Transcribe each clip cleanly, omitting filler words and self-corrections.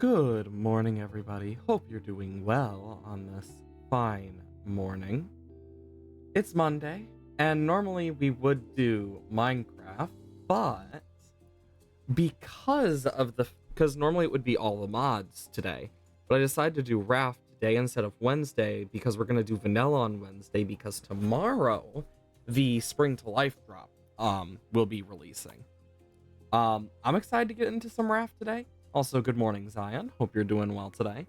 Good morning, everybody. Hope you're doing well on this fine morning. It's Monday, and normally we would do Minecraft, but because normally it would be all the mods today, but I decided to do Raft today instead of Wednesday because we're gonna do Vanilla on Wednesday because tomorrow the Spring to Life drop will be releasing. I'm excited to get into some Raft today. Also, good morning, Zion. Hope you're doing well today.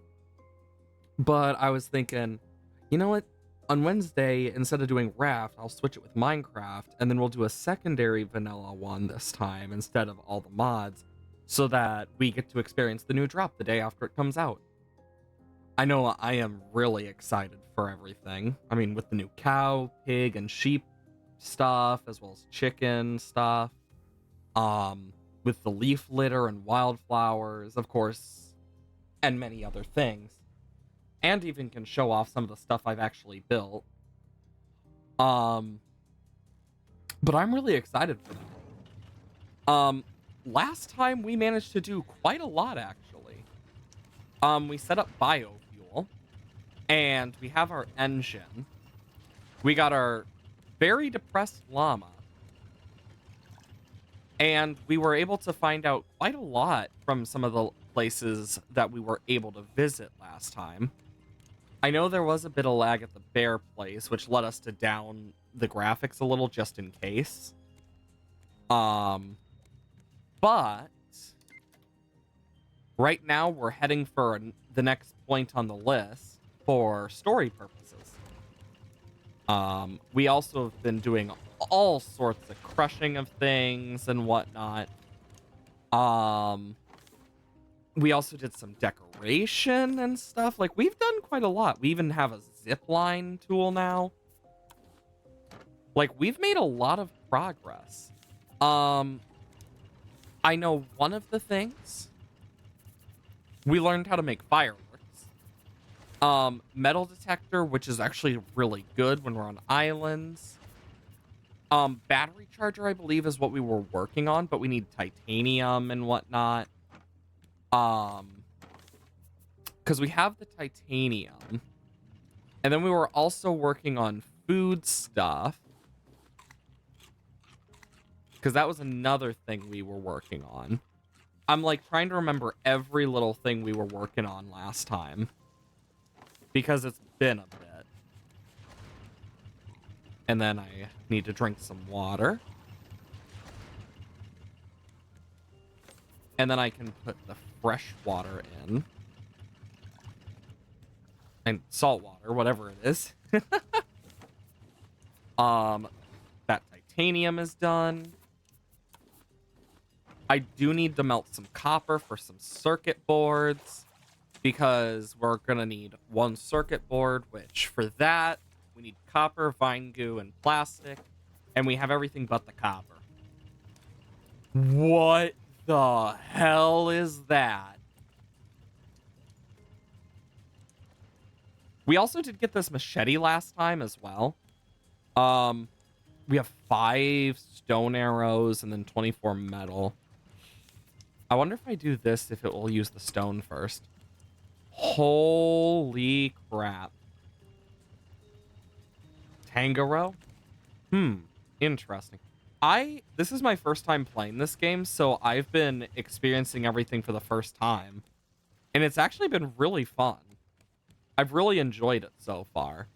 But I was thinking, you know what? On Wednesday, instead of doing Raft, I'll switch it with Minecraft, and then we'll do a secondary vanilla one this time instead of all the mods, so that we get to experience the new drop the day after it comes out. I know I am really excited for everything. I mean, with the new cow, pig, and sheep stuff, as well as chicken stuff. With the leaf litter and wildflowers, of course, and many other things. And even can show off some of the stuff I've actually built. But I'm really excited for that. Last time we managed to do quite a lot, actually. We set up biofuel, and we have our engine. We got our very depressed llama. And we were able to find out quite a lot from some of the places that we were able to visit last time. I know there was a bit of lag at the bear place, which led us to down the graphics a little just in case. But right now we're heading for the next point on the list for story purposes. We also have been doing all sorts of crushing of things and whatnot. We also did some decoration and stuff. Like, we've done quite a lot. We even have a zipline tool now. Like, we've made a lot of progress. I know one of the things. We learned how to make fireworks. Metal detector, which is actually really good when we're on islands. Battery charger, I believe, is what we were working on, but we need titanium and whatnot. Because we have the titanium. And then we were also working on food stuff. Because that was another thing we were working on. I'm like trying to remember every little thing we were working on last time. Because it's been a bit. And then I need to drink some water. And then I can put the fresh water in. And salt water, whatever it is. That titanium is done. I do need to melt some copper for some circuit boards. Because we're gonna need one circuit board, which for that, we need copper, vine goo, and plastic. And we have everything but the copper. What the hell is that? We also did get this machete last time as well. We have 5 stone arrows and then 24 metal. I wonder if I do this, if it will use the stone first. Holy crap. Tangaroo? Interesting. This is my first time playing this game, so I've been experiencing everything for the first time. And it's actually been really fun. I've really enjoyed it so far.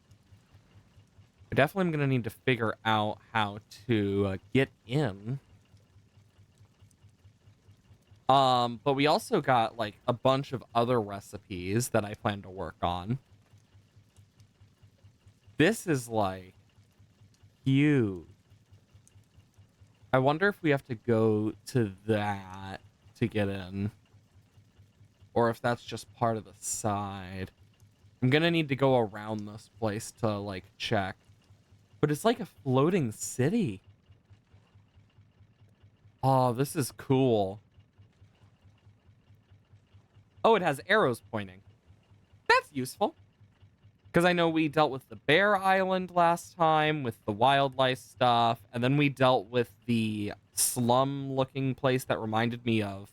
I definitely am going to need to figure out how to get in. But we also got like a bunch of other recipes that I plan to work on. This is like huge. I wonder if we have to go to that to get in. Or if that's just part of the side. I'm gonna need to go around this place to like check. But it's like a floating city. Oh, this is cool. Oh, it has arrows pointing. That's useful. Because I know we dealt with the Bear Island last time with the wildlife stuff. And then we dealt with the slum-looking place that reminded me of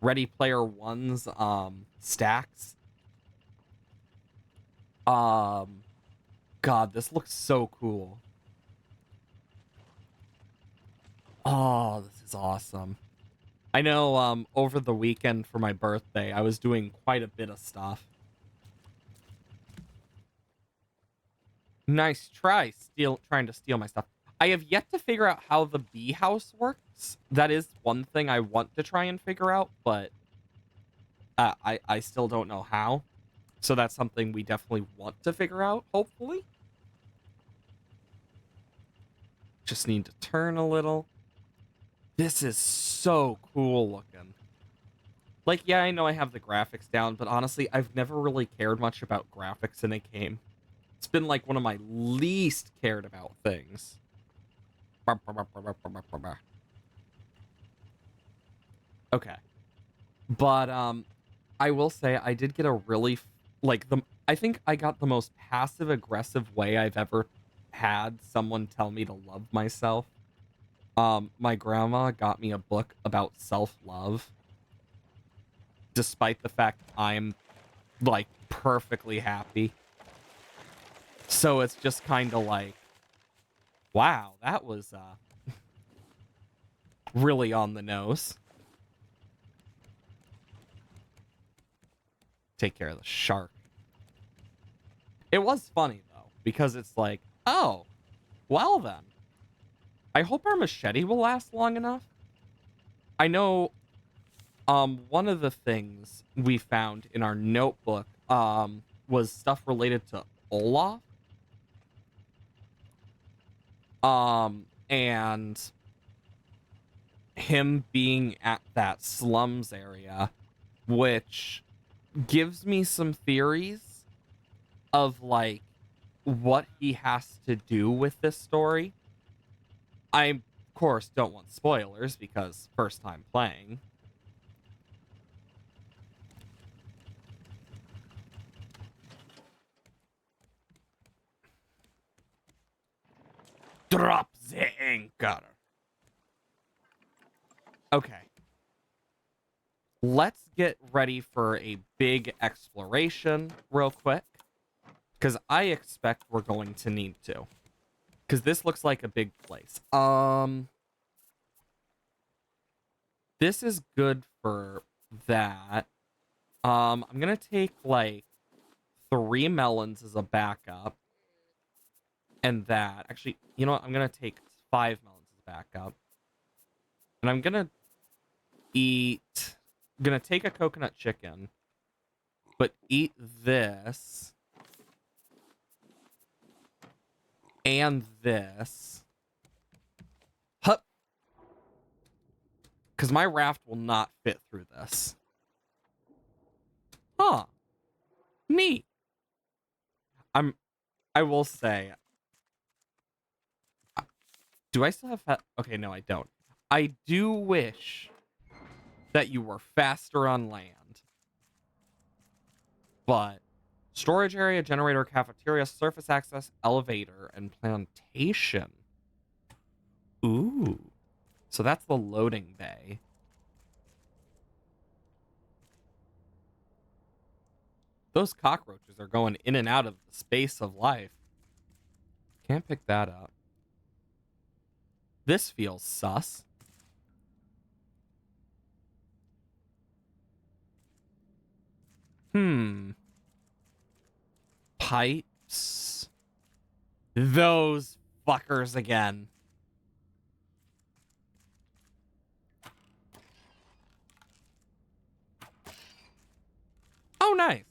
Ready Player One's stacks. God, this looks so cool. Oh, this is awesome. I know over the weekend for my birthday, I was doing quite a bit of stuff. Nice try, trying to steal my stuff. I have yet to figure out how the bee house works. That is one thing I want to try and figure out, but I still don't know how. So that's something we definitely want to figure out, hopefully. Just need to turn a little. This is so cool looking. Like, yeah, I know I have the graphics down, but honestly, I've never really cared much about graphics in a game. It's been like one of my least cared about things. Okay. But I will say I did get a really I think I got the most passive aggressive way I've ever had someone tell me to love myself. My grandma got me a book about self-love, despite the fact I'm like perfectly happy. So it's just kind of like, wow, that was really on the nose. Take care of the shark. It was funny though, because it's like, oh, well then. I hope our machete will last long enough. I know one of the things we found in our notebook was stuff related to Olaf. And him being at that slums area, which gives me some theories of like what he has to do with this story. I, of course, don't want spoilers because first time playing. Drop the anchor. Okay. Let's get ready for a big exploration real quick. Because I expect we're going to need to. Because this looks like a big place. This is good for that. I'm gonna take like 3 melons as a backup. And that. Actually, you know what? I'm gonna take 5 melons as a backup. And I'm gonna eat. I'm gonna take a coconut chicken. But eat this. And this. Hup. Because my raft will not fit through this. Huh. Neat. I will say. Do I still have okay, no, I don't. I do wish that you were faster on land. But storage area, generator, cafeteria, surface access, elevator, and plantation. Ooh. So that's the loading bay. Those cockroaches are going in and out of the space of life. Can't pick that up. This feels sus. Pipes. Those fuckers again. Oh, nice.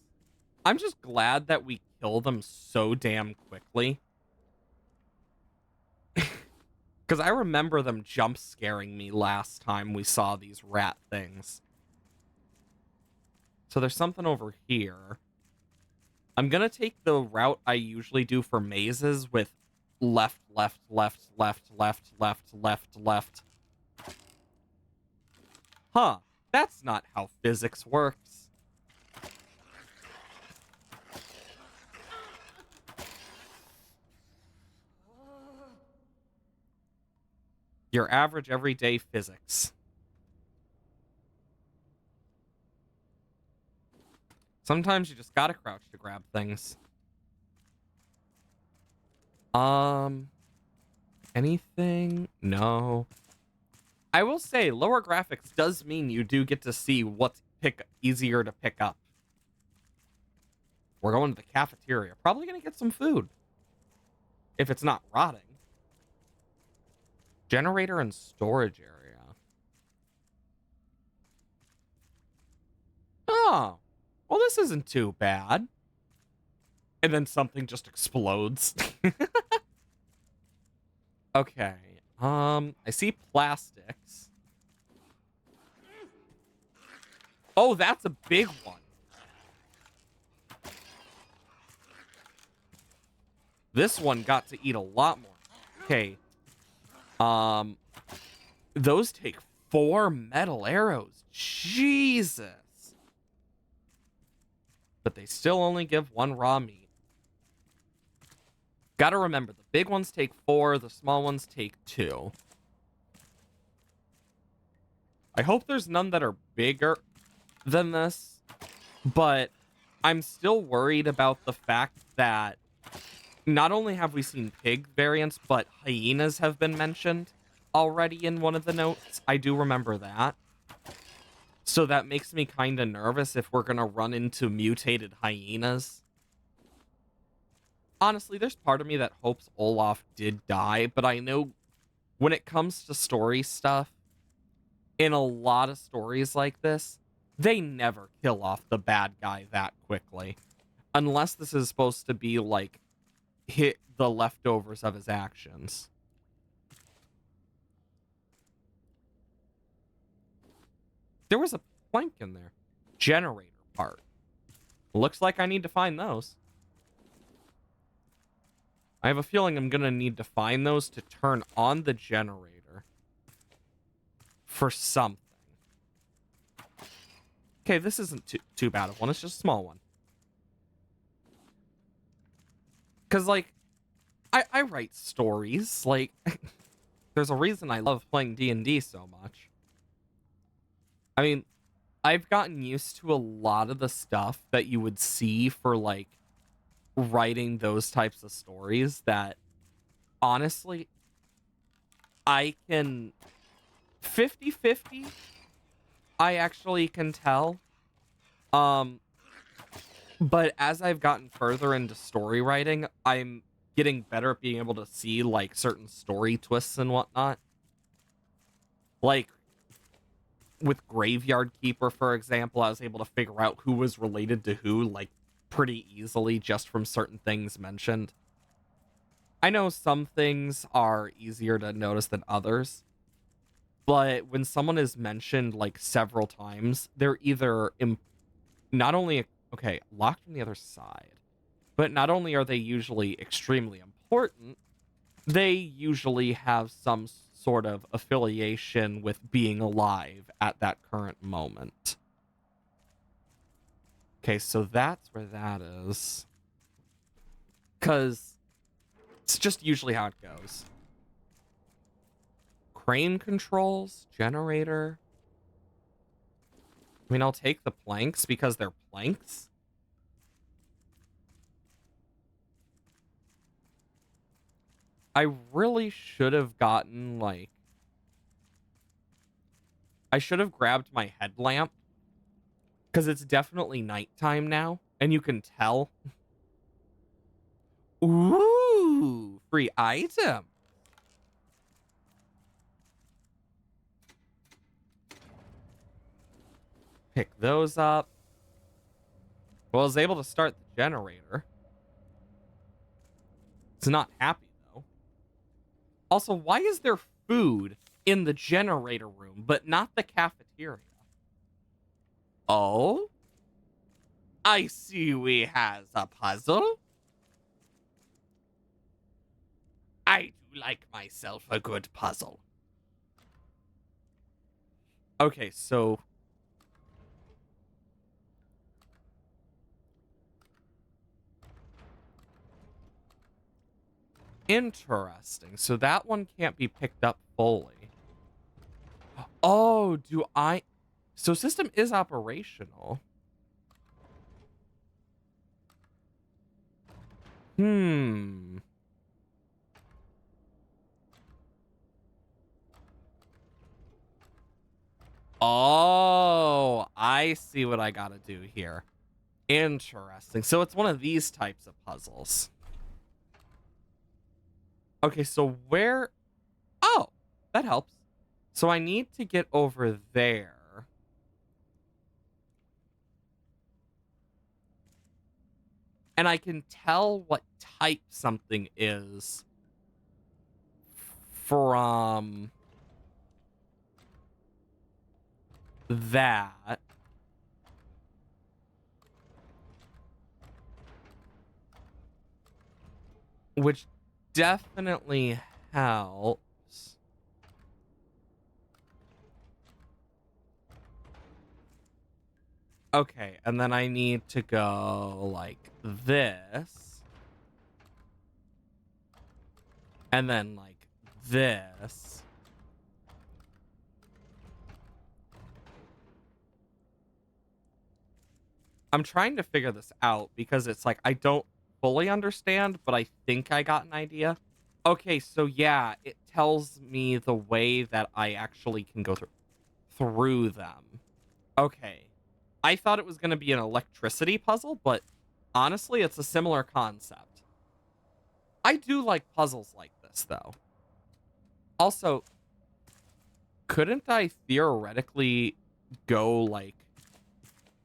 I'm just glad that we kill them so damn quickly. Because I remember them jump scaring me last time we saw these rat things. So there's something over here. I'm going to take the route I usually do for mazes with left, left, left, left, left, left, left, left. Huh. That's not how physics works. Your average everyday physics. Sometimes you just gotta crouch to grab things. Anything? No. I will say lower graphics does mean you do get to see what's easier to pick up. We're going to the cafeteria. Probably gonna get some food. If it's not rotting. Generator and storage area. Oh. Well, this isn't too bad. And then something just explodes. Okay. I see plastics. Oh, that's a big one. This one got to eat a lot more. Okay. Those take 4 metal arrows. Jesus. But they still only give 1 raw meat. Gotta remember, the big ones take 4, the small ones take 2. I hope there's none that are bigger than this, but I'm still worried about the fact that not only have we seen pig variants, but hyenas have been mentioned already in one of the notes. I do remember that. So that makes me kind of nervous if we're going to run into mutated hyenas. Honestly, there's part of me that hopes Olaf did die, but I know when it comes to story stuff, in a lot of stories like this, they never kill off the bad guy that quickly. Unless this is supposed to be, like, hit the leftovers of his actions. There was a plank in there. Generator part. Looks like I need to find those. I have a feeling I'm going to need to find those to turn on the generator for something. Okay, this isn't too bad of one. It's just a small one. Because, like, I write stories. Like, there's a reason I love playing D&D so much. I mean, I've gotten used to a lot of the stuff that you would see for, like, writing those types of stories that, honestly, I can 50-50 I actually can tell. But as I've gotten further into story writing, I'm getting better at being able to see, like, certain story twists and whatnot. Like, with Graveyard Keeper, for example, I was able to figure out who was related to who, like, pretty easily just from certain things mentioned. I know some things are easier to notice than others, but when someone is mentioned, like, several times, they're either not only, okay, locked from the other side, but not only are they usually extremely important, they usually have some sort of affiliation with being alive at that current moment. Okay, so that's where that is. Because it's just usually how it goes. Crane controls, generator. I mean, I'll take the planks because they're planks. I really should have gotten, like... I should have grabbed my headlamp. Because it's definitely nighttime now. And you can tell. Ooh, free item. Pick those up. Well, I was able to start the generator. It's not happy, though. Also, why is there food in the generator room, but not the cafeteria? Oh? I see we has a puzzle. I do like myself a good puzzle. Okay, so... Interesting. So that one can't be picked up fully. Oh, do I... So system is operational. Hmm. Oh, I see what I gotta do here. Interesting. So it's one of these types of puzzles. Okay, so where... Oh, that helps. So I need to get over there. And I can tell what type something is from that. Which definitely helps. Okay, and then I need to go like this. And then like this. I'm trying to figure this out because it's like I don't fully understand, but I think I got an idea. Okay, so yeah, it tells me the way that I actually can go through them. Okay. I thought it was going to be an electricity puzzle, but honestly, it's a similar concept. I do like puzzles like this, though. Also, couldn't I theoretically go like...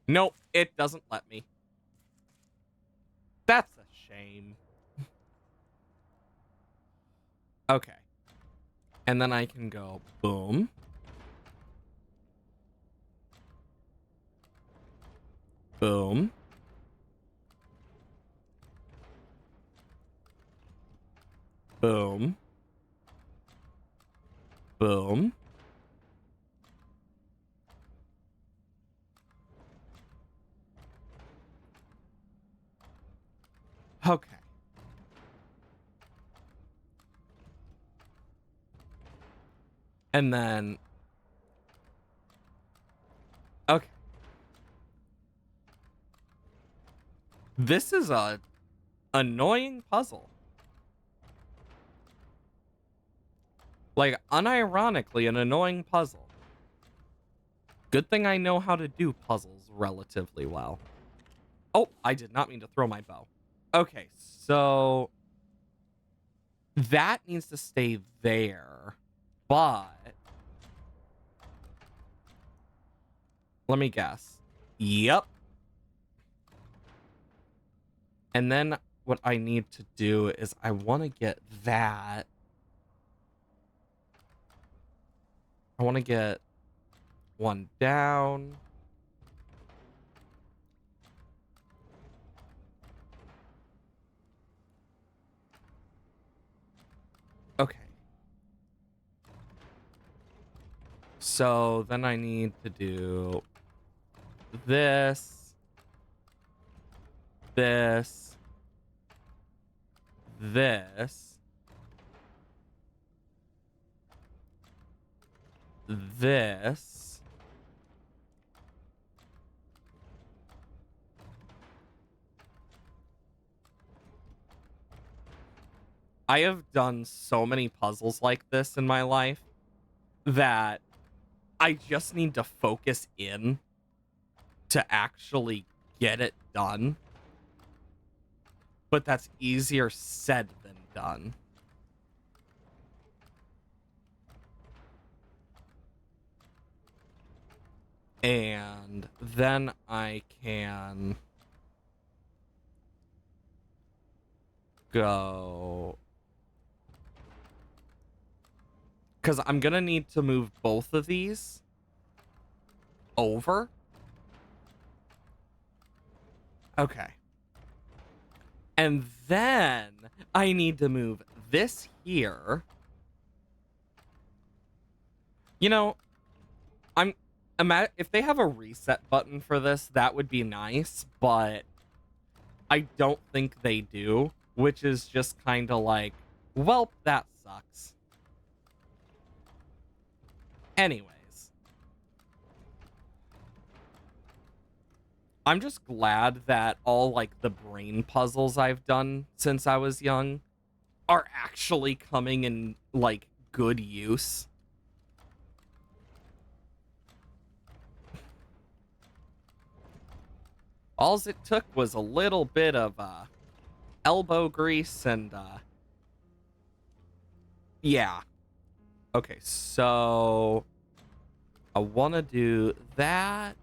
Nope, it doesn't let me. That's a shame. Okay. And then I can go boom. Boom. Boom. Boom. Okay. And then... Okay. This is a annoying puzzle. Like, unironically, an annoying puzzle. Good thing I know how to do puzzles relatively well. Oh, I did not mean to throw my bow. Okay, so... That needs to stay there. But... Let me guess. Yep. And then what I need to do is I want to get that. I want to get one down. Okay. So then I need to do this, this, this, this, I have done so many puzzles like this in my life that I just need to focus in to actually get it done. But that's easier said than done. And then I can go... Because I'm going to need to move both of these over. Okay. And then I need to move this here. You know, if they have a reset button for this, that would be nice, but I don't think they do, which is just kind of like, well, that sucks. Anyways. I'm just glad that all, like, the brain puzzles I've done since I was young are actually coming in, like, good use. Alls it took was a little bit of, elbow grease and, yeah. Okay, so I want to do that.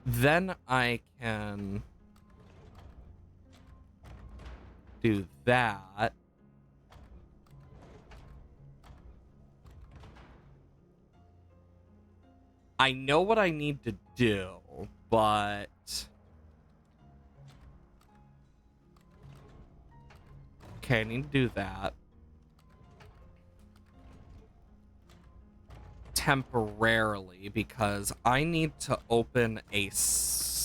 Then I can do that. I know what I need to do, but okay, I need to do that temporarily because I need to open a space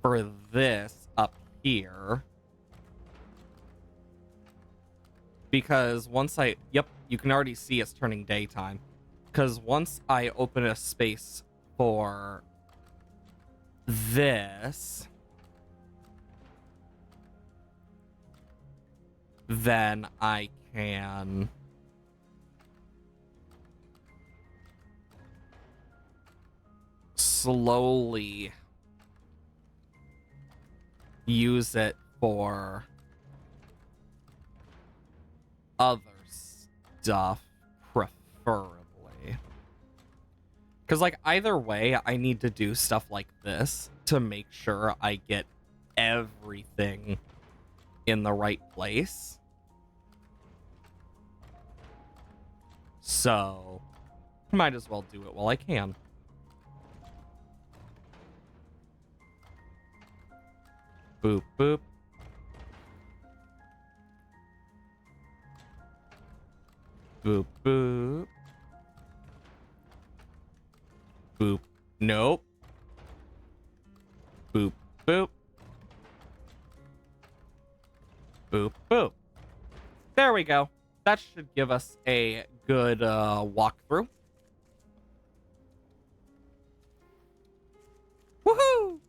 for this up here. Because once yep, you can already see it's turning daytime. Because once I open a space for this, then I can slowly use it for other stuff, preferably. Because, like, either way, I need to do stuff like this to make sure I get everything in the right place. So, might as well do it while I can. Boop, boop. Boop, boop. Boop. Nope. Boop, boop. Boop, boop. There we go. That should give us a good walkthrough. Woohoo!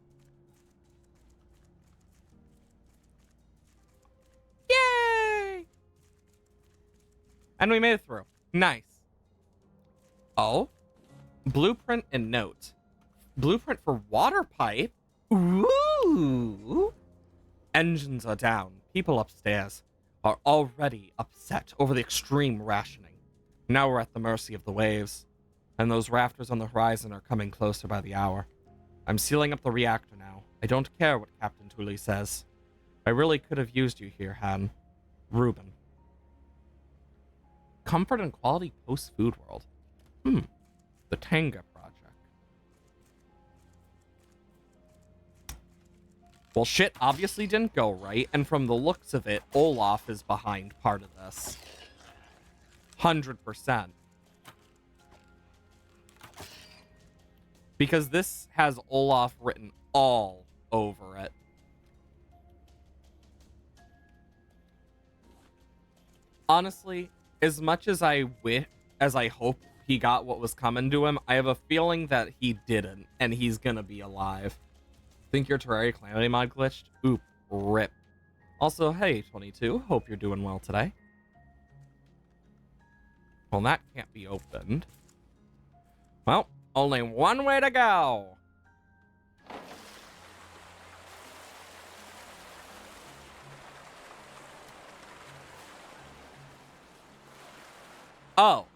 Yay! And we made it through. Nice. Oh. Blueprint and note. Blueprint for water pipe? Ooh! Engines are down. People upstairs are already upset over the extreme rationing. Now we're at the mercy of the waves. And those rafters on the horizon are coming closer by the hour. I'm sealing up the reactor now. I don't care what Captain Tooley says. I really could have used you here, Han. Ruben. Comfort and quality post-food world. The Tanga Project. Well, shit obviously didn't go right, and from the looks of it, Olaf is behind part of this. 100%. Because this has Olaf written all over it. Honestly, as much as I hope he got what was coming to him, I have a feeling that he didn't, and he's gonna be alive. Think your Terraria Calamity mod glitched? Oop, rip. Also, hey, 22, hope you're doing well today. Well, that can't be opened. Well, only one way to go. Oh.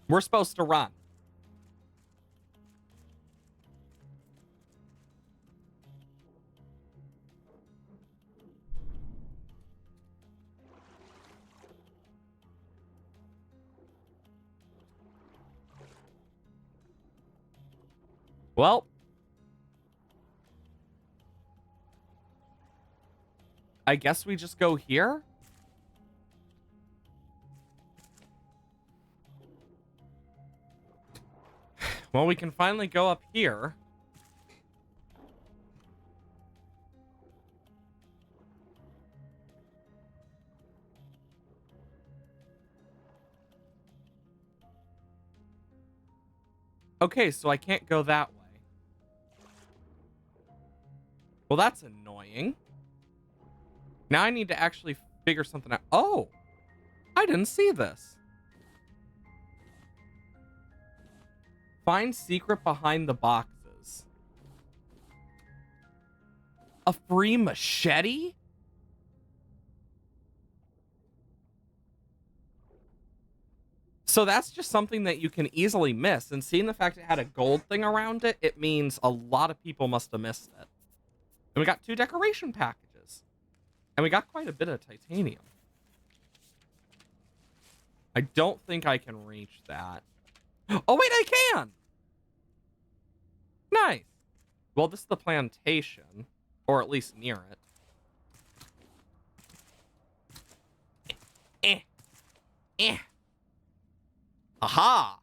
We're supposed to run. Well, I guess we just go here? Well, we can finally go up here. Okay, so I can't go that way. Well, that's annoying. Now I need to actually figure something out. Oh, I didn't see this. Find secret behind the boxes. A free machete? So that's just something that you can easily miss. And seeing the fact it had a gold thing around it, it means a lot of people must have missed it. And we got 2 decoration packages. And we got quite a bit of titanium. I don't think I can reach that. Oh, wait, I can! Nice. Well, this is the plantation. Or at least near it. Eh. Eh. Aha!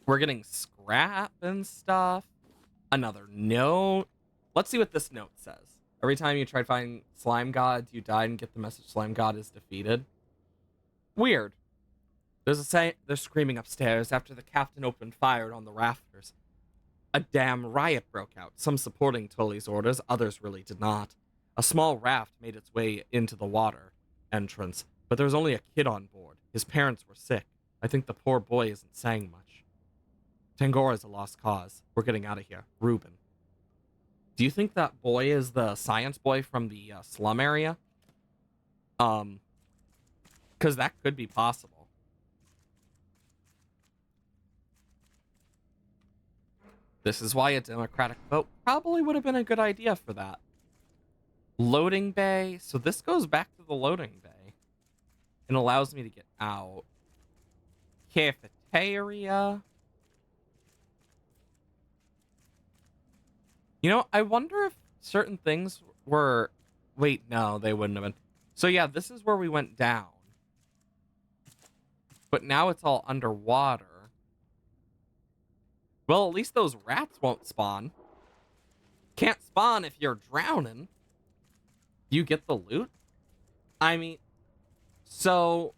We're getting scrap and stuff. Another note. Let's see what this note says. Every time you tried finding slime gods, you died and get the message slime god is defeated. Weird. They're screaming upstairs after the captain opened fire on the rafters. A damn riot broke out, some supporting Tully's orders, others really did not. A small raft made its way into the water entrance, but there was only a kid on board. His parents were sick. I think the poor boy isn't saying much. Tangora's a lost cause. We're getting out of here. Reuben. Do you think that boy is the science boy from the slum area? Because that could be possible. This is why a democratic vote probably would have been a good idea for that. Loading bay. So this goes back to the loading bay. And allows me to get out. Cafeteria. You know, I wonder if certain things were... Wait, no, they wouldn't have been. So yeah, this is where we went down. But now it's all underwater. Well, at least those rats won't spawn. Can't spawn if you're drowning. You get the loot? I mean, so...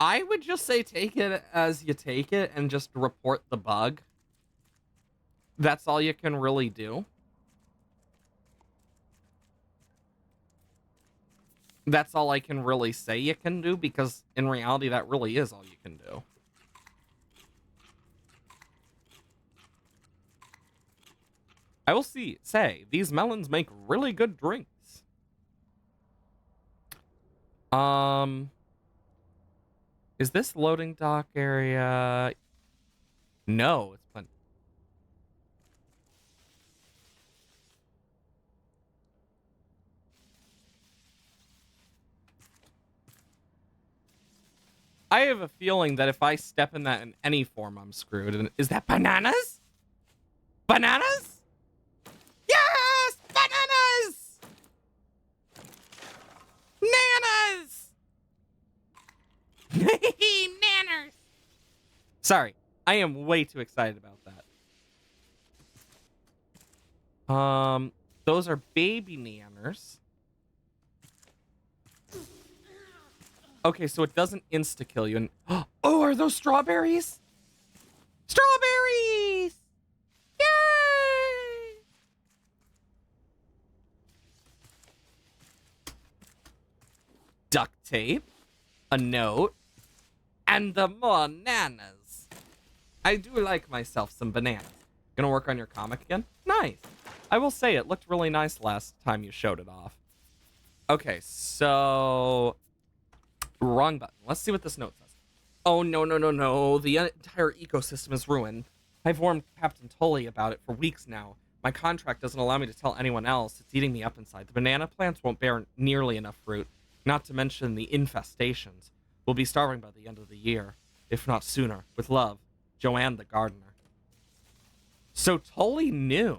I would just say take it as you take it and just report the bug. That's all you can really do. That's all I can really say you can do, because in reality, that really is all you can do. I will say, these melons make really good drinks. Is this loading dock area? No, it's plenty. I have a feeling that if I step in that in any form, I'm screwed. And is that bananas? Bananas? Yes! Bananas! Nanas! Nanners! Sorry, I am way too excited about that. Those are baby nanners. Okay, so it doesn't insta-kill you. And oh, are those strawberries? Strawberries! Yay! Duct tape, a note, and the more nanas. I do like myself some bananas. Gonna work on your comic again? Nice. I will say it looked really nice last time you showed it off. Okay, so... Wrong button. Let's see what this note says. Oh, no, no, no, no. The entire ecosystem is ruined. I've warned Captain Tully about it for weeks now. My contract doesn't allow me to tell anyone else. It's eating me up inside. The banana plants won't bear nearly enough fruit. Not to mention the infestations. We'll be starving by the end of the year. If not sooner. With love, Joanne the gardener. So Tully knew.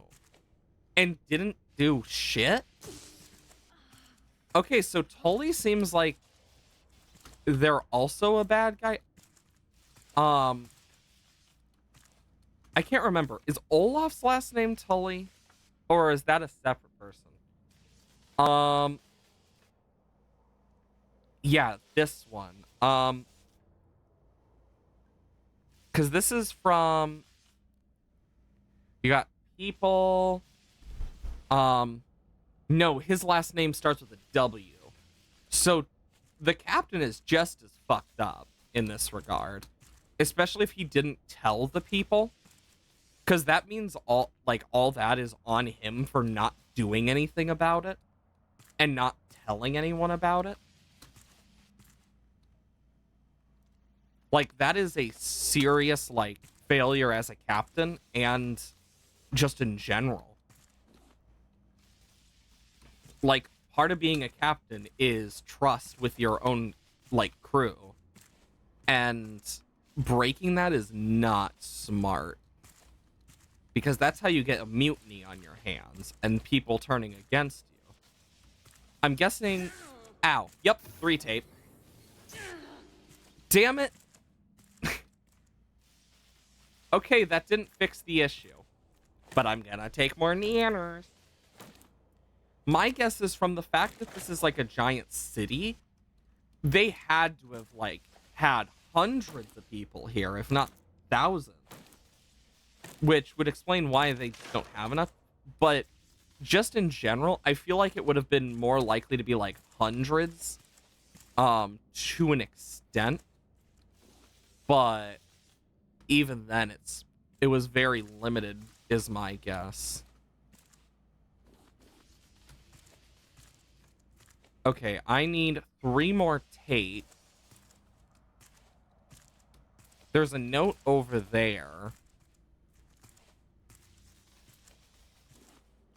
And didn't do shit? Okay, so Tully seems like they're also a bad guy. I can't remember. Is Olaf's last name Tully? Or is that a separate person? Yeah, this one. Because this is from... You got people... No, his last name starts with a W. So the captain is just as fucked up in this regard. Especially if he didn't tell the people. Because that means all that is on him for not doing anything about it. And not telling anyone about it. Like, that is a serious, like, failure as a captain and just in general. Like, part of being a captain is trust with your own, like, crew. And breaking that is not smart. Because that's how you get a mutiny on your hands and people turning against you. I'm guessing... Ow. Yep, 3 tape. Damn it. Okay, that didn't fix the issue. But I'm gonna take more neanners. My guess is from the fact that this is like a giant city, they had to have like had hundreds of people here, if not thousands. Which would explain why they don't have enough. But just in general, I feel like it would have been more likely to be like hundreds to an extent. But even then, it was very limited, is my guess. Okay, I need 3 more tape. There's a note over there.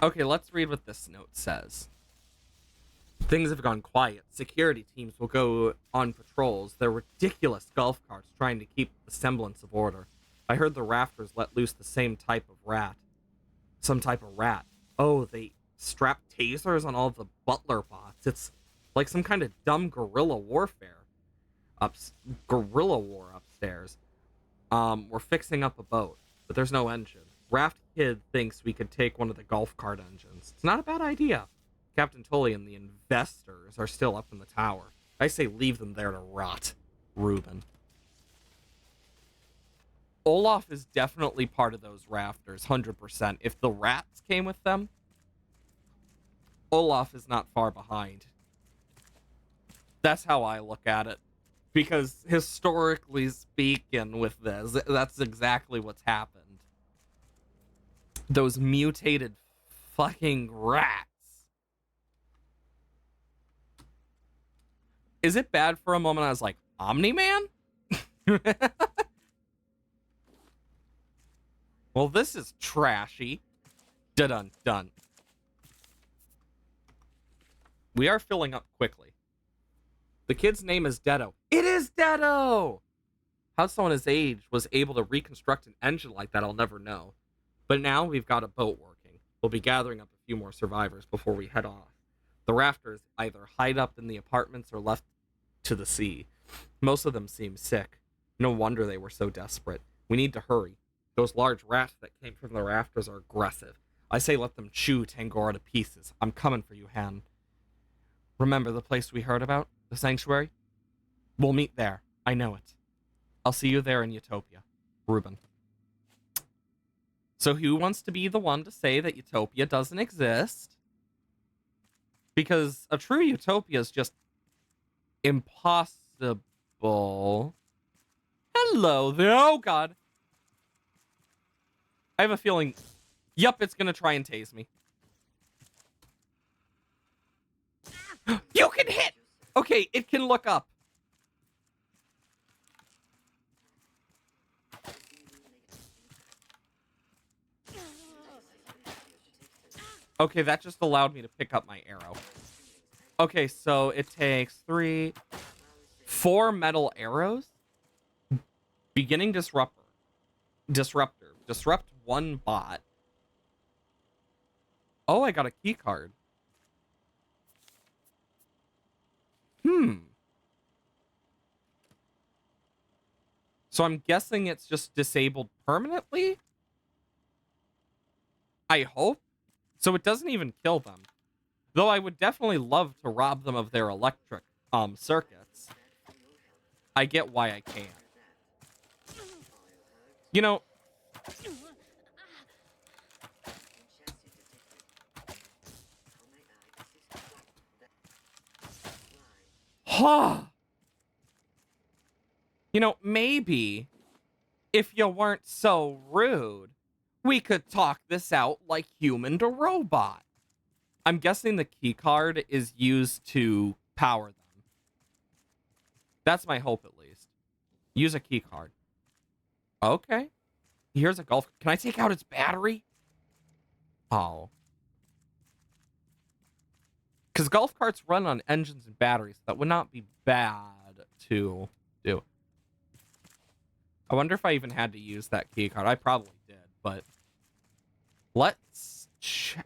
Okay, let's read what this note says. Things have gone quiet. Security teams will go on patrols. They're ridiculous golf carts trying to keep the semblance of order. I heard the rafters let loose the same type of rat. Some type of rat. Oh, they strap tasers on all the butler bots. It's like some kind of dumb guerrilla warfare. Guerrilla war upstairs. We're fixing up a boat, but there's no engine. Raft Kid thinks we could take one of the golf cart engines. It's not a bad idea. Captain Tully and the investors are still up in the tower. I say leave them there to rot. Reuben. Olaf is definitely part of those rafters, 100%. If the rats came with them, Olaf is not far behind. That's how I look at it. Because historically speaking with this, that's exactly what's happened. Those mutated fucking rats. Is it bad for a moment I was like, Omni-Man? Well, this is trashy. Dun-dun-dun. We are filling up quickly. The kid's name is Dedo. It is Dedo! How someone his age was able to reconstruct an engine like that, I'll never know. But now we've got a boat working. We'll be gathering up a few more survivors before we head off. The rafters either hide up in the apartments or left to the sea. Most of them seem sick. No wonder they were so desperate. We need to hurry. Those large rats that came from the rafters are aggressive. I say let them chew Tangora to pieces. I'm coming for you, Han. Remember the place we heard about? The sanctuary? We'll meet there. I know it. I'll see you there in Utopia. Reuben. So who wants to be the one to say that Utopia doesn't exist? Because a true Utopia is just impossible. Hello there. Oh, God. I have a feeling... Yup, it's going to try and tase me. You can hit! Okay, it can look up. Okay, that just allowed me to pick up my arrow. Okay, so it takes 4 metal arrows. Beginning disruptor. Disrupt 1 bot. Oh, I got a key card. So I'm guessing it's just disabled permanently? I hope. So it doesn't even kill them. Though I would definitely love to rob them of their electric circuits. I get why I can't. You know, huh. You know, maybe if you weren't so rude, we could talk this out like human to robot. I'm guessing the key card is used to power them. That's my hope, at least. Use a key card. Okay. Here's a golf. Can I take out its battery? Oh. Because golf carts run on engines and batteries. That would not be bad to do. I wonder if I even had to use that key card. I probably did, but let's...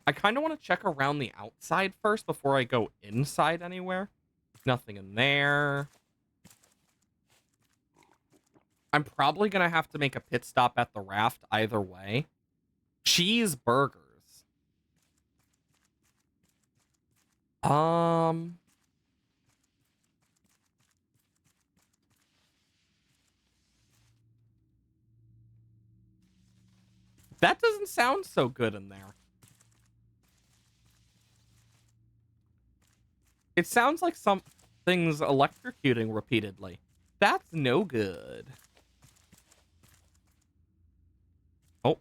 I kind of want to check around the outside first before I go inside anywhere. Nothing in there. I'm probably going to have to make a pit stop at the raft either way. Cheeseburgers. That doesn't sound so good in there. It sounds like something's electrocuting repeatedly. That's no good. Oh.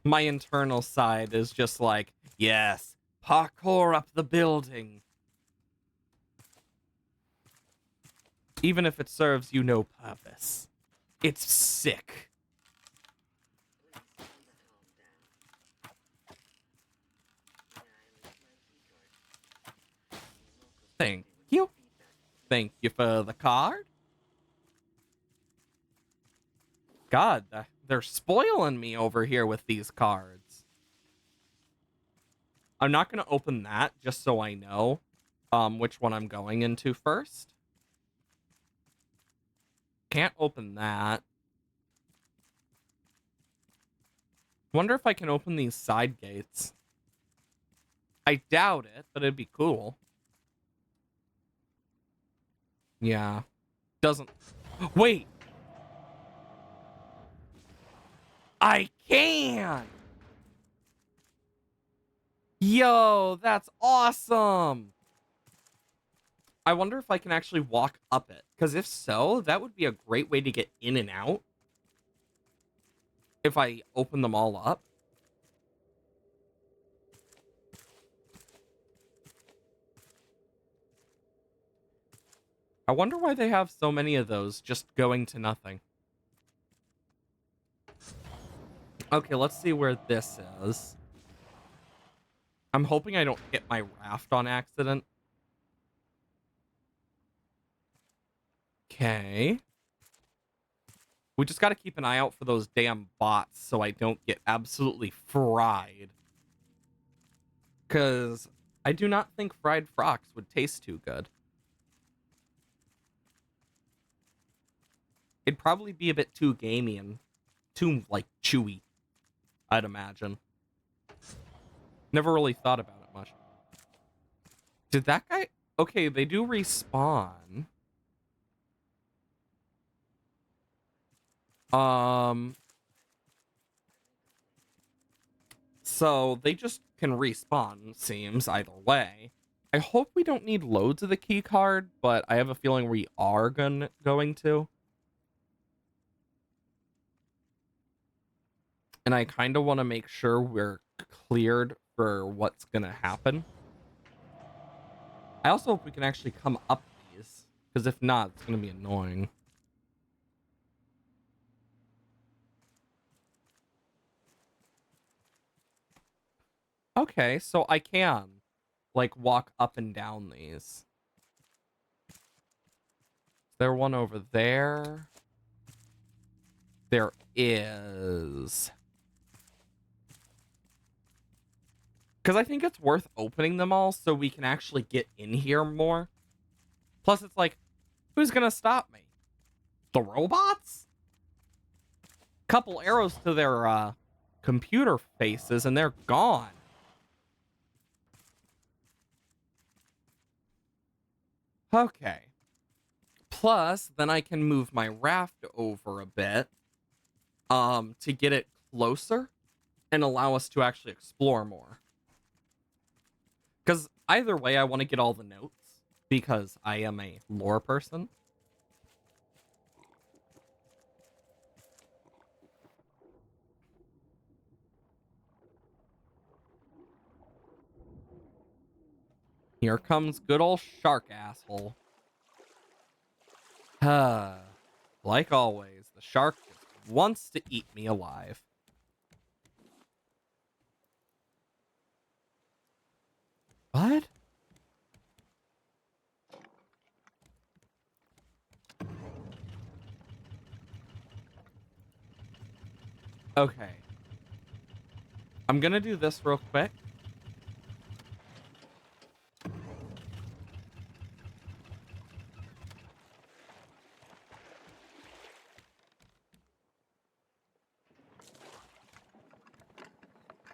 My internal side is just like, yes, parkour up the building. Even if it serves you no purpose. It's sick. Thank you. Thank you for the card. God, they're spoiling me over here with these cards. I'm not going to open that just so I know which one I'm going into first. Can't open that. Wonder if I can open these side gates. I doubt it, but it'd be cool. Yeah. Doesn't... Wait! I can! Yo, that's awesome! I wonder if I can actually walk up it. Because if so, that would be a great way to get in and out. If I open them all up. I wonder why they have so many of those just going to nothing. Okay, let's see where this is. I'm hoping I don't hit my raft on accident. Okay. We just got to keep an eye out for those damn bots so I don't get absolutely fried. Because I do not think fried frocks would taste too good. It'd probably be a bit too gamey and too, like, chewy, I'd imagine. Never really thought about it much. Did that guy... Okay, they do respawn. So they just can respawn, seems, either way. I hope we don't need loads of the key card, but I have a feeling we are going to. And I kind of want to make sure we're cleared for what's going to happen. I also hope we can actually come up these, because if not, it's going to be annoying. Okay, so I can, like, walk up and down these. Is there one over there? There is. Because I think it's worth opening them all so we can actually get in here more. Plus, it's like, who's going to stop me? The robots? Couple arrows to their computer faces and they're gone. Okay. Plus, then I can move my raft over a bit to get it closer and allow us to actually explore more. Because either way, I want to get all the notes because I am a lore person. Here comes good old shark asshole. Like always, the shark just wants to eat me alive. What? Okay. I'm gonna do this real quick.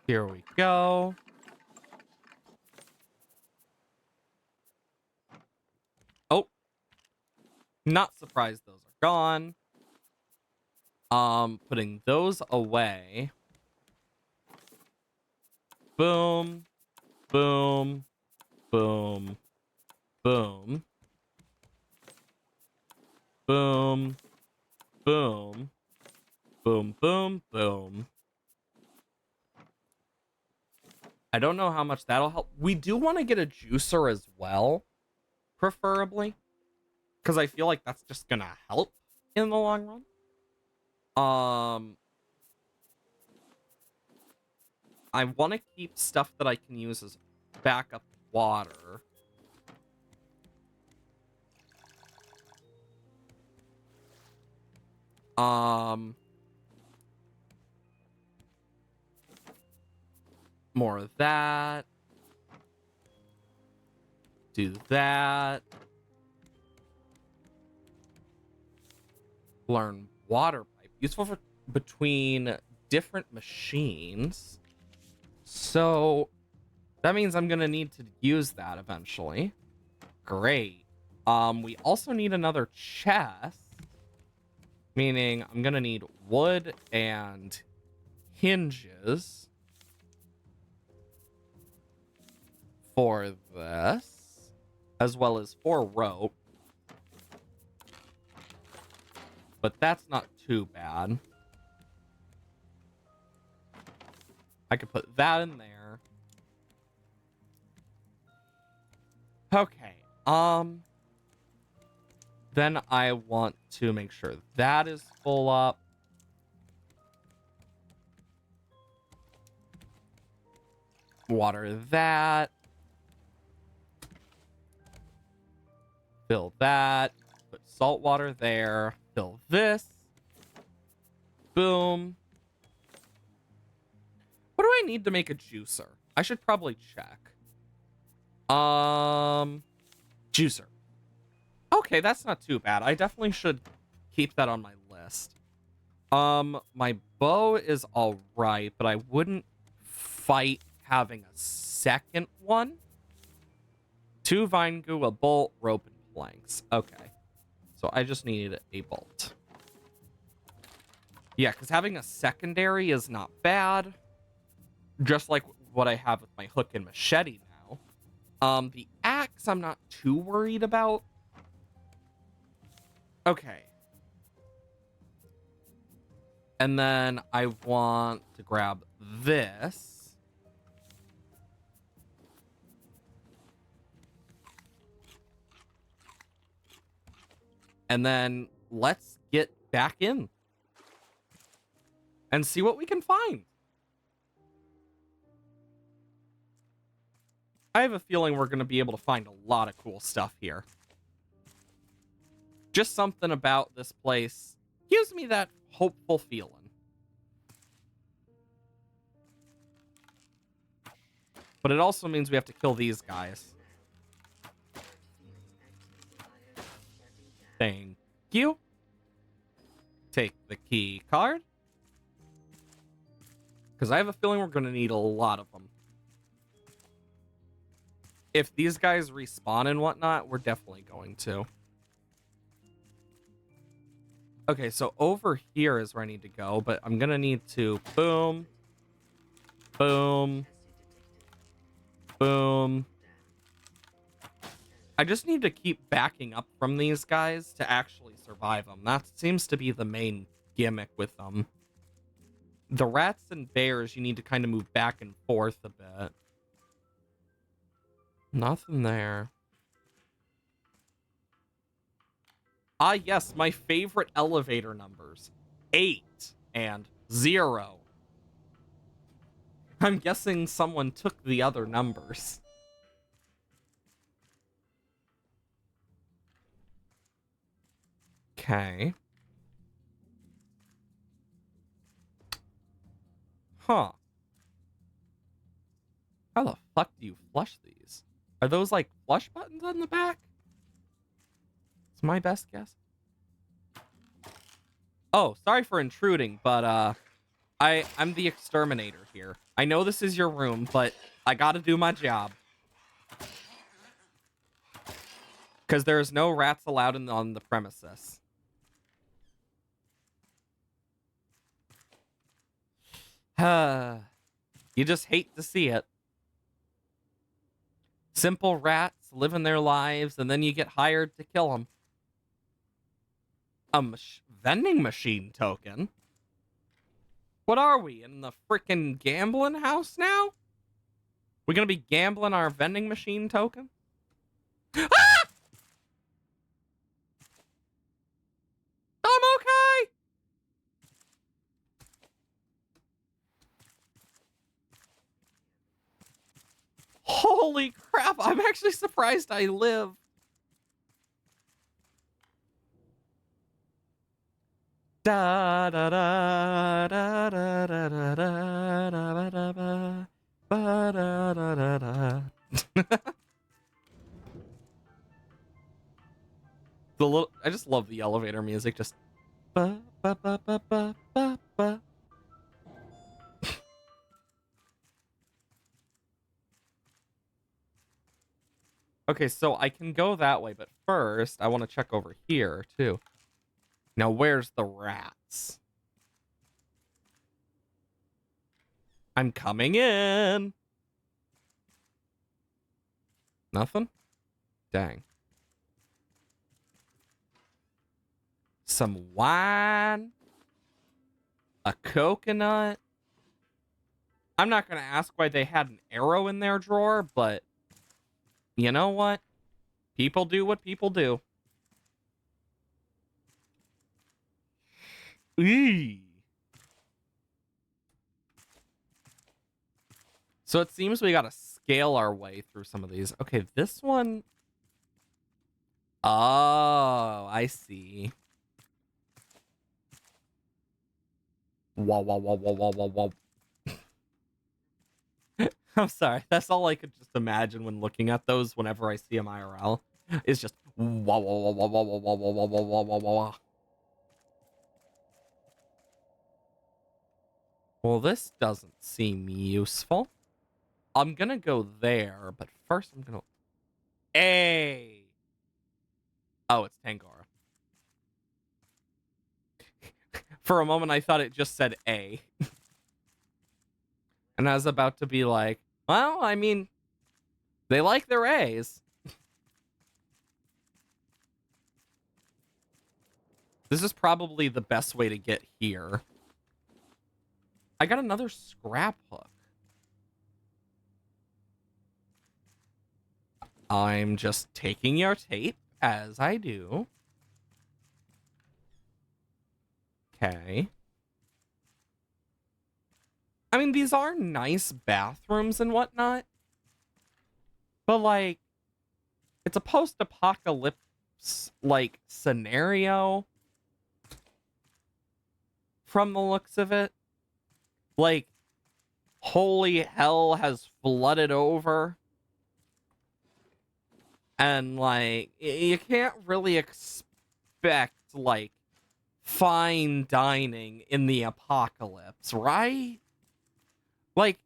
Here we go. Oh, not surprised those are gone. Putting those away. Boom, boom, boom, boom, boom, boom, boom, boom, boom. I don't know how much that'll help. We do want to get a juicer as well, preferably, because I feel like that's just gonna help in the long run. I want to keep stuff that I can use as backup water. More of that. Do that. Learn water pipe. Useful for between different machines. So that means I'm gonna need to use that eventually. Great. We also need another chest. Meaning I'm gonna need wood and hinges for this, as well as 4 rope. But that's not too bad. I could put that in there. Okay. Then I want to make sure that is full up. Water that. Fill that. Put salt water there. Fill this. Boom. What do I need to make a juicer? I should probably check. Juicer. Okay, that's not too bad. I definitely should keep that on my list. My bow is all right, but I wouldn't fight having a second one. 2 vine goo, a bolt, rope, and planks. Okay. So I just need a bolt. Yeah, because having a secondary is not bad. Just like what I have with my hook and machete now. The axe I'm not too worried about. Okay. And then I want to grab this. And then let's get back in and see what we can find. I have a feeling we're going to be able to find a lot of cool stuff here. Just something about this place gives me that hopeful feeling. But it also means we have to kill these guys. Thank you. Take the key card. Because I have a feeling we're going to need a lot of them. If these guys respawn and whatnot, we're definitely going to. Okay, so over here is where I need to go, but I'm gonna need to boom, boom, boom. I just need to keep backing up from these guys to actually survive them. That seems to be the main gimmick with them. The rats and bears, you need to kind of move back and forth a bit. Nothing there. Ah, yes, my favorite elevator numbers. 8 and 0. I'm guessing someone took the other numbers. Okay. Huh. How the fuck do you flush these? Are those like flush buttons on the back? It's my best guess. Oh, sorry for intruding, but I'm the exterminator here. I know this is your room, but I gotta do my job. Because there's no rats allowed on the premises. You just hate to see it. Simple rats living their lives, and then you get hired to kill them. A vending machine token? What are we, in the freaking gambling house now? We're gonna be gambling our vending machine token? Ah! I'm okay! Holy crap, I'm actually surprised I live. Da da da da da da da da da da da ba da da da da. The little, I just love the elevator music. Just ba ba ba ba ba ba ba. Okay, so I can go that way, but first I want to check over here too. Now, where's the rats? I'm coming in. Nothing? Dang. Some wine. A coconut. I'm not going to ask why they had an arrow in their drawer, but you know what? People do what people do. Eee. So it seems we got to scale our way through some of these. Okay, this one. Oh, I see. Whoa, whoa, whoa, whoa, whoa, whoa, whoa. I'm sorry. That's all I could just imagine when looking at those whenever I see them IRL. It's just whoa, whoa, whoa, whoa, whoa, whoa, whoa, whoa, whoa, whoa, whoa, whoa. Well, this doesn't seem useful. I'm gonna go there, but first I'm gonna... A. Oh, it's Tangara. For a moment, I thought it just said A. And I was about to be like, well, I mean, they like their A's. This is probably the best way to get here. I got another scrap hook. I'm just taking your tape, as I do. Okay. I mean, these are nice bathrooms and whatnot. But, like, it's a post-apocalypse, like, scenario. From the looks of it. Like, holy hell has flooded over. And, like, you can't really expect, like, fine dining in the apocalypse, right? Like,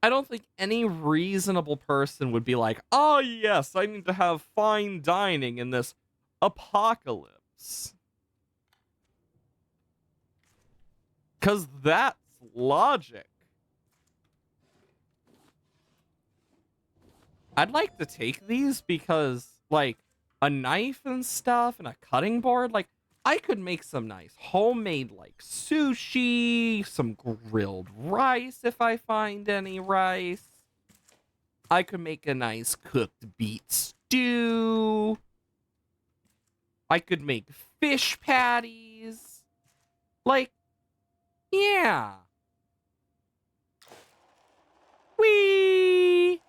I don't think any reasonable person would be like, oh, yes, I need to have fine dining in this apocalypse. 'Cause that's logic. I'd like to take these because, like, a knife and stuff and a cutting board, like, I could make some nice homemade, like, sushi, some grilled rice if I find any rice. I could make a nice cooked beet stew. I could make fish patties. Like, yeah. Whee!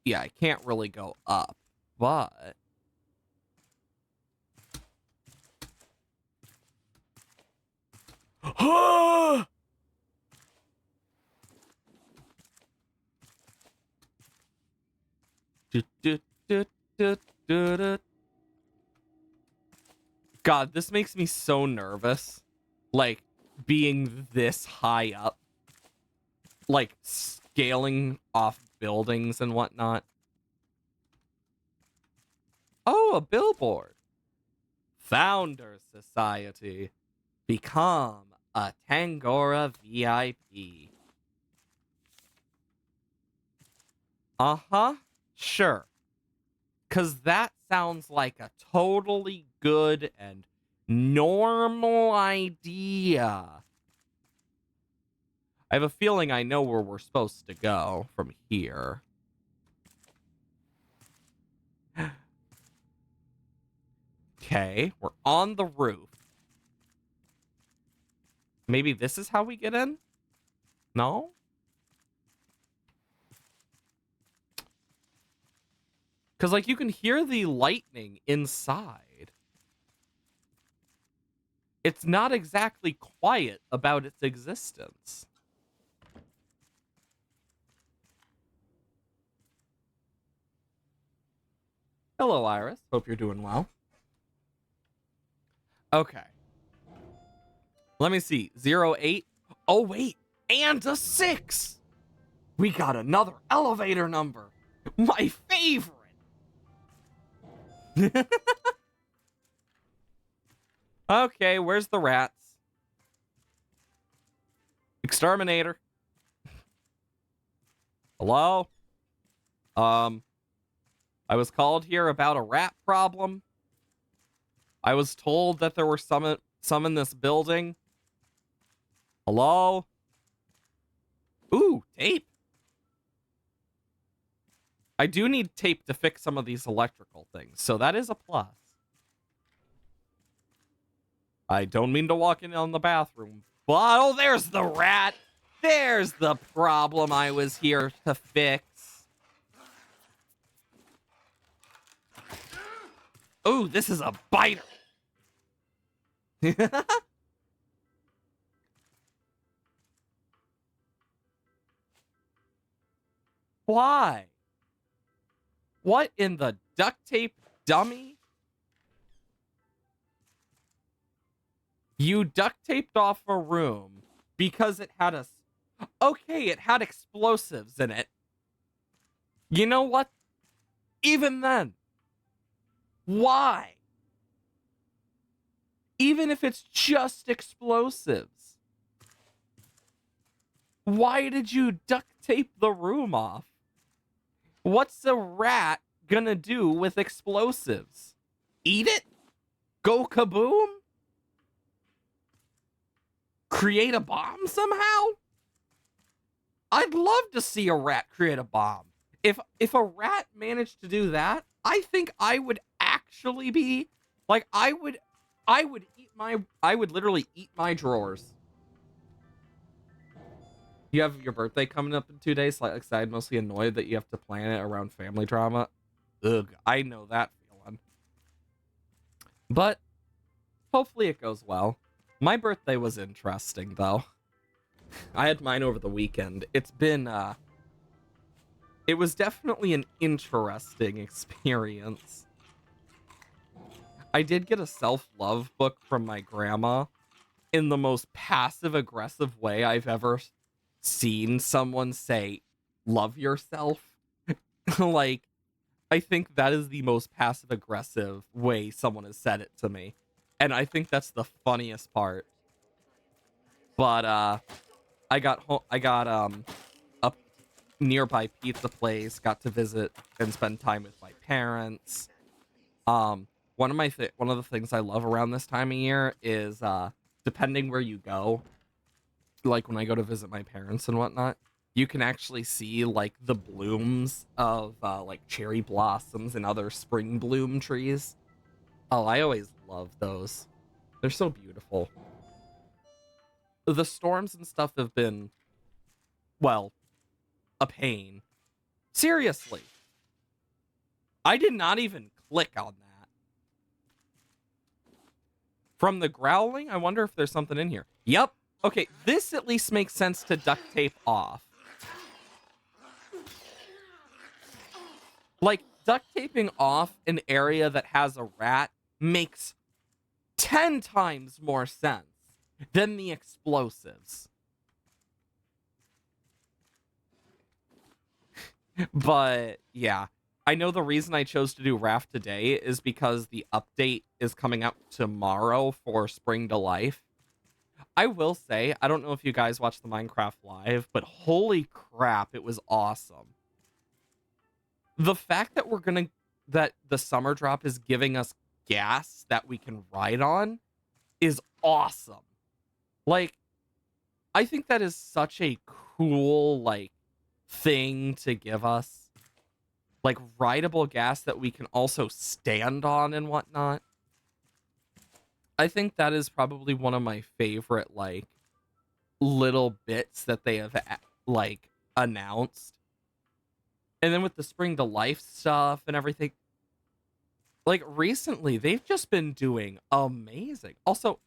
Yeah, I can't really go up, but... God, this makes me so nervous. Like, being this high up. Like, scaling off buildings and whatnot. Oh, a billboard. Founder Society. Become a Tangora VIP. Uh-huh. Sure. 'Cause that sounds like a totally good and normal idea. I have a feeling I know where we're supposed to go from here. Okay, we're on the roof. Maybe this is how we get in? No? Because, like, you can hear the lightning inside. It's not exactly quiet about its existence. Hello, Iris. Hope you're doing well. Okay. Let me see. 08. Oh, wait. And a 6. We got another elevator number. My favorite. Okay, where's the rats? Exterminator. Hello? I was called here about a rat problem. I was told that there were some in this building. Hello? Ooh, tape. I do need tape to fix some of these electrical things, so that is a plus. I don't mean to walk in on the bathroom, but oh, there's the rat. There's the problem I was here to fix. Ooh, this is a biter. Why? What in the duct tape dummy? You duct taped off a room because it had a... Okay, it had explosives in it. You know what? Even then. Why? Even if it's just explosives. Why did you duct tape the room off? What's a rat gonna do with explosives? Eat it? Go kaboom? Create a bomb somehow? I'd love to see a rat create a bomb. If a rat managed to do that, I think I would actually be like I would literally eat my drawers. You have your birthday coming up in 2 days, slightly excited, mostly annoyed that you have to plan it around family drama. Ugh, I know that feeling. But hopefully it goes well. My birthday was interesting though. I had mine over the weekend. It's been it was definitely an interesting experience. I did get a self-love book from my grandma in the most passive-aggressive way I've ever seen someone say, love yourself. Like, I think that is the most passive aggressive way someone has said it to me. And I think that's the funniest part. But I got a nearby pizza place, got to visit and spend time with my parents. Um one of the things I love around this time of year is depending where you go, like when I go to visit my parents and whatnot, you can actually see like the blooms of like cherry blossoms and other spring bloom trees. Oh, I always love those. They're so beautiful. The storms and stuff have been, well, a pain. Seriously. I did not even click on that. From the growling, I wonder if there's something in here. Yep. Okay, this at least makes sense to duct tape off. Like, duct taping off an area that has a rat makes 10 times more sense than the explosives. But, yeah. I know the reason I chose to do Raft today is because the update is coming out tomorrow for Spring to Life. I will say, I don't know if you guys watch the Minecraft Live, but holy crap, it was awesome. The fact that that the summer drop is giving us gas that we can ride on is awesome. Like, I think that is such a cool, like, thing to give us. Like, rideable gas that we can also stand on and whatnot. I think that is probably one of my favorite, like, little bits that they have, like, announced. And then with the Spring to Life stuff and everything, like, recently, they've just been doing amazing. Also,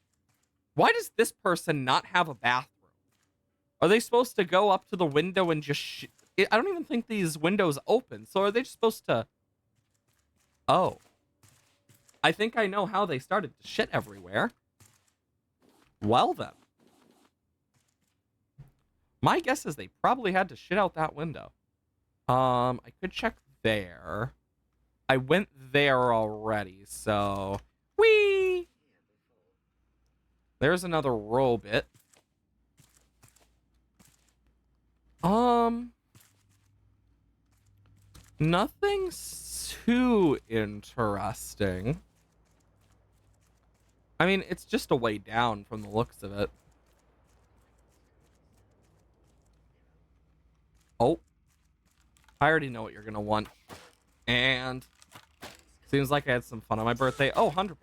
why does this person not have a bathroom? Are they supposed to go up to the window and just I don't even think these windows open. So are they just supposed to... Oh. I think I know how they started to shit everywhere. Well, then. My guess is they probably had to shit out that window. I could check there. I went there already, so... Whee! There's another robot. Nothing too interesting. I mean, it's just a way down from the looks of it. Oh. I already know what you're gonna want. And... Seems like I had some fun on my birthday. Oh, 100%.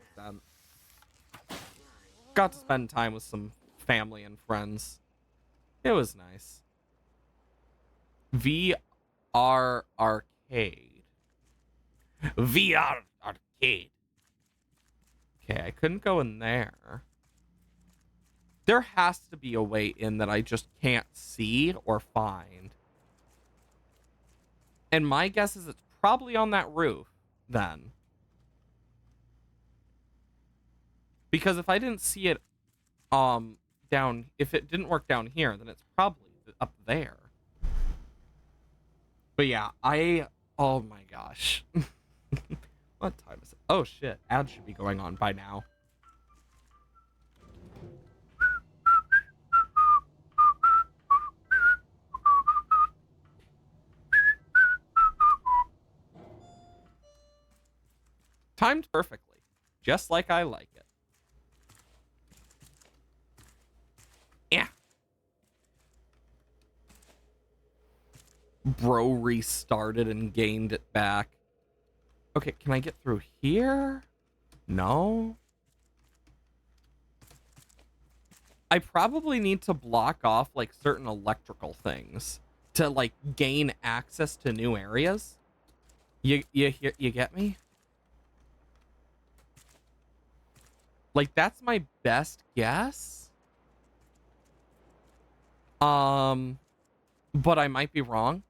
Got to spend time with some family and friends. It was nice. VR Arcade. VR Arcade. Okay, I couldn't go in there. There has to be a way in that I just can't see or find. And my guess is it's probably on that roof, then. Because if I didn't see it, if it didn't work down here, then it's probably up there. But yeah, oh my gosh. What time is it? Oh shit, ads should be going on by now. Timed perfectly, just like I like it. Yeah. Bro restarted and gained it back. Okay, can I get through here? No. I probably need to block off like certain electrical things to like gain access to new areas. You get me? Like that's my best guess. But I might be wrong.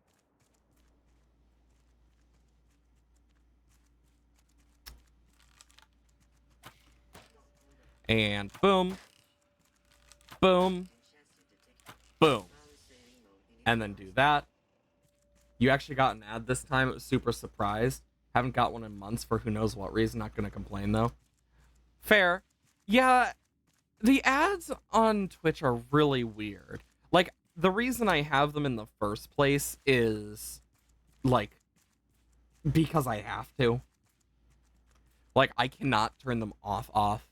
And boom. Boom. Boom. And then do that. You actually got an ad this time. It was super surprised. Haven't got one in months for who knows what reason. Not gonna complain though. Fair. Yeah, the ads on Twitch are really weird. Like, the reason I have them in the first place is, like, because I have to. Like, I cannot turn them off.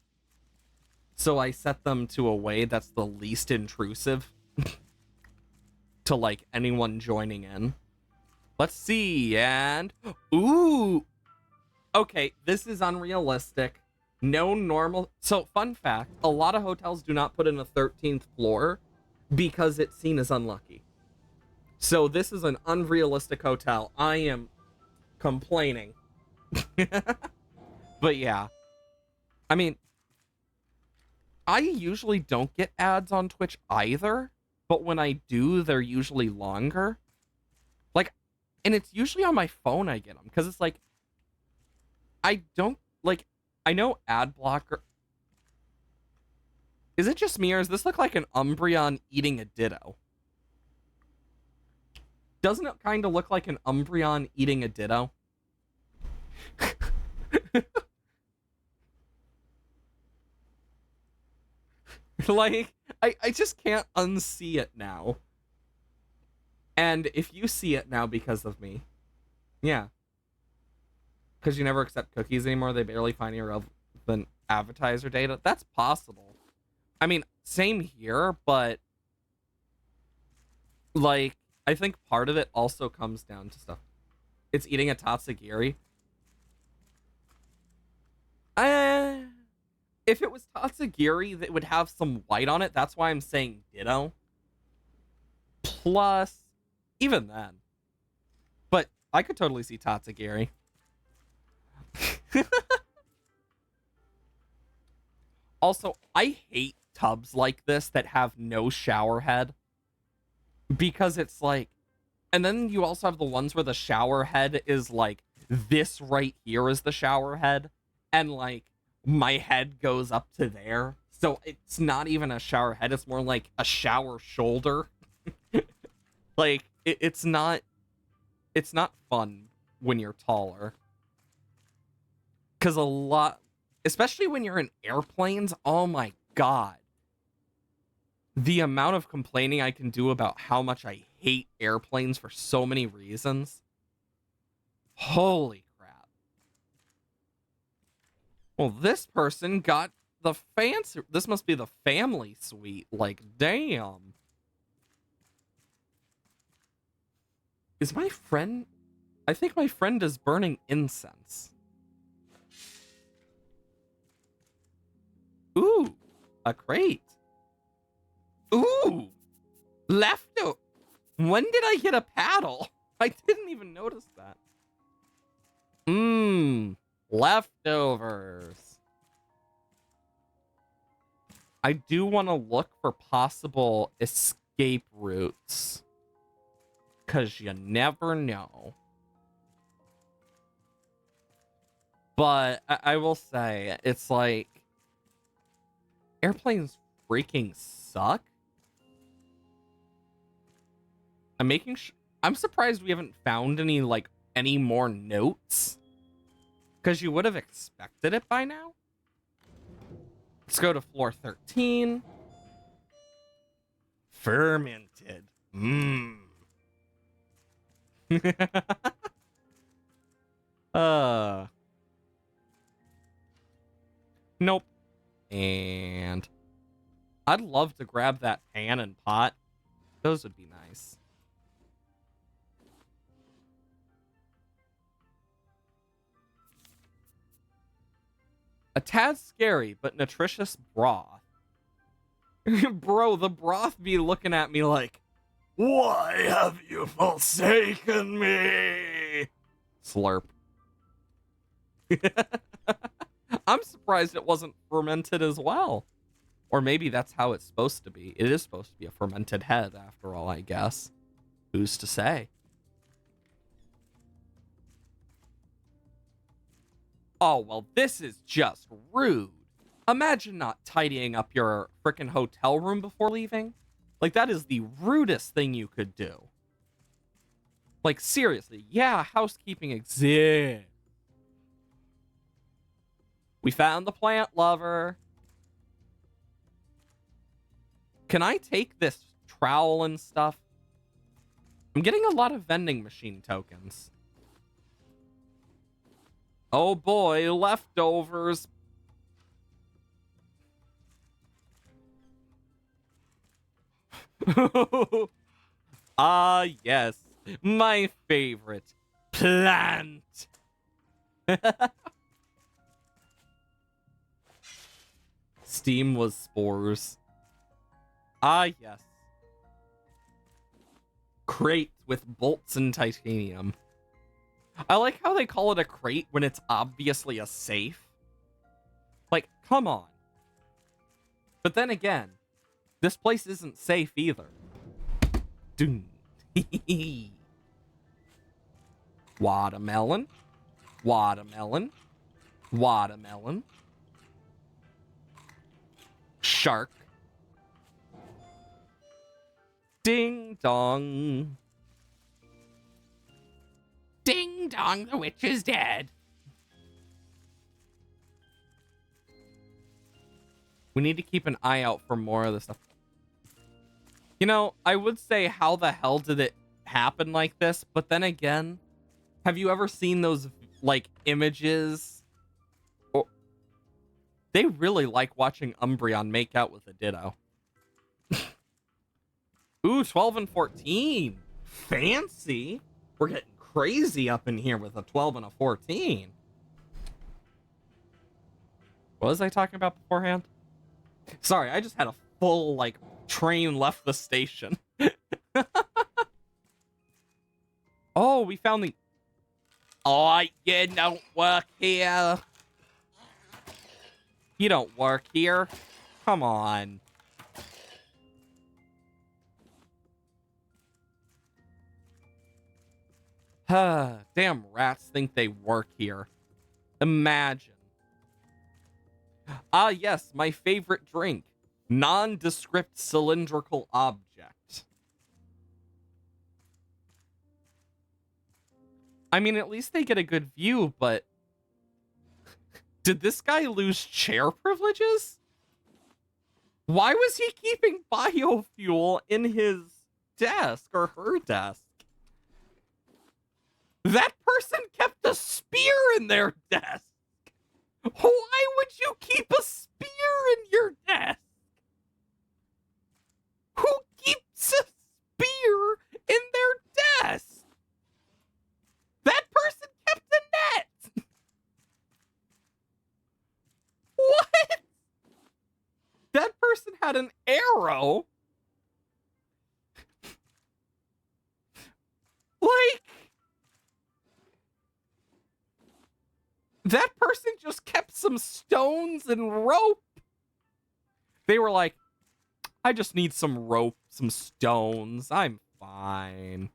So I set them to a way that's the least intrusive to, like, anyone joining in. Let's see, and... Ooh! Okay, this is unrealistic. No normal... So, fun fact, a lot of hotels do not put in a 13th floor because it's seen as unlucky. So, this is an unrealistic hotel. I am complaining. But yeah. I mean, I usually don't get ads on Twitch either, but when I do, they're usually longer. Like, and it's usually on my phone I get them, because it's like, I don't, like, I know ad blocker. Is it just me, or does this look like an Umbreon eating a Ditto? Doesn't it kind of look like an Umbreon eating a Ditto? Like, I just can't unsee it now. And if you see it now because of me, yeah. Because you never accept cookies anymore, they barely find irrelevant advertiser data. That's possible. I mean, same here, but like, I think part of it also comes down to stuff. It's eating a Tatsugiri. If it was Tatsugiri, that would have some white on it. That's why I'm saying Ditto. Plus, even then. But I could totally see Tatsugiri. Also, I hate tubs like this that have no shower head. Because it's like... And then you also have the ones where the shower head is like, this right here is the shower head. And like, my head goes up to there. So it's not even a shower head. It's more like a shower shoulder. Like, it's not fun when you're taller. Because a lot, especially when you're in airplanes, oh my god. The amount of complaining I can do about how much I hate airplanes for so many reasons. Holy crap. Well, this person got the fancy... This must be the family suite. Like, damn. Is my friend... I think my friend is burning incense. Ooh, a crate. Ooh, leftover. When did I get a paddle? I didn't even notice that. Leftovers. I do want to look for possible escape routes. Because you never know. But I will say, it's like... Airplanes freaking suck. I'm surprised we haven't found any, like, any more notes. Because you would have expected it by now. Let's go to floor 13. Fermented. Nope. And I'd love to grab that pan and pot. Those would be nice. A tad scary, but nutritious broth. Bro, the broth be looking at me like, why have you forsaken me? Slurp. I'm surprised it wasn't fermented as well. Or maybe that's how it's supposed to be. It is supposed to be a fermented head, after all, I guess. Who's to say? Oh, well, this is just rude. Imagine not tidying up your frickin' hotel room before leaving. Like, that is the rudest thing you could do. Like, seriously, yeah, housekeeping exists. We found the plant lover. Can I take this trowel and stuff? I'm getting a lot of vending machine tokens. Oh boy, leftovers. Ah, yes. My favorite. Plant. Steam was spores. Ah, yes. Crate with bolts and titanium. I like how they call it a crate when it's obviously a safe. Like, come on. But then again, this place isn't safe either. Doom. Watermelon. Watermelon. Watermelon. Shark. Ding dong. Ding dong, the witch is dead. We need to keep an eye out for more of this stuff. You know, I would say, how the hell did it happen like this? But then again, have you ever seen those, like, images? Or they really like watching Umbreon make out with a Ditto. Ooh, 12 and 14. Fancy. We're getting crazy up in here with a 12 and a 14. What was I talking about beforehand? Sorry, I just had a full, like, train left the station. Oh, we found the... Oh, you don't work here. You don't work here. Come on. Damn rats think they work here. Imagine. Ah, yes, my favorite drink. Nondescript cylindrical object. I mean, at least they get a good view, but... Did this guy lose chair privileges? Why was he keeping biofuel in his desk or her desk? That person kept a spear in their desk. Why would you keep a spear in your desk? Who keeps a spear in their desk? That person kept a net. What? That person had an arrow. Like, that person just kept some stones and rope. They were like, I just need some rope, some stones. I'm fine.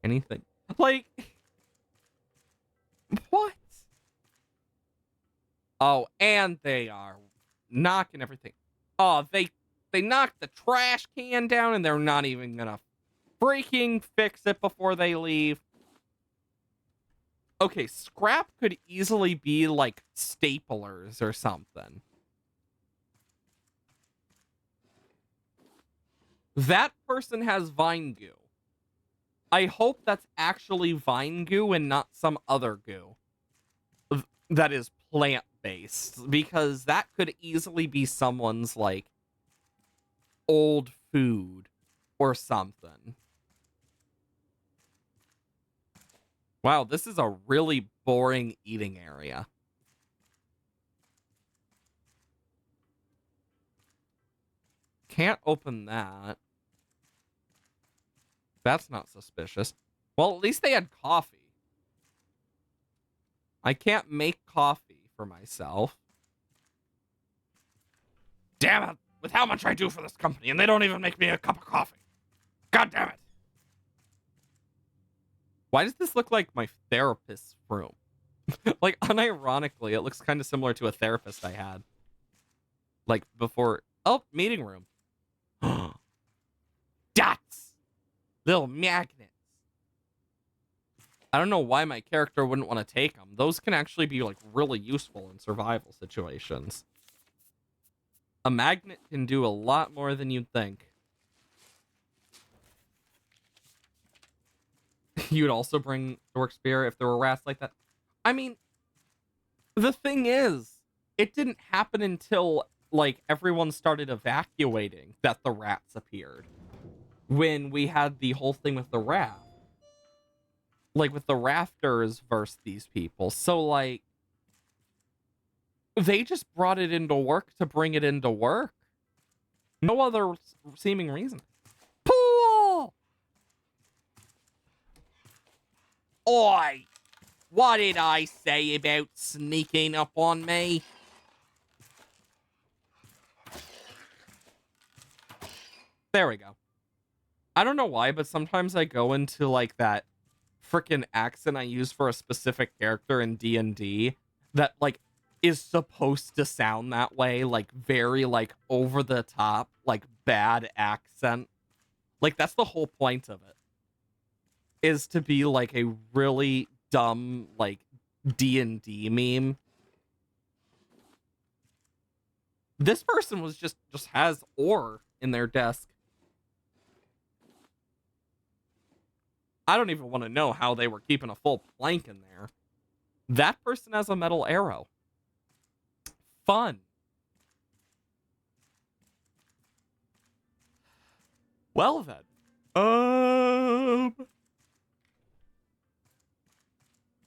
Anything. Like, what? Oh, and they are knocking everything. Oh, they knocked the trash can down and they're not even gonna freaking fix it before they leave. Okay, scrap could easily be like staplers or something. That person has vine goo. I hope that's actually vine goo and not some other goo that is plant-based, because that could easily be someone's, like, old food or something. Wow, this is a really boring eating area. Can't open that. That's not suspicious. Well, at least they had coffee. I can't make coffee for myself. Damn it! With how much I do for this company, and they don't even make me a cup of coffee. God damn it! Why does this look like my therapist's room? Like, unironically, it looks kind of similar to a therapist I had. Like, before... Oh, meeting room. Dots! Little magnets. I don't know why my character wouldn't want to take them. Those can actually be like really useful in survival situations. A magnet can do a lot more than you'd think. You'd also bring Dork Spear if there were rats like that. I mean, the thing is, it didn't happen until like everyone started evacuating that the rats appeared. When we had the whole thing with the raft. Like with the rafters versus these people. So like they just brought it into work to bring it into work. No other seeming reason. Pool! Oi! What did I say about sneaking up on me? There we go. I don't know why, but sometimes I go into like that freaking accent I use for a specific character in D&D that like is supposed to sound that way, like very like over the top, like bad accent. Like that's the whole point of it. Is to be like a really dumb like D&D meme. This person was just has ore in their desk. I don't even want to know how they were keeping a full plank in there. That person has a metal arrow. Fun. Well then.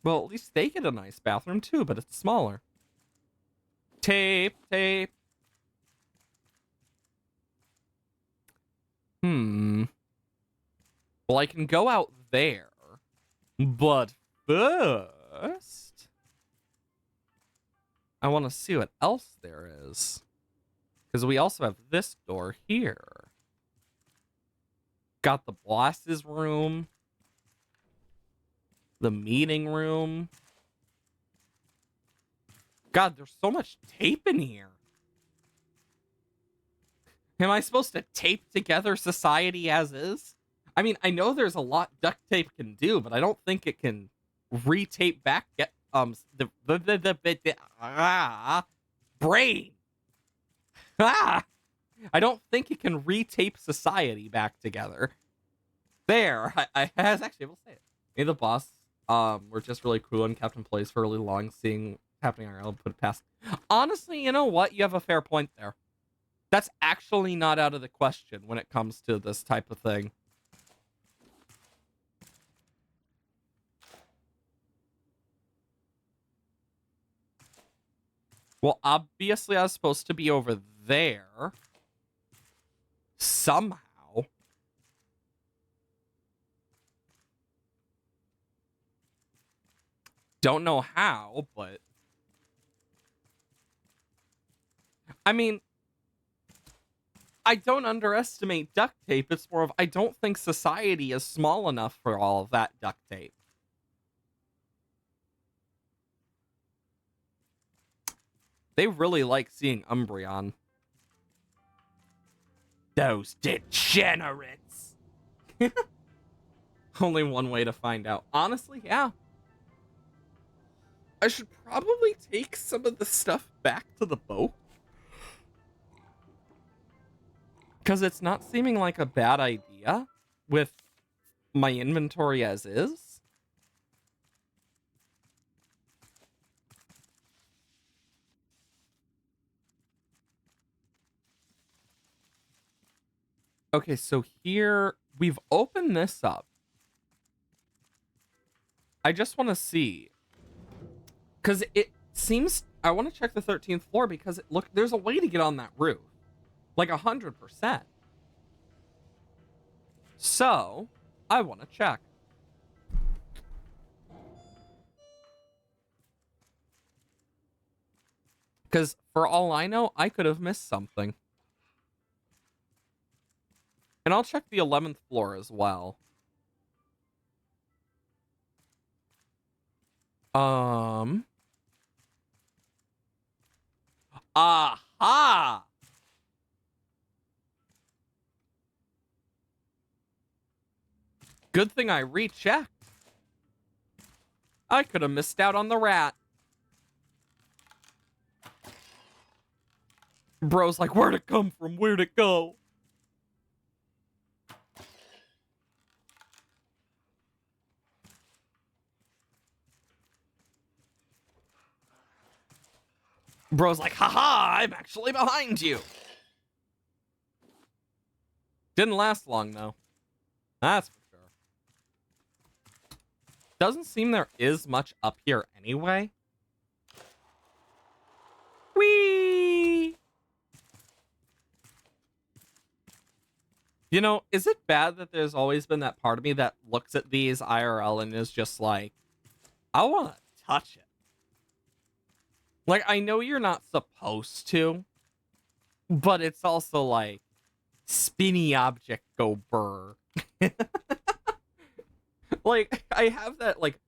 Well, at least they get a nice bathroom too, but it's smaller. Tape. Well, I can go out there. But first, I want to see what else there is. Because we also have this door here. Got the boss's room. The meeting room. God, there's so much tape in here. Am I supposed to tape together society as is? I mean, I know there's a lot duct tape can do, but I don't think it can retape back. Get brain. I don't think it can retape society back together. There, I was actually able to say it. Me and the boss, were just really cool and kept employees for really long, seeing happening on our own, put it past. Honestly, you know what? You have a fair point there. That's actually not out of the question when it comes to this type of thing. Well, obviously I was supposed to be over there. Somehow. Don't know how, but... I mean... I don't underestimate duct tape. It's more of, I don't think society is small enough for all of that duct tape. They really like seeing Umbreon. Those degenerates. Only one way to find out. Honestly, yeah. I should probably take some of the stuff back to the boat. Because it's not seeming like a bad idea with my inventory as is. Okay, so here we've opened this up. I just want to see. Because it seems... I want to check the 13th floor because, look, there's a way to get on that roof. Like 100%. So, I want to check. Because for all I know, I could have missed something. And I'll check the 11th floor as well. Aha! Good thing I rechecked. I could have missed out on the rat. Bro's like, where'd it come from? Where'd it go? Bro's like, haha, I'm actually behind you. Didn't last long, though. That's for sure. Doesn't seem there is much up here anyway. Whee! You know, is it bad that there's always been that part of me that looks at these IRL and is just like, I want to touch it. Like, I know you're not supposed to, but it's also like, spinny object go burr. Like, I have that, like,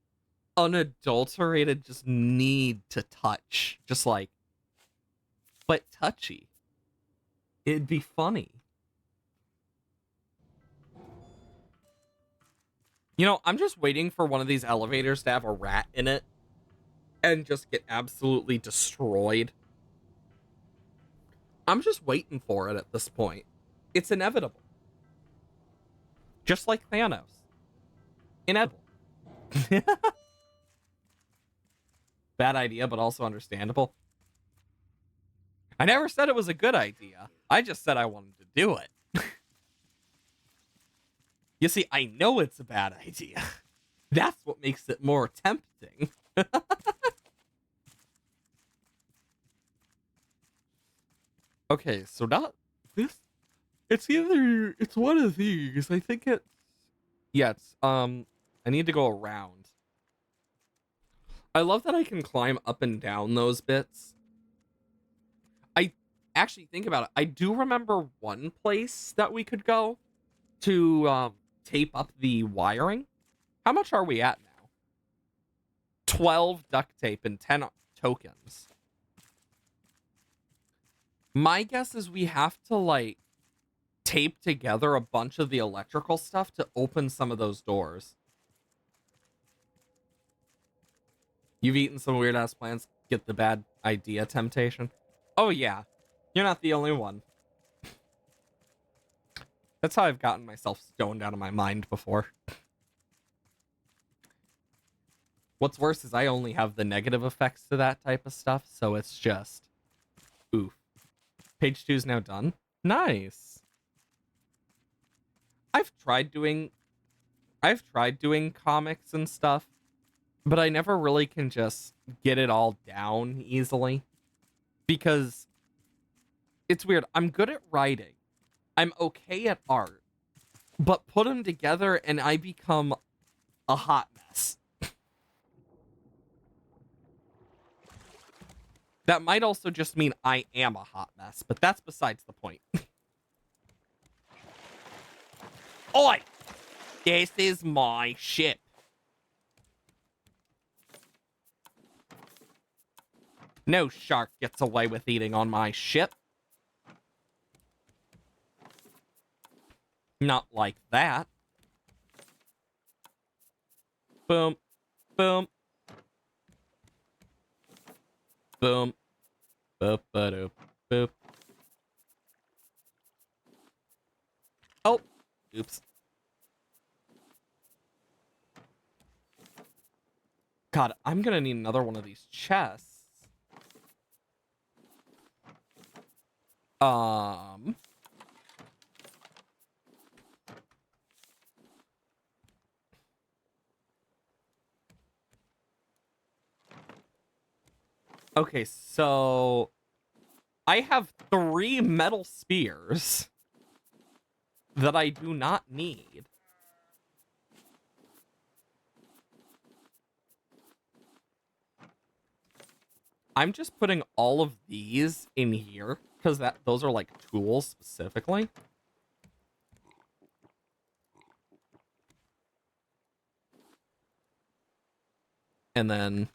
unadulterated just need to touch. Just like, but touchy. It'd be funny. You know, I'm just waiting for one of these elevators to have a rat in it and just get absolutely destroyed. I'm just waiting for it at this point. It's inevitable. Just like Thanos. Inevitable. Bad idea, but also understandable. I never said it was a good idea. I just said I wanted to do it. You see, I know it's a bad idea. That's what makes it more tempting. Okay, so not this. It's one of these. I think it's yeah, it's I need to go around. I love that I can climb up and down those bits. I actually think about it. I do remember one place that we could go to tape up the wiring. How much are we at now? 12 duct tape and 10 tokens. My guess is we have to, like, tape together a bunch of the electrical stuff to open some of those doors. You've eaten some weird-ass plants, get the bad idea temptation. Oh, yeah. You're not the only one. That's how I've gotten myself stoned out of my mind before. What's worse is I only have the negative effects to that type of stuff, so it's just... oof. Page 2 is now done. Nice. I've tried doing comics and stuff, but I never really can just get it all down easily. Because it's weird. I'm good at writing. I'm okay at art. But put them together and I become a hot mess. That might also just mean I am a hot mess, but that's besides the point. Oi! This is my ship. No shark gets away with eating on my ship. Not like that. Boom. Boom. Boom. Boop, ba-doop, boop. Oh. Oops. God, I'm gonna need another one of these chests. Okay, so I have 3 metal spears that I do not need. I'm just putting all of these in here because those are like tools specifically. And then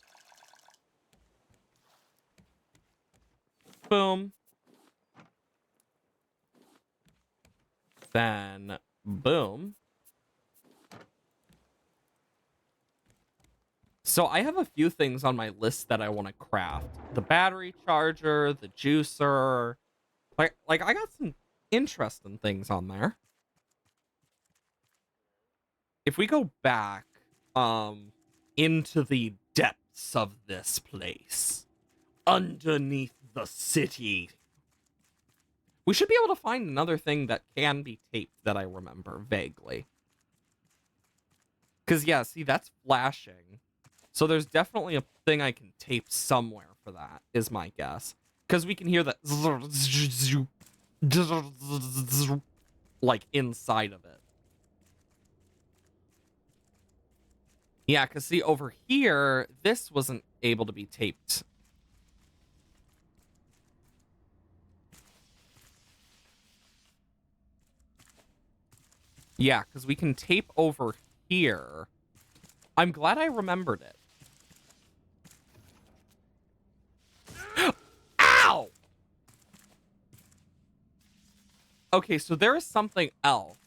boom. Then boom. So I have a few things on my list that I want to craft. The battery charger, the juicer. Like I got some interesting things on there. If we go back into the depths of this place, underneath the city, we should be able to find another thing that can be taped that I remember vaguely. Because, yeah, see, that's flashing. So there's definitely a thing I can tape somewhere for that, is my guess. Because we can hear that like inside of it. Yeah, because see, over here, this wasn't able to be taped. Yeah, because we can tape over here. I'm glad I remembered it. Ow! Okay, so there is something else.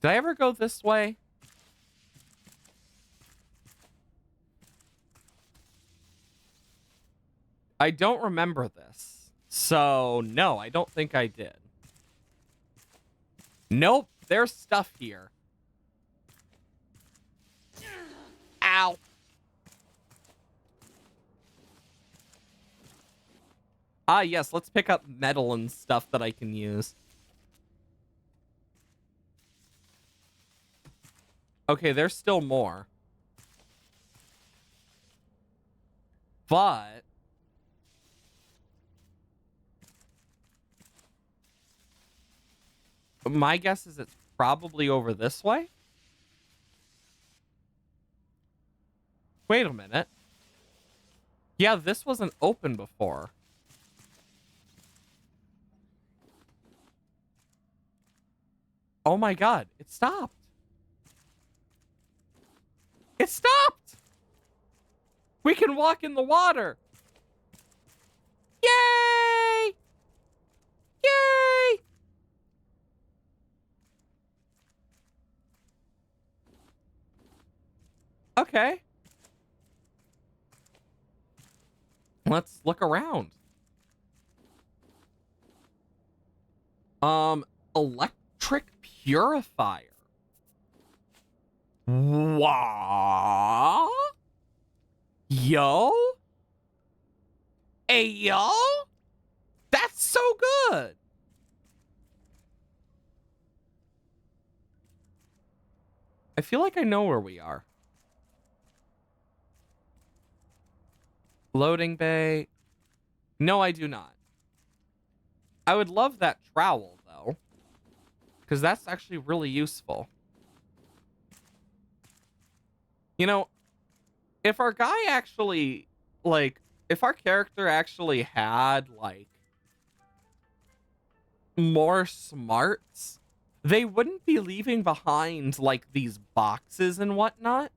Did I ever go this way? I don't remember this. So, no, I don't think I did. Nope, there's stuff here. Ow. Ah, yes, let's pick up metal and stuff that I can use. Okay, there's still more. But my guess is it's probably over this way. Wait a minute. Yeah, this wasn't open before. Oh my god, it stopped. It stopped! We can walk in the water! Yay! Yay! Okay. Let's look around. Electric purifier. What? Yo? Hey, yo? That's so good. I feel like I know where we are. Loading bay. No, I do not. I would love that trowel, though. Because that's actually really useful. You know, if our guy actually, like, if our character actually had, like, more smarts, they wouldn't be leaving behind, like, these boxes and whatnot.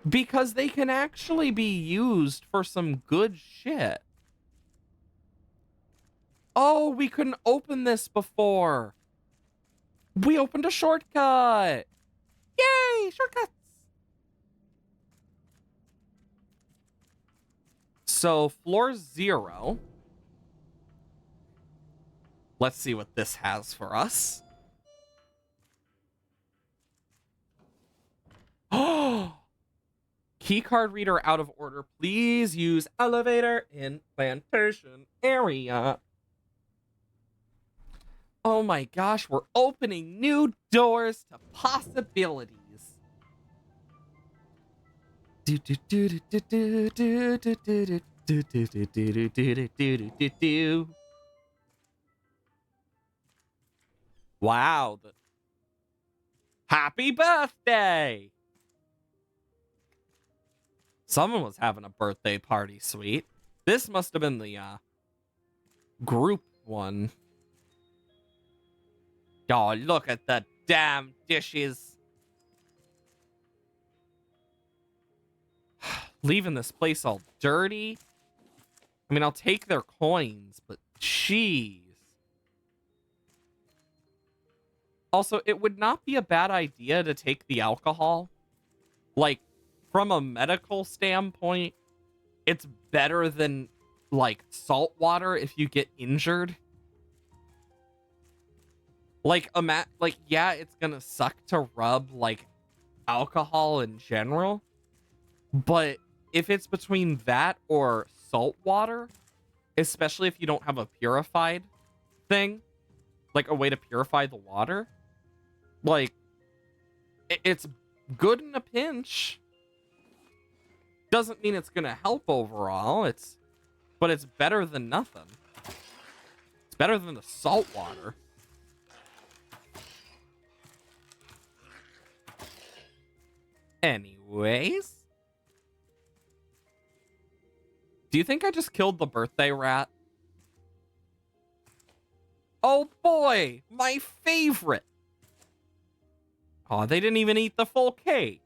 Because they can actually be used for some good shit. Oh, we couldn't open this before. We opened a shortcut. Yay, shortcuts. So, floor 0. Let's see what this has for us. Oh! Keycard reader out of order. Please use elevator in plantation area. Oh my gosh, we're opening new doors to possibilities. Wow. Happy birthday! Someone was having a birthday party, sweet. This must have been the group one. Oh, look at the damn dishes. Leaving this place all dirty. I mean, I'll take their coins, but jeez. Also, it would not be a bad idea to take the alcohol. Like, from a medical standpoint, it's better than, like, salt water if you get injured. Like, yeah, it's gonna suck to rub, like, alcohol in general. But if it's between that or salt water, especially if you don't have a purified thing, like a way to purify the water, like, it's good in a pinch. Doesn't mean it's gonna help overall. But it's better than nothing. It's better than the salt water. Anyways, do you think I just killed the birthday rat? Oh boy, my favorite. Oh, they didn't even eat the full cake.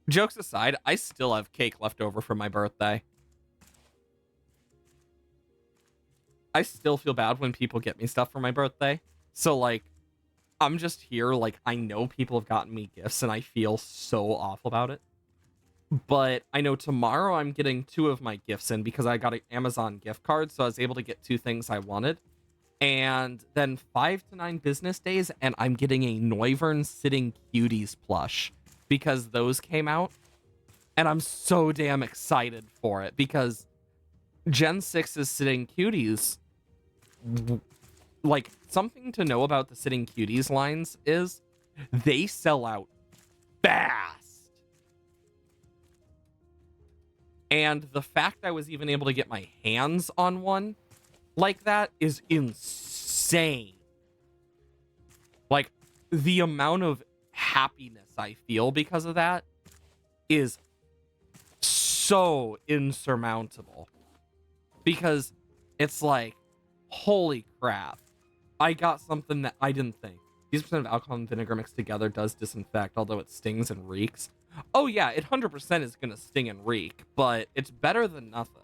Jokes aside, I still have cake left over from my birthday. I still feel bad when people get me stuff for my birthday. So, like, I'm just here, like, I know people have gotten me gifts and I feel so awful about it. But I know tomorrow I'm getting 2 of my gifts in because I got an Amazon gift card, so I was able to get 2 things I wanted. And then 5 to 9 business days, and I'm getting a Noivern Sitting Cuties plush because those came out. And I'm so damn excited for it because Gen 6's Sitting Cuties, like, something to know about the Sitting Cuties lines is they sell out fast. And the fact I was even able to get my hands on one like that is insane. Like, the amount of happiness I feel because of that is so insurmountable. Because it's like, holy crap. I got something that I didn't think. 50% of alcohol and vinegar mixed together does disinfect, although it stings and reeks. Oh yeah, it 100% is going to sting and reek, but it's better than nothing.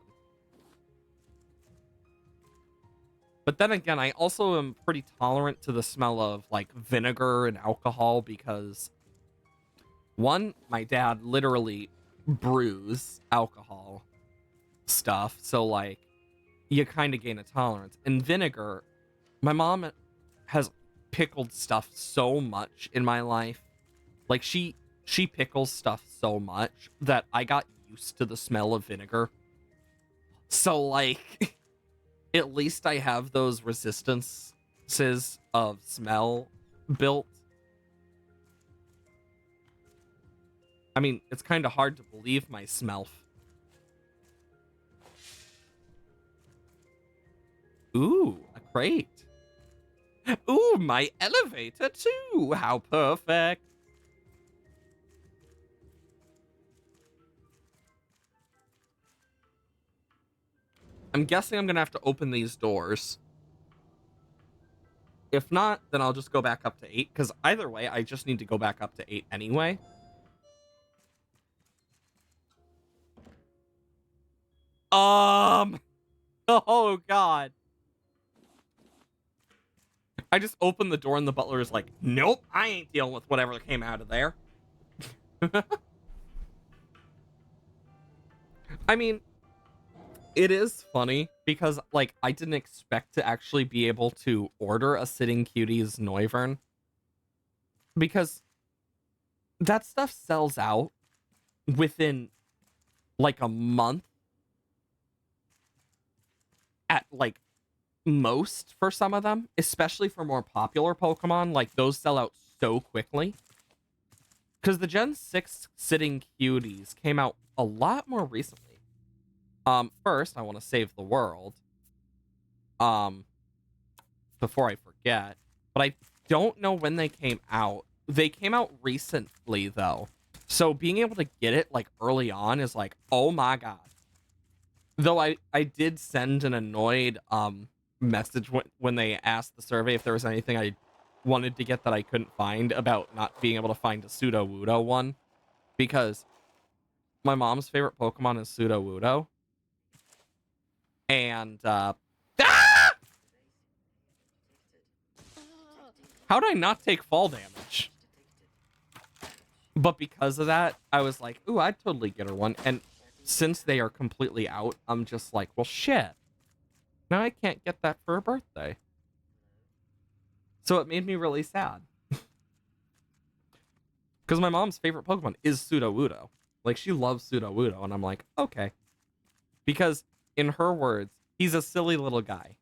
But then again, I also am pretty tolerant to the smell of, like, vinegar and alcohol because, one, my dad literally brews alcohol stuff, so, like, you kind of gain a tolerance. And vinegar, my mom has pickled stuff so much in my life. Like, she pickles stuff so much that I got used to the smell of vinegar. So, like, at least I have those resistances of smell built. I mean, it's kind of hard to believe my smell. Ooh, a crate. Ooh, my elevator too. How perfect. I'm guessing I'm gonna have to open these doors. If not, then I'll just go back up to 8, because either way, I just need to go back up to 8 anyway. Oh god. I just opened the door and the butler is like, nope, I ain't dealing with whatever came out of there. I mean, it is funny because, like, I didn't expect to actually be able to order a Sitting Cuties Noivern because that stuff sells out within, like, a month at, like, most for some of them, especially for more popular Pokemon. Like, those sell out so quickly because the Gen 6 Sitting Cuties came out a lot more recently. First, I want to save the world. Before I forget, but I don't know when they came out. They came out recently, though. So being able to get it, like, early on is like, oh my god. Though I did send an annoyed, message when they asked the survey if there was anything I wanted to get that I couldn't find about not being able to find a Sudowoodo one. Because my mom's favorite Pokemon is Sudowoodo. And, ah! How'd I not take fall damage? But because of that, I was like, ooh, I'd totally get her one. And since they are completely out, I'm just like, well, shit. Now I can't get that for her birthday. So it made me really sad. Because my mom's favorite Pokemon is Sudowoodo. Like, she loves Sudowoodo. And I'm like, okay. Because, in her words, he's a silly little guy.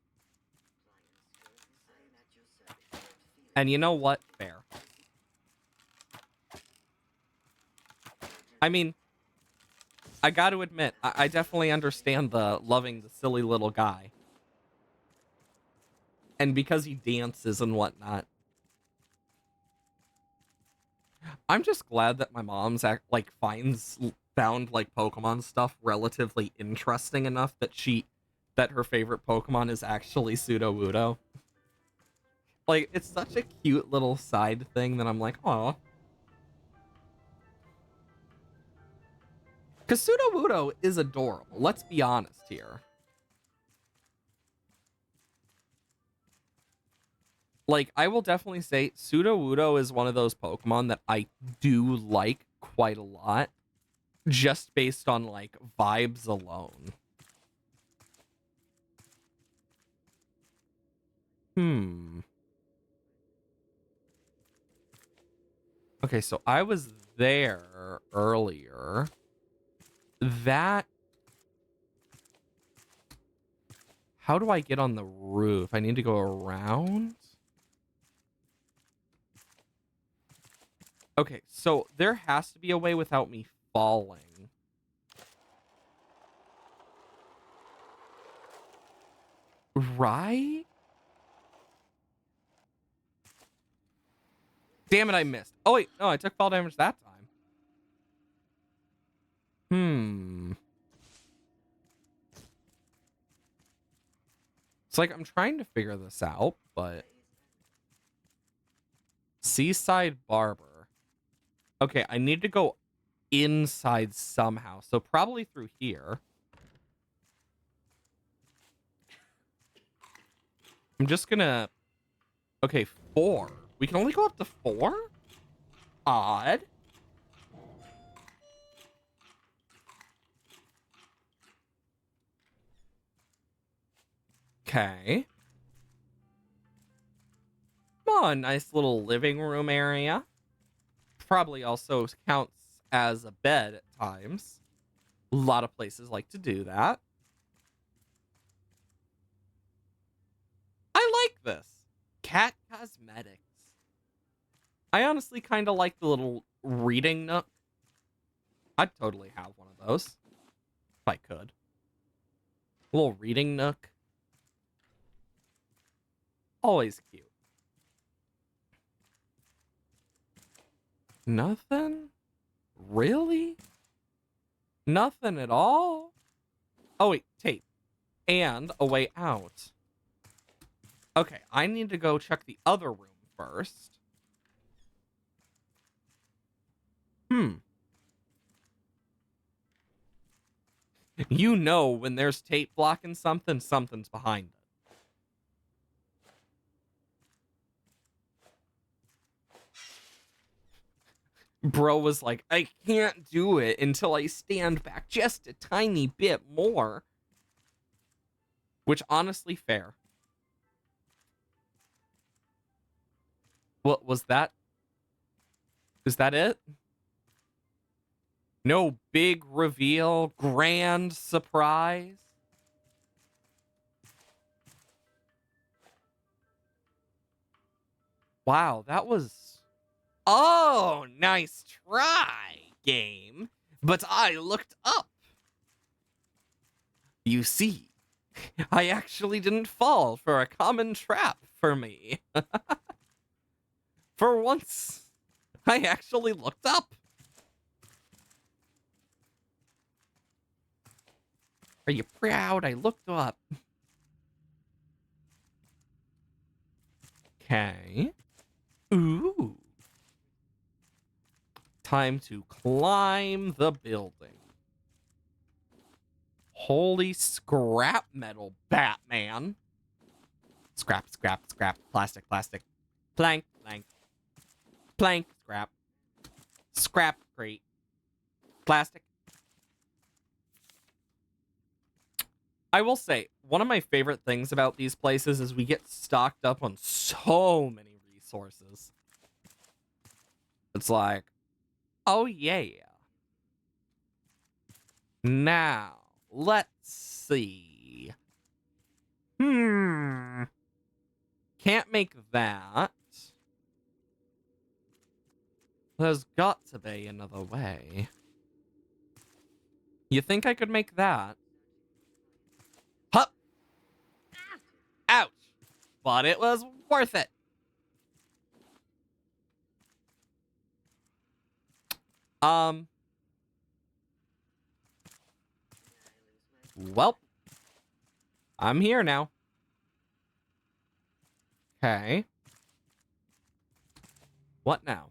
And you know what? Fair. I mean, I got to admit, I definitely understand the loving the silly little guy. And because he dances and whatnot. I'm just glad that my mom's found like Pokemon stuff relatively interesting enough that her favorite Pokemon is actually Sudowoodo. Like, it's such a cute little side thing that I'm like, aw. Because Sudowoodo is adorable, let's be honest here. Like, I will definitely say Sudowoodo is one of those Pokemon that I do like quite a lot, just based on, like, vibes alone. Okay, so I was there earlier. That... How do I get on the roof? I need to go around? Okay, so there has to be a way without me falling. Right? Damn it, I missed. Oh, wait. No, I took fall damage that time. It's like I'm trying to figure this out, but... Seaside Barber. Okay, I need to go inside somehow. So probably through here. I'm just gonna... Okay, 4. We can only go up to 4? Odd. Okay. Oh, a nice little living room area. Probably also counts as a bed at times. A lot of places like to do that. I like this. Cat Cosmetics. I honestly kind of like the little reading nook. I'd totally have one of those. If I could. A little reading nook. Always cute. Nothing? Really? Nothing at all? Oh, wait, tape. And a way out. Okay, I need to go check the other room first. You know when there's tape blocking something, something's behind it. Bro was like, I can't do it until I stand back just a tiny bit more. Which, honestly, fair. What was that? Is that it? No big reveal, grand surprise? Wow, that was... Oh, nice try, game. But I looked up. You see, I actually didn't fall for a common trap for me. For once, I actually looked up. Are you proud? I looked up. Okay. Ooh. Time to climb the building. Holy scrap metal, Batman. Scrap, scrap, scrap. Plastic, plastic. Plank, plank. Plank, scrap. Scrap, great. Plastic. I will say, one of my favorite things about these places is we get stocked up on so many resources. It's like, oh yeah. Now, let's see. Can't make that. There's got to be another way. You think I could make that? Hup! Ouch! But it was worth it. Well, I'm here now. Okay. What now?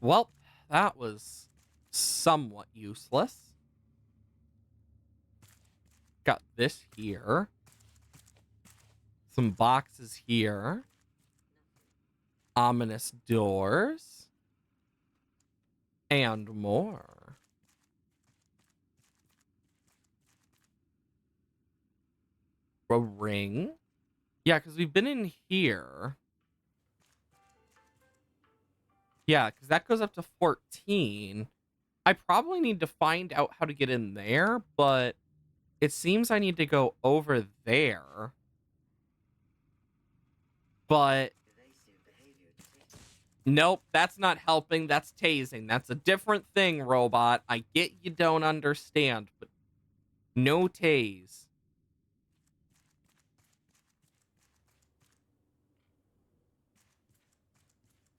Well, that was somewhat useless. Got this here. Some boxes here. Ominous doors. And more. A ring? Yeah, because we've been in here. Yeah, because that goes up to 14. I probably need to find out how to get in there, but it seems I need to go over there. But nope, that's not helping. That's tasing. That's a different thing, robot. I get you don't understand, but no tase.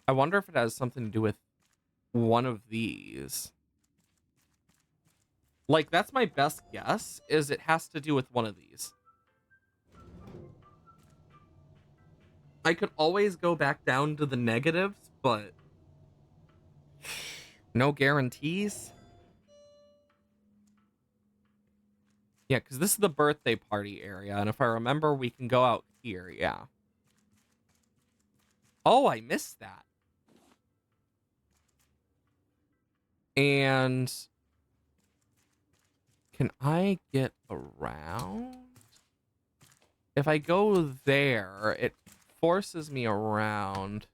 I wonder if it has something to do with one of these. Like, that's my best guess, is it has to do with one of these. I could always go back down to the negatives, but no guarantees. Yeah, because this is the birthday party area, and if I remember, we can go out here, yeah. Oh, I missed that. And can I get around? If I go there, it forces me around.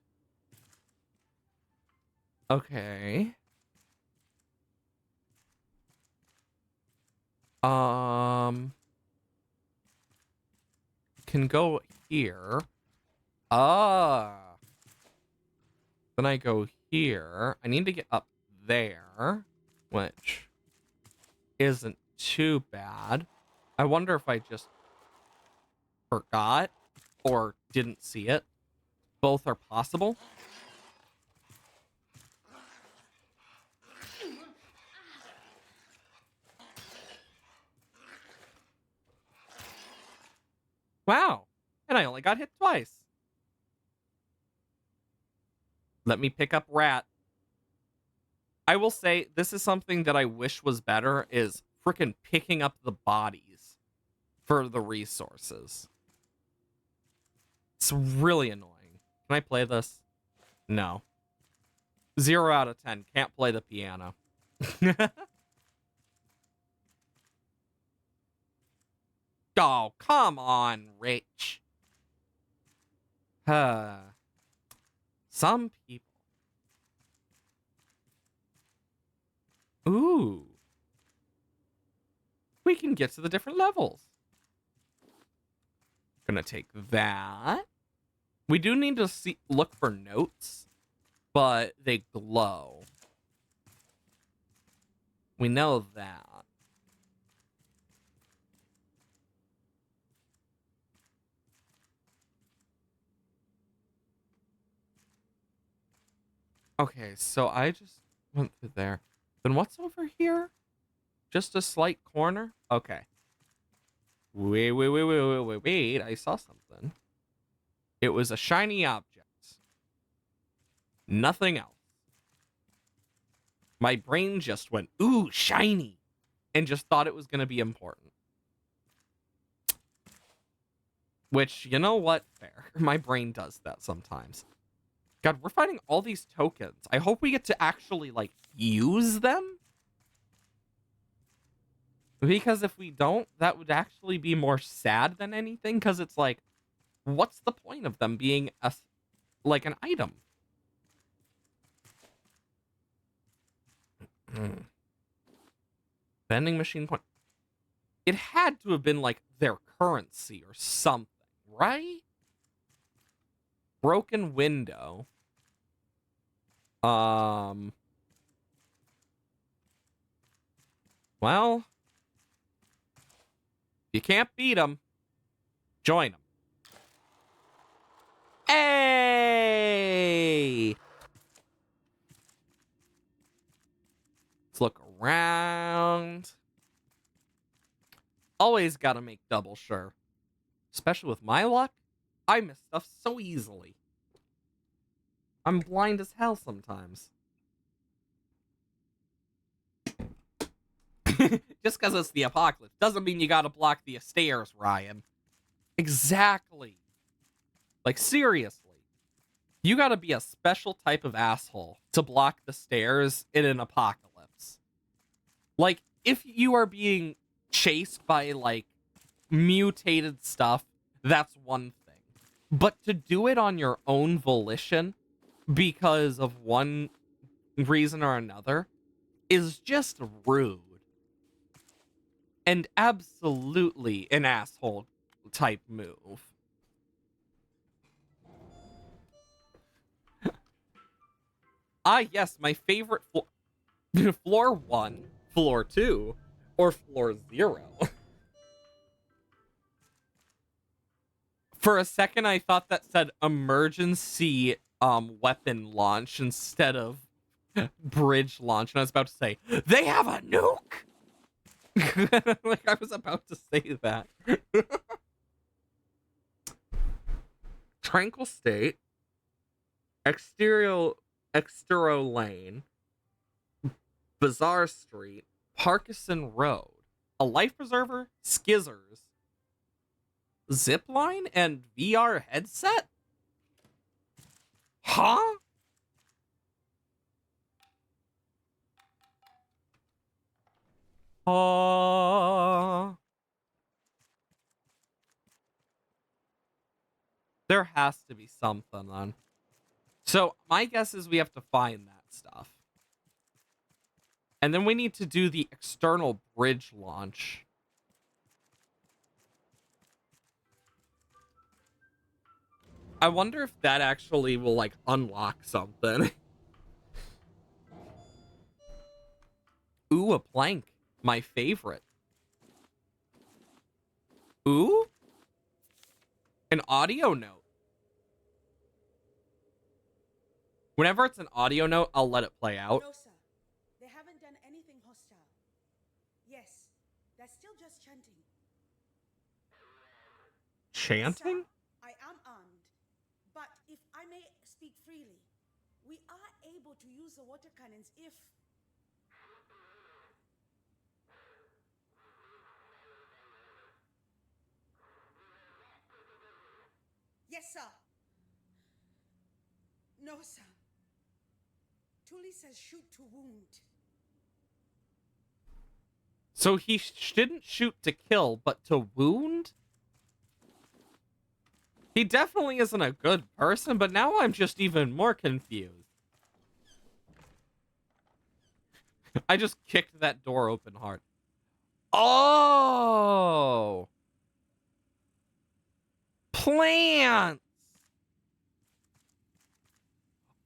Okay. Can go here. Ah. Then I go here. I need to get up there, which isn't too bad. I wonder if I just forgot or didn't see it. Both are possible. Wow. And I only got hit twice. Let me pick up rat. I will say this is something that I wish was better, is freaking picking up the bodies for the resources. It's really annoying. Can I play this? No. 0 out of 10. Can't play the piano. Oh, come on, Rich. Some people. Ooh. We can get to the different levels. Gonna take that. We do need to look for notes, but they glow. We know that. Okay, so I just went through there. Then what's over here? Just a slight corner? Okay. Wait. I saw something. It was a shiny object. Nothing else. My brain just went, ooh, shiny. And just thought it was going to be important. Which, you know what? Fair. My brain does that sometimes. God, we're finding all these tokens. I hope we get to actually, like, use them. Because if we don't, that would actually be more sad than anything. Because it's like, what's the point of them being like an item? Vending machine point. It had to have been like their currency or something, right? Broken window. Well, you can't beat them. Join them. Hey! Let's look around. Always gotta make double sure. Especially with my luck, I miss stuff so easily. I'm blind as hell sometimes. Just because it's the apocalypse doesn't mean you gotta block the stairs, Ryan. Exactly. Like, seriously. You gotta be a special type of asshole to block the stairs in an apocalypse. Like, if you are being chased by, like, mutated stuff, that's one thing. But to do it on your own volition because of one reason or another is just rude. And absolutely an asshole type move. Yes, my favorite floor 1, floor 2, or floor 0. For a second, I thought that said emergency weapon launch instead of bridge launch, and I was about to say, they have a nuke! Like, I was about to say that. Tranquil State, Extero Lane, Bazaar Street, Parkinson Road, a life preserver, skizzers, zipline, and VR headset? Huh? There has to be something then. So my guess is we have to find that stuff. And then we need to do the external bridge launch. I wonder if that actually will, like, unlock something. Ooh, a plank. My favorite. Ooh? An audio note. Whenever it's an audio note, I'll let it play out. No, sir. They haven't done anything hostile. Yes, they're still just chanting. Chanting? Sir, I am armed. But if I may speak freely, we are able to use the water cannons if... Yes, sir. No, sir. Tuli says shoot to wound. So he didn't shoot to kill, but to wound? He definitely isn't a good person, but now I'm just even more confused. I just kicked that door open hard. Oh! Plants!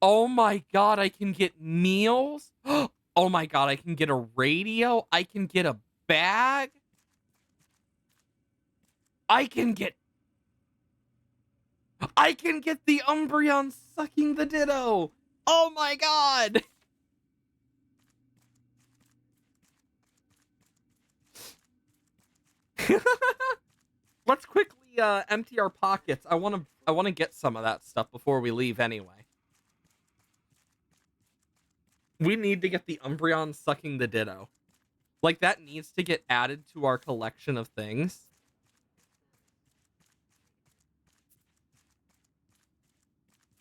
Oh my god, I can get meals? Oh my god, I can get a radio? I can get a bag? I can get the Umbreon sucking the Ditto! Oh my god! Let's quickly empty our pockets. I want to get some of that stuff before we leave anyway. We need to get the Umbreon sucking the Ditto. Like, that needs to get added to our collection of things.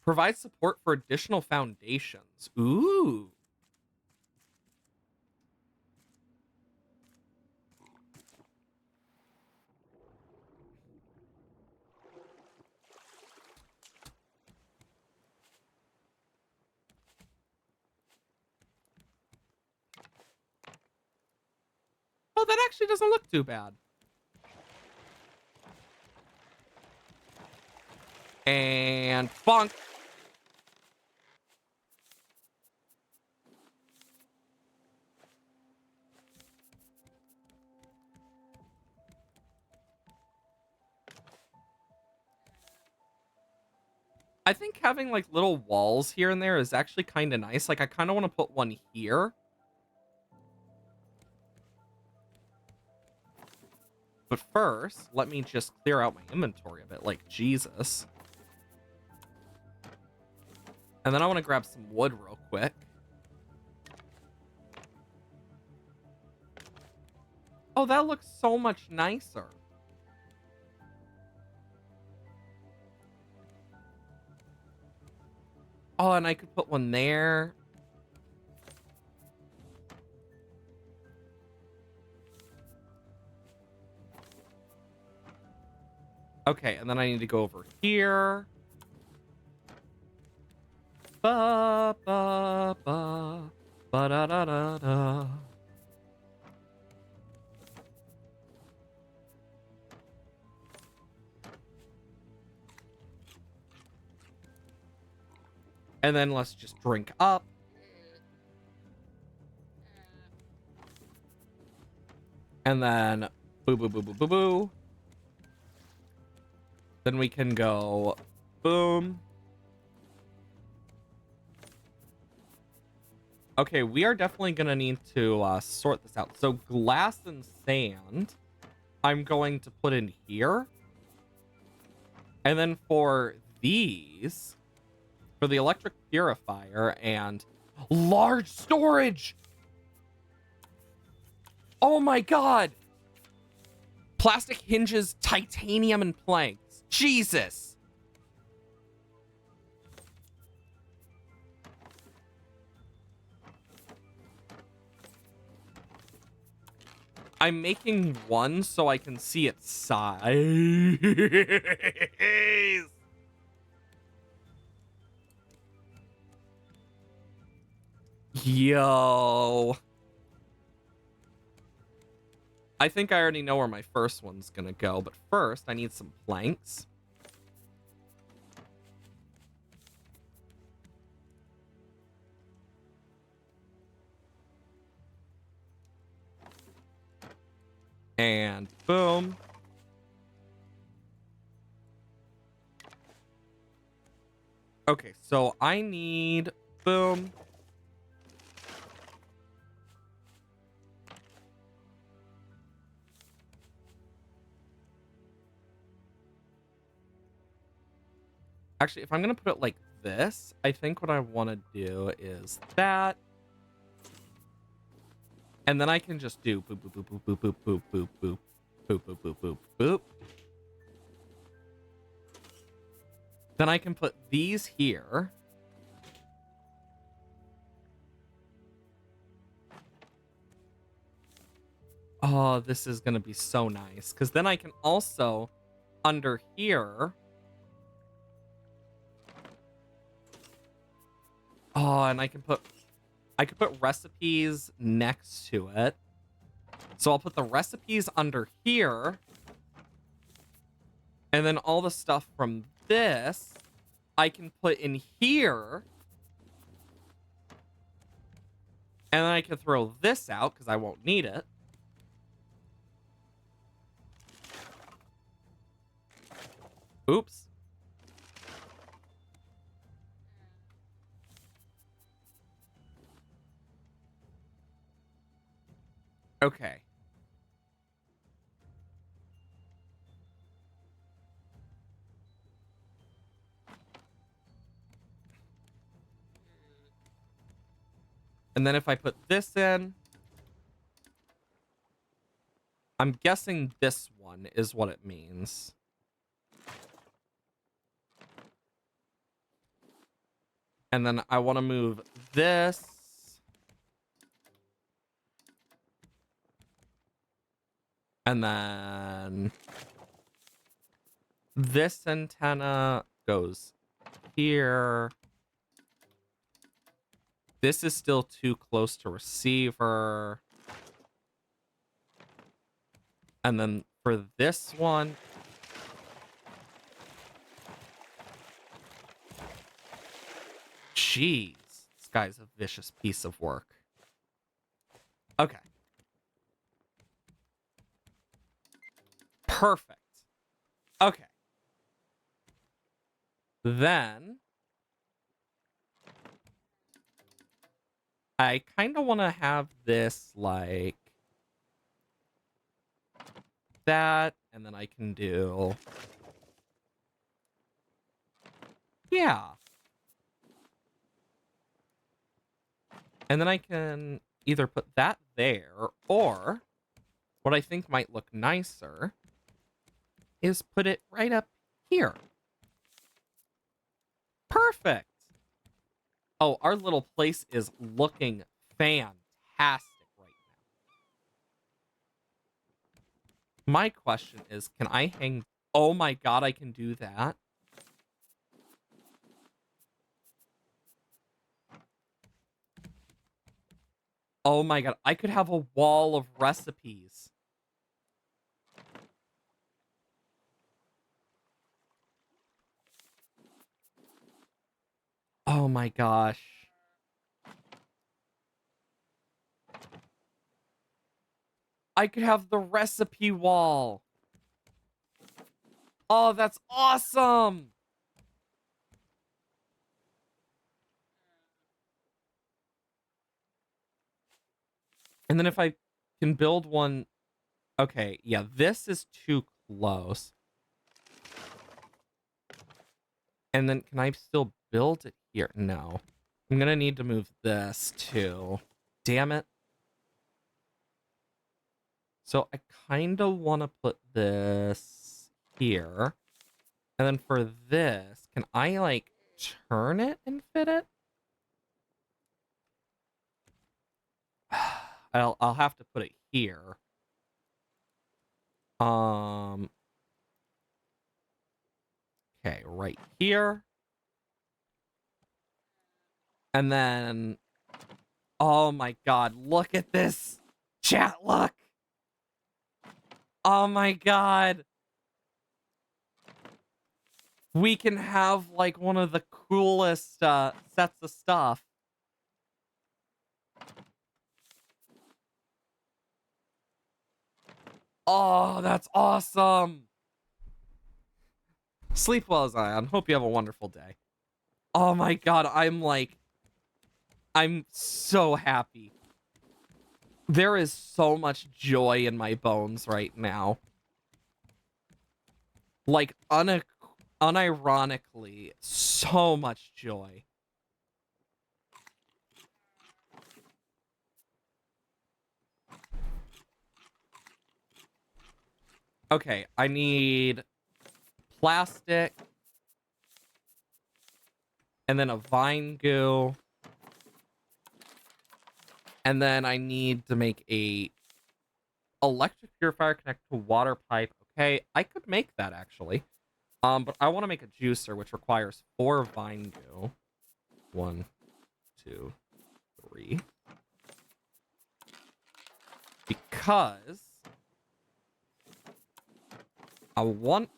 Provide support for additional foundations. Ooh. Oh, that actually doesn't look too bad. And bonk. I think having like little walls here and there is actually kind of nice. Like I kind of want to put one here. But first, let me just clear out my inventory a bit, like Jesus. And then I want to grab some wood real quick. Oh, that looks so much nicer. Oh, and I could put one there. Okay, and then I need to go over here. Ba ba ba ba da da da da. And then let's just drink up. And then boo boo boo boo boo boo. Then we can go boom. Okay, we are definitely gonna need to sort this out. So glass and sand, I'm going to put in here. And then for these, for the electric purifier and large storage. Oh my god. Plastic hinges, titanium, and planks. Jesus. I'm making one so I can see its size. Yo. I think I already know where my first one's gonna go, but first I need some planks. And boom. Okay, so I need boom. Actually, if I'm gonna put it like this, I think what I want to do is that. And then I can just do boop, boop, boop, boop, boop, boop, boop, boop, boop, boop, boop, boop, boop. Then I can put these here. Oh, this is going to be so nice. Because then I can also, under here. Oh, and I could put recipes next to it. So I'll put the recipes under here. And then all the stuff from this, I can put in here. And then I can throw this out because I won't need it. Oops. Okay. And then if I put this in, I'm guessing this one is what it means. And then I want to move this. And then this antenna goes here. This is still too close to receiver. And then for this one, jeez, this guy's a vicious piece of work. Okay. Perfect. Okay. Then I kind of want to have this like that, and then I can do, yeah. And then I can either put that there, or what I think might look nicer is put it right up here. Perfect. Oh, our little place is looking fantastic right now. My question is, can I hang... Oh my god, I can do that. Oh my god, I could have a wall of recipes. Oh my gosh. I could have the recipe wall. Oh, that's awesome. And then if I can build one... Okay, yeah, this is too close. And then can I still build it here? No. I'm gonna need to move this too. Damn it. So I kind of want to put this here. And then for this, can I like turn it and fit it? I'll have to put it here. Okay, right here. And then, oh my god, look at this. Chat, look. Oh my god. We can have like one of the coolest sets of stuff. Oh, that's awesome. Sleep well, Zion. Hope you have a wonderful day. Oh my god, I'm so happy. There is so much joy in my bones right now. Like, unironically, so much joy. Okay, I need plastic. And then a vine goo. And then I need to make a electric purifier connect to water pipe. Okay, I could make that actually. But I want to make a juicer, which requires 4 vine goo. 1, 2, 3. Because I want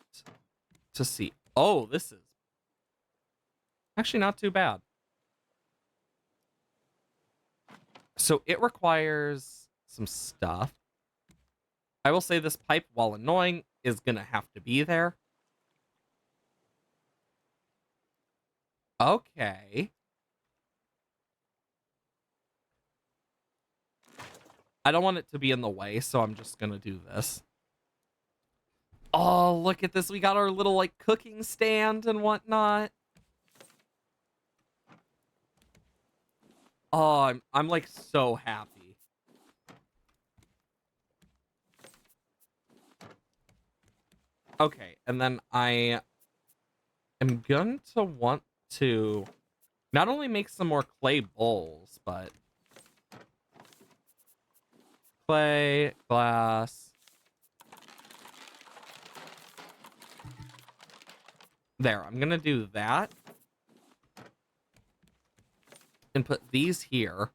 to see. Oh, this is actually not too bad. So it requires some stuff. I will say this pipe, while annoying, is gonna have to be there. Okay. I don't want it to be in the way, so I'm just gonna do this. Oh, look at this. We got our little, like, cooking stand and whatnot. Oh, I'm like, so happy. Okay, and then I am going to want to Not only make some more clay bowls, but clay, glass. There, I'm gonna do that. And put these here.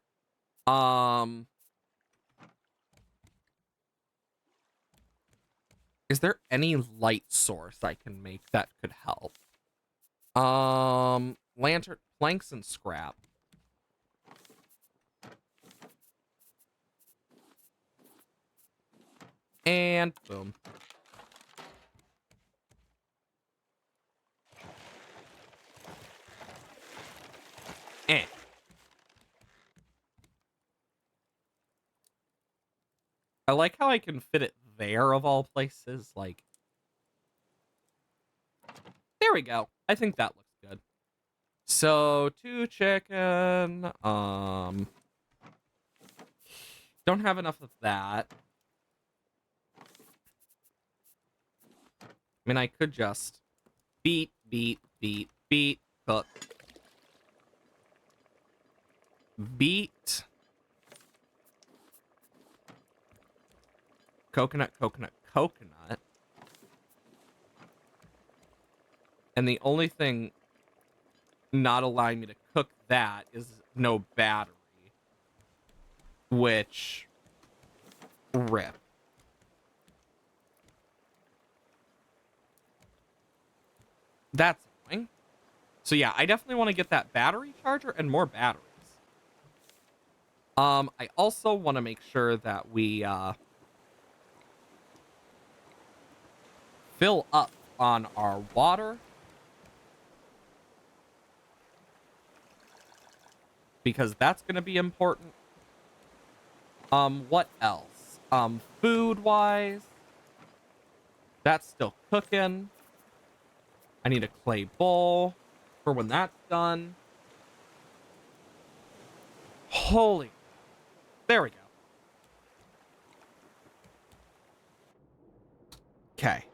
Is there any light source I can make that could help? Lantern, planks, and scrap. And boom. Eh. I like how I can fit it there of all places. Like, there we go. I think that looks good. So 2 chicken. Don't have enough of that. I mean, I could just beat, cook. Beat. Coconut. And the only thing not allowing me to cook that is no battery. Which, rip. That's annoying. So yeah, I definitely want to get that battery charger and more batteries. I also want to make sure that we, fill up on our water. Because that's going to be important. What else? Food-wise, that's still cooking. I need a clay bowl for when that's done. Holy. There we go. Okay.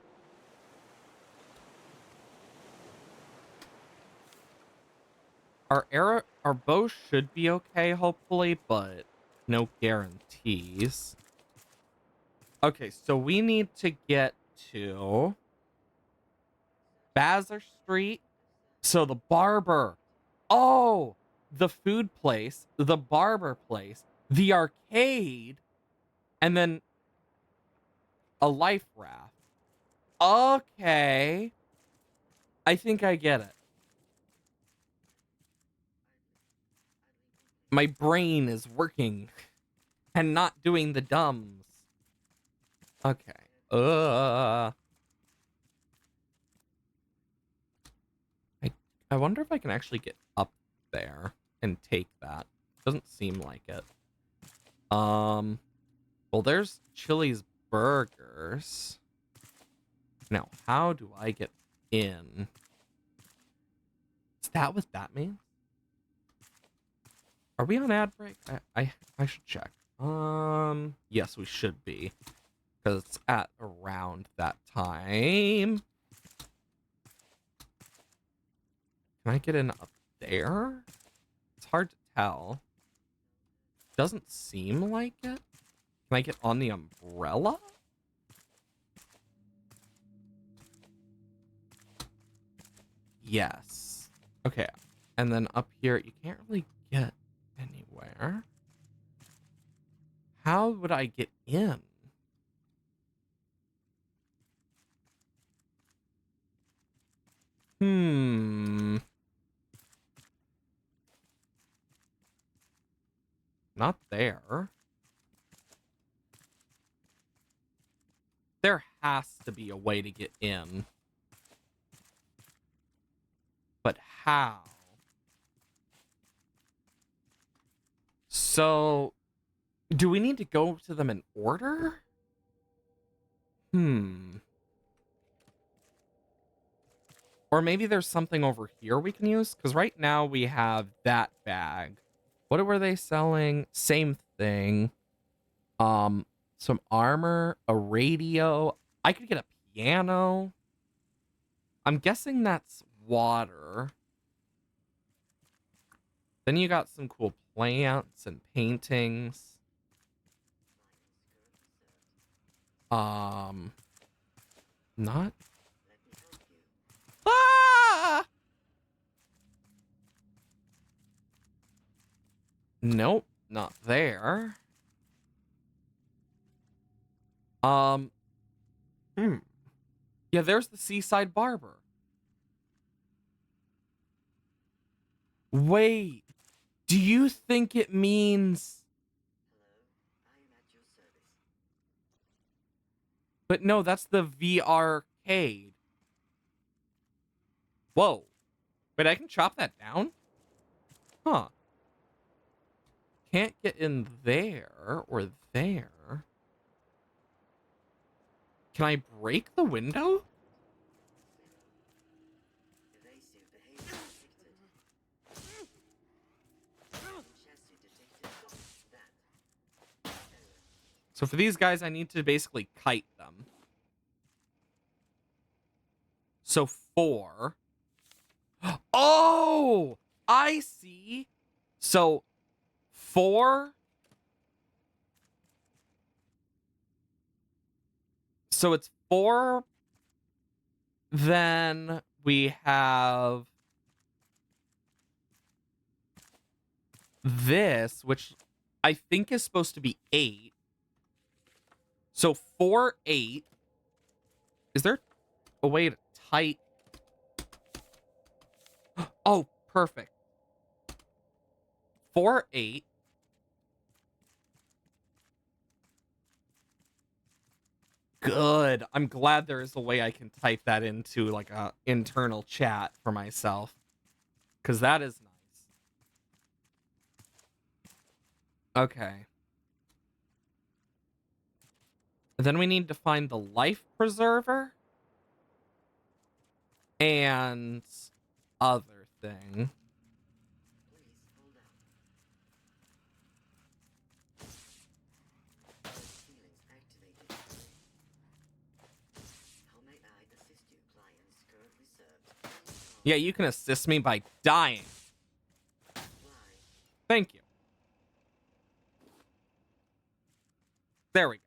Our bow should be okay, hopefully, but no guarantees. Okay, so we need to get to Bazar Street. So the barber. Oh, the food place, the barber place, the arcade, and then a life raft. Okay. I think I get it. My brain is working and not doing the dumbs. Okay. I wonder if I can actually get up there and take that. Doesn't seem like it. Well, there's Chili's Burgers. Now, how do I get in? Is that what that means? Are we on ad break? I should check. Yes, we should be. Because it's at around that time. Can I get in up there? It's hard to tell. Doesn't seem like it. Can I get on the umbrella? Yes. Okay. And then up here, you can't really get anywhere. How would I get in? Not there. There has to be a way to get in. But how? So, do we need to go to them in order? Or maybe there's something over here we can use? Because right now we have that bag. What were they selling? Same thing. Some armor, a radio. I could get a piano. I'm guessing that's water. Then you got some cool plants and paintings. Not. Ah! Nope, not there. Hmm. Yeah, there's the Seaside Barber. Wait, do you think it means... But no, that's the V-Arcade. Whoa. Wait, I can chop that down? Huh. Can't get in there or there. Can I break the window? So for these guys, I need to basically kite them. So 4. Oh! I see. So 4. So it's 4. Then we have this, which I think is supposed to be 8. So 4, 8. Is there a way to tight? Oh, perfect. 4, 8. Good. I'm glad there is a way I can type that into like a internal chat for myself. Because that is nice. Okay. Then we need to find the life preserver. And other thing. Yeah, you can assist me by dying. Thank you. There we go.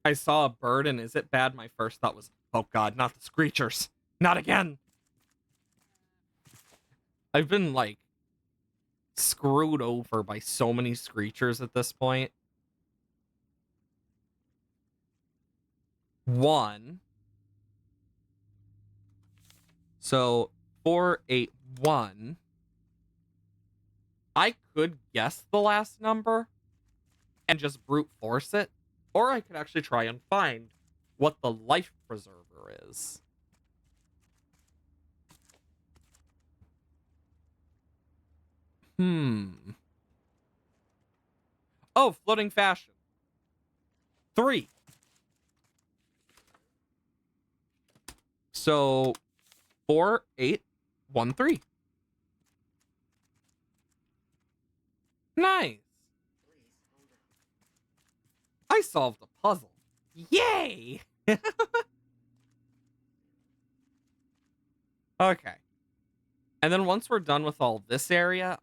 I saw a bird, and is it bad? My first thought was, oh god, not the screechers. Not again. I've been, like, screwed over by so many screechers at this point. 1. So, 4, 8, 1. I could guess the last number and just brute force it, or I could actually try and find what the life preserver is. Oh, floating fashion. 3. So 4, 8, 1, 3. Nice. I solved a puzzle. Yay! Okay. And then once we're done with all this area,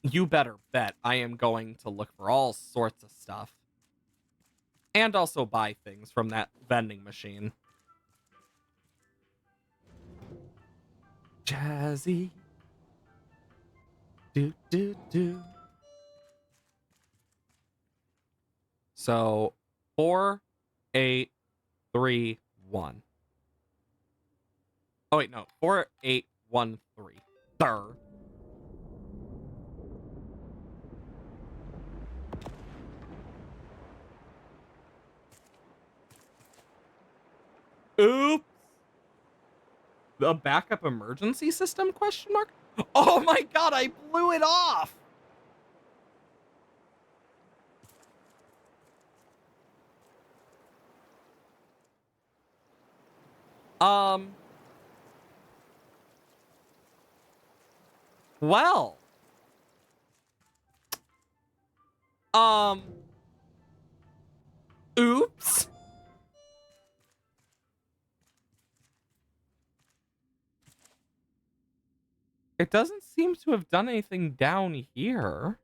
you better bet I am going to look for all sorts of stuff. And also buy things from that vending machine. Jazzy. Do, do, do. So 4, 8, 3, 1. Oh wait, no. 4, 8, 1, 3. Sir. Oops. The backup emergency system, question mark? Oh my god, I blew it off. Well. Oops. It doesn't seem to have done anything down here.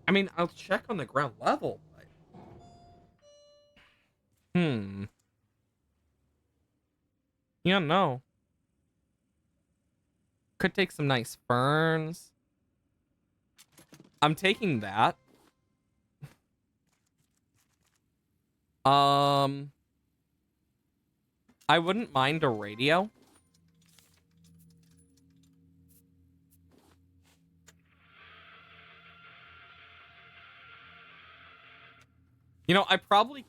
I mean, I'll check on the ground level, but... Yeah, no. Could take some nice ferns. I'm taking that. I wouldn't mind a radio. You know, I probably...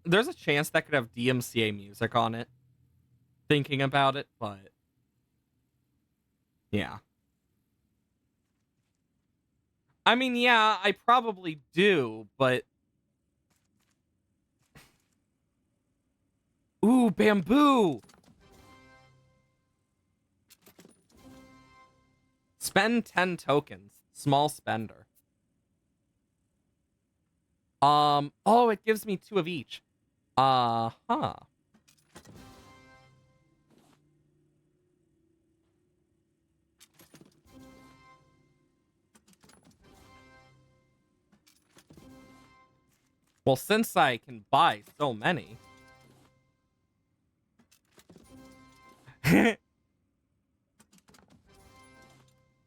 There's a chance that could have DMCA music on it. Thinking about it, but... Yeah. I mean, yeah, I probably do, but... Ooh, bamboo! Spend 10 tokens. Small spender. Oh, it gives me 2 of each. Uh-huh. Well, since I can buy so many...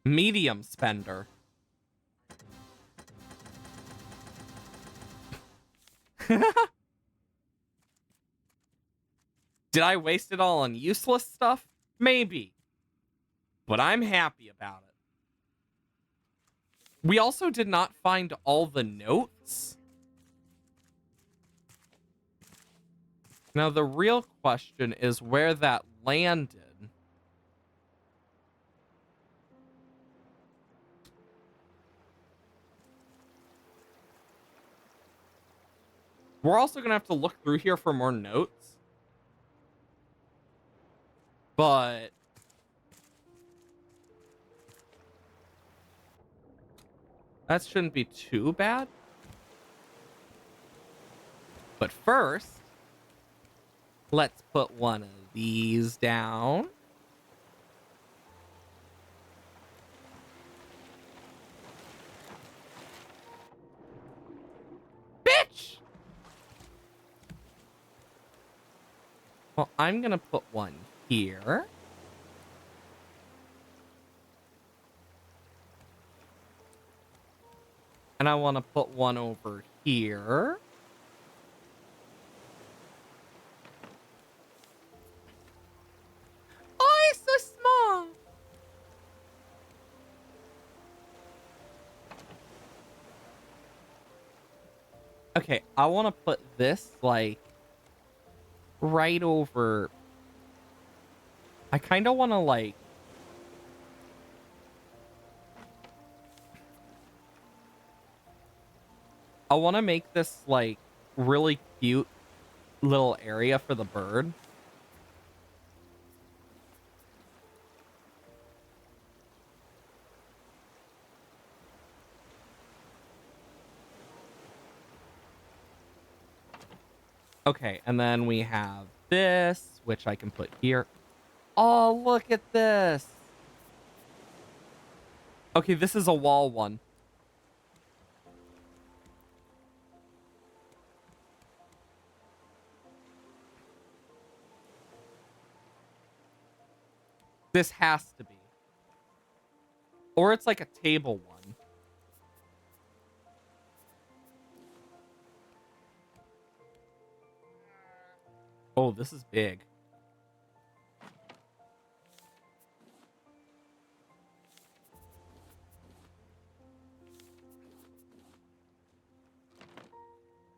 Medium spender. Did I waste it all on useless stuff? Maybe. But I'm happy about it. We also did not find all the notes. Now, the real question is where that landed. We're also going to have to look through here for more notes. But... that shouldn't be too bad. But first... let's put one of these down. Bitch! Well, I'm gonna put one here. And I want to put one over here. Oh, it's so small. Okay, I want to put this, like, right over... I kind of want to, like... I want to make this, like, really cute little area for the bird. Okay, and then we have this, which I can put here. Oh, look at this. Okay, this is a wall one. This has to be. Or it's like a table one. Oh, this is big.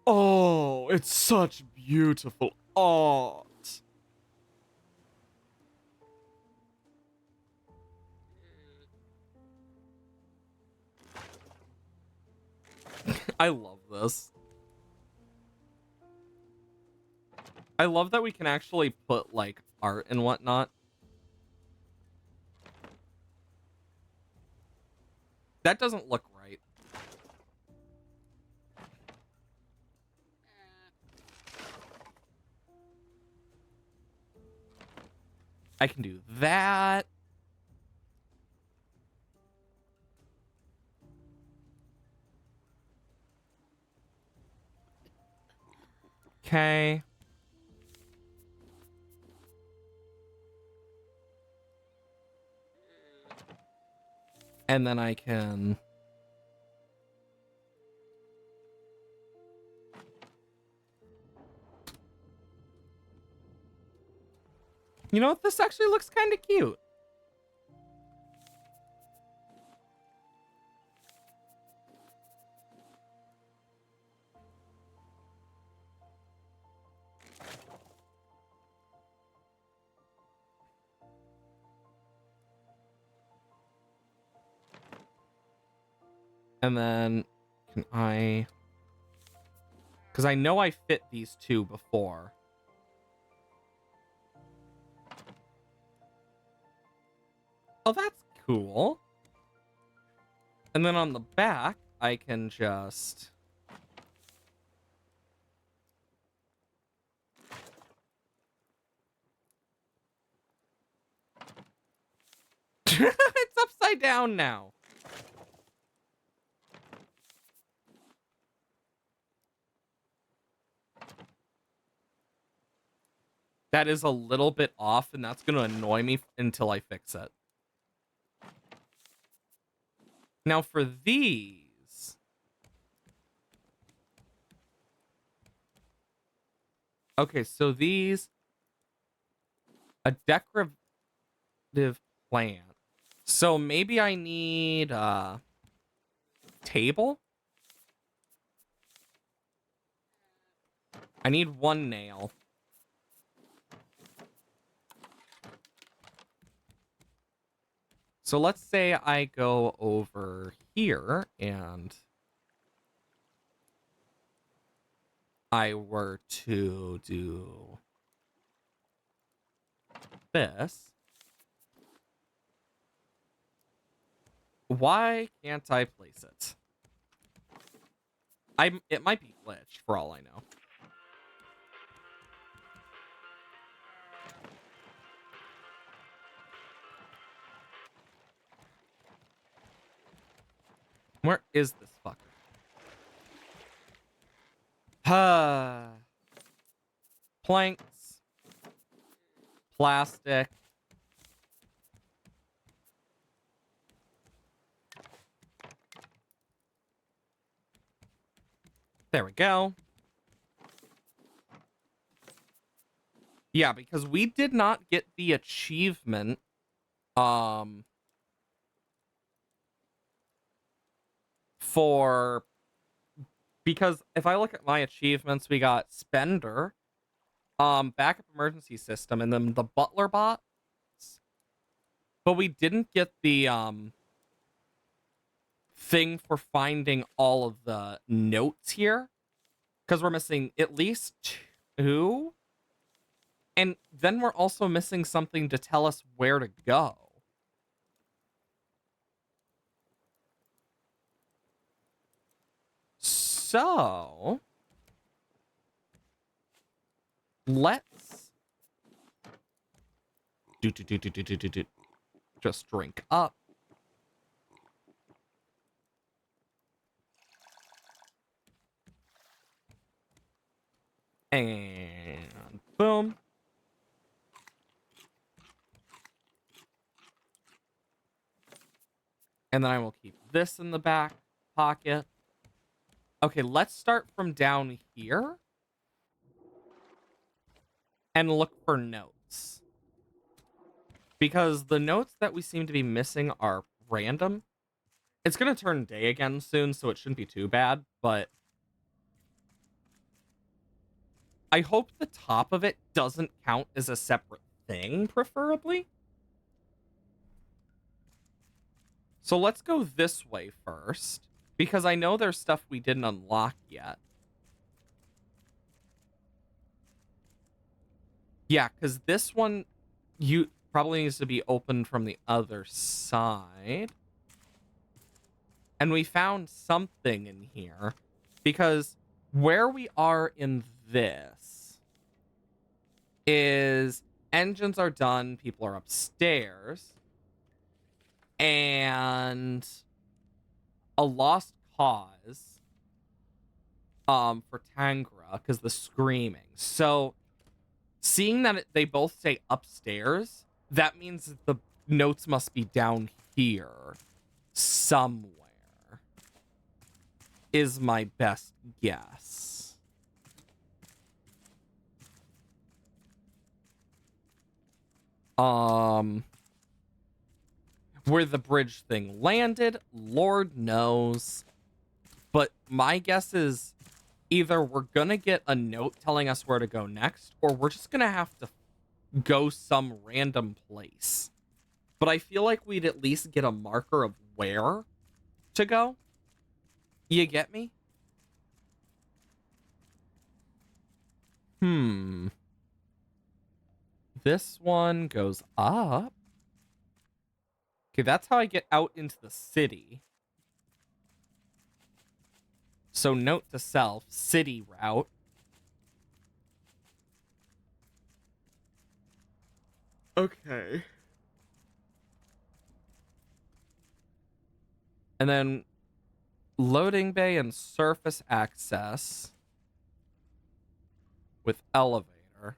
Oh, it's such beautiful art. I love this. I love that we can actually put, like, art and whatnot. That doesn't look right. I can do that. Okay. And then I can... You know what? This actually looks kind of cute. And then can I... Because I know I fit these two before. Oh, that's cool. And then on the back, I can just... It's upside down now. That is a little bit off, and that's going to annoy me until I fix it. Now for these... Okay, so these... A decorative plant. So maybe I need a table? I need one nail. So let's say I go over here and I were to do this. Why can't I place it? It might be glitched for all I know. Where is this fucker? Planks. Plastic. There we go. Yeah, because we did not get the achievement. Because if I look at my achievements, we got Spender, backup emergency system, and then the Butler bots. But we didn't get the thing for finding all of the notes here. Because we're missing at least 2. And then we're also missing something to tell us where to go. So let's just drink up. And boom. And then I will keep this in the back pocket. Okay, let's start from down here and look for notes. Because the notes that we seem to be missing are random. It's going to turn day again soon, so it shouldn't be too bad, but I hope the top of it doesn't count as a separate thing, preferably. So let's go this way first, because I know there's stuff we didn't unlock yet. Yeah, because this one probably needs to be opened from the other side. And we found something in here, because where we are in this is engines are done, people are upstairs, and a lost cause for Tangra because the screaming. So seeing that they both say upstairs, that means that the notes must be down here somewhere, is my best guess. Where the bridge thing landed, Lord knows. But my guess is either we're gonna get a note telling us where to go next, or we're just gonna have to go some random place. But I feel like we'd at least get a marker of where to go. You get me? This one goes up. Okay, that's how I get out into the city. So note to self, city route. Okay. And then loading bay and surface access with elevator.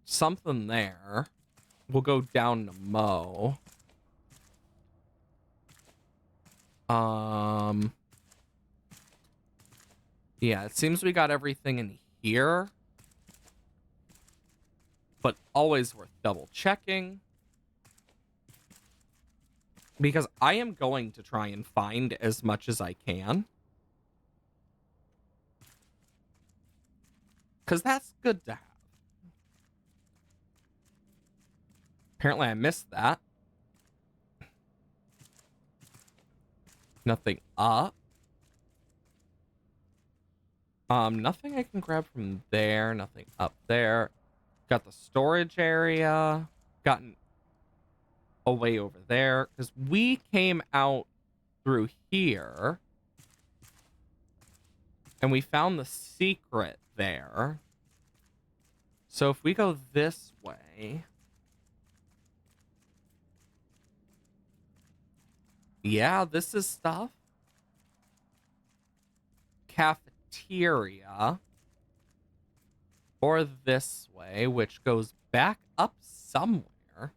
Something there. We'll go down to Mo. Yeah, it seems we got everything in here. But always worth double checking. Because I am going to try and find as much as I can. Because that's good to have. Apparently I missed that. Nothing up. Nothing I can grab from there. Nothing up there. Got the storage area. Gotten away over there. Because we came out through here. And we found the secret there. So if we go this way... Yeah, this is stuff. Cafeteria. Or this way, which goes back up somewhere.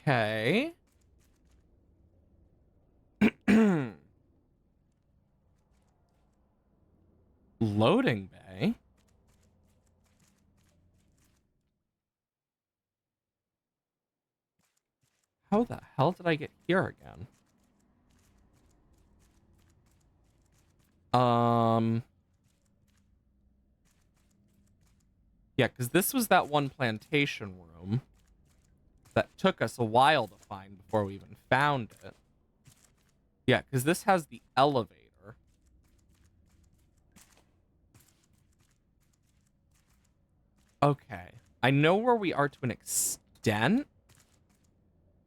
Okay. Loading bay. How the hell did I get here again? Yeah, because this was that one plantation room that took us a while to find before we even found it. Yeah, because this has the elevator. Okay. I know where we are to an extent.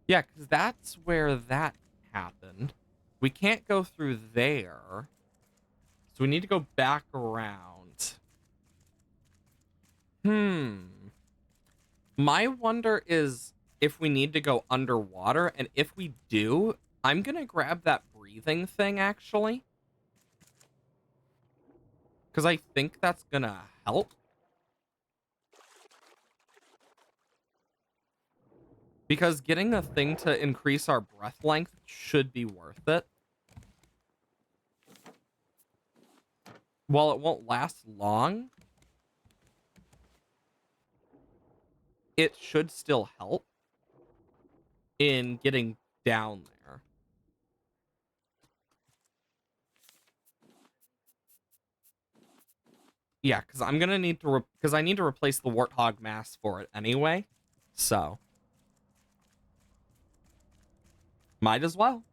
Yeah, because that's where that happened. We can't go through there. So we need to go back around. My wonder is if we need to go underwater, and if we do, I'm gonna grab that breathing thing, actually. Because I think that's gonna help. Because getting a thing to increase our breath length should be worth it. While it won't last long, it should still help in getting down there. Yeah, because I'm gonna need to because I need to replace the warthog mask for it anyway. So might as well.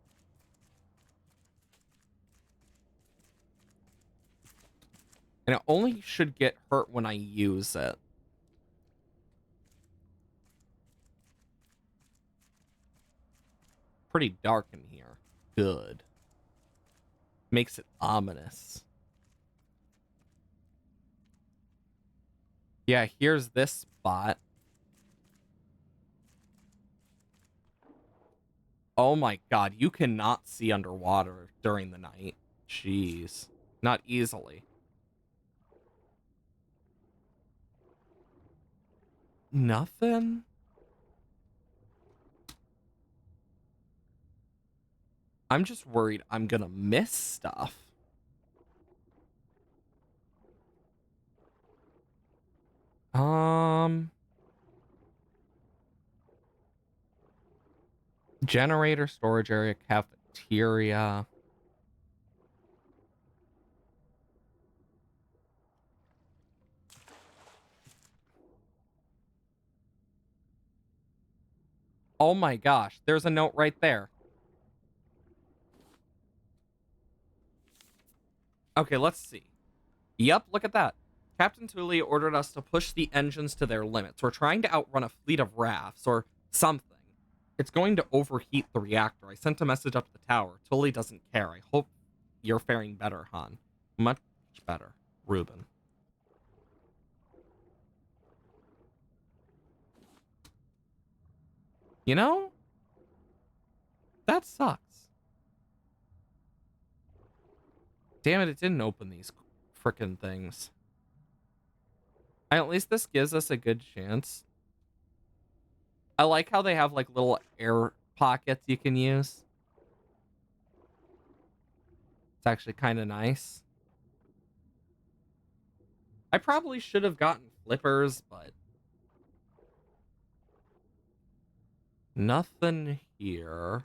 And it only should get hurt when I use it. pretty dark in here. Good. Makes it ominous. Yeah, here's this spot. Oh my god, you cannot see underwater during the night. Jeez. Not easily. Nothing? I'm just worried I'm gonna miss stuff. Generator, storage area, cafeteria. Oh my gosh, there's a note right there. Okay, let's see. Yep, look at that. Captain Thule ordered us to push the engines to their limits. We're trying to outrun a fleet of rafts or something. It's going to overheat the reactor. I sent a message up to the tower. Thule doesn't care. I hope you're faring better, Han. Much better, Ruben. You know? That sucks. Damn it didn't open these frickin' things. At least this gives us a good chance. I like how they have like little air pockets you can use. It's actually kind of nice. I probably should have gotten flippers, but nothing here.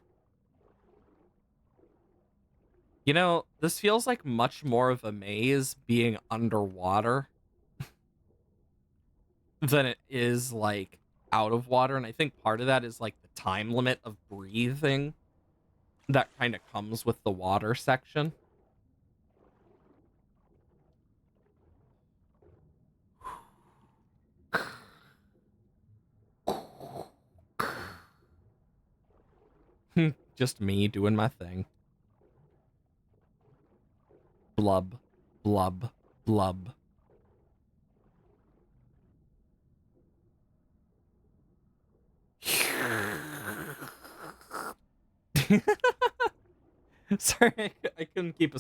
You know, this feels like much more of a maze being underwater than it is like out of water. And I think part of that is like the time limit of breathing that kind of comes with the water section. Just me doing my thing. Blub, blub, blub. Sorry, I couldn't keep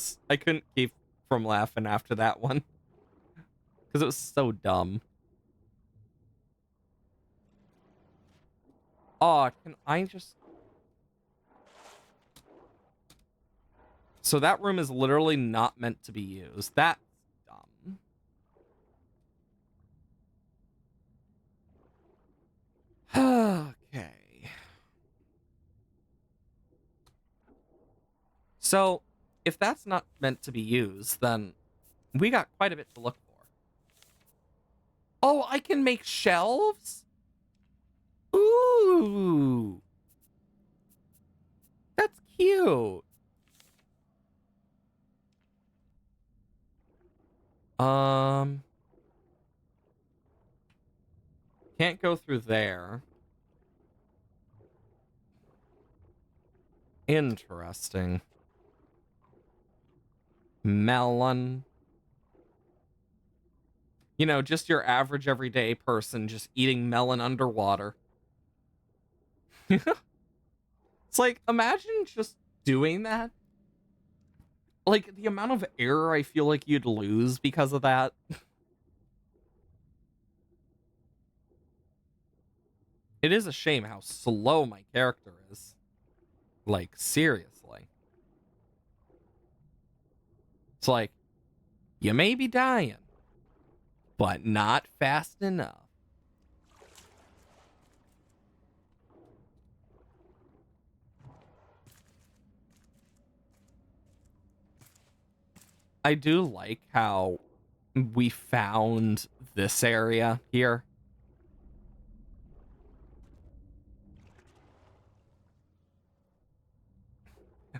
from laughing after that one because it was so dumb. Oh, can I just? So that room is literally not meant to be used. That's dumb. Okay. So, if that's not meant to be used, then we got quite a bit to look for. Oh, I can make shelves? Ooh. That's cute. Can't go through there. Interesting. Melon. You know, just your average everyday person just eating melon underwater. It's like, imagine just doing that. Like, the amount of air I feel like you'd lose because of that. It is a shame how slow my character is. Like, seriously. It's like, you may be dying, but not fast enough. I do like how we found this area here.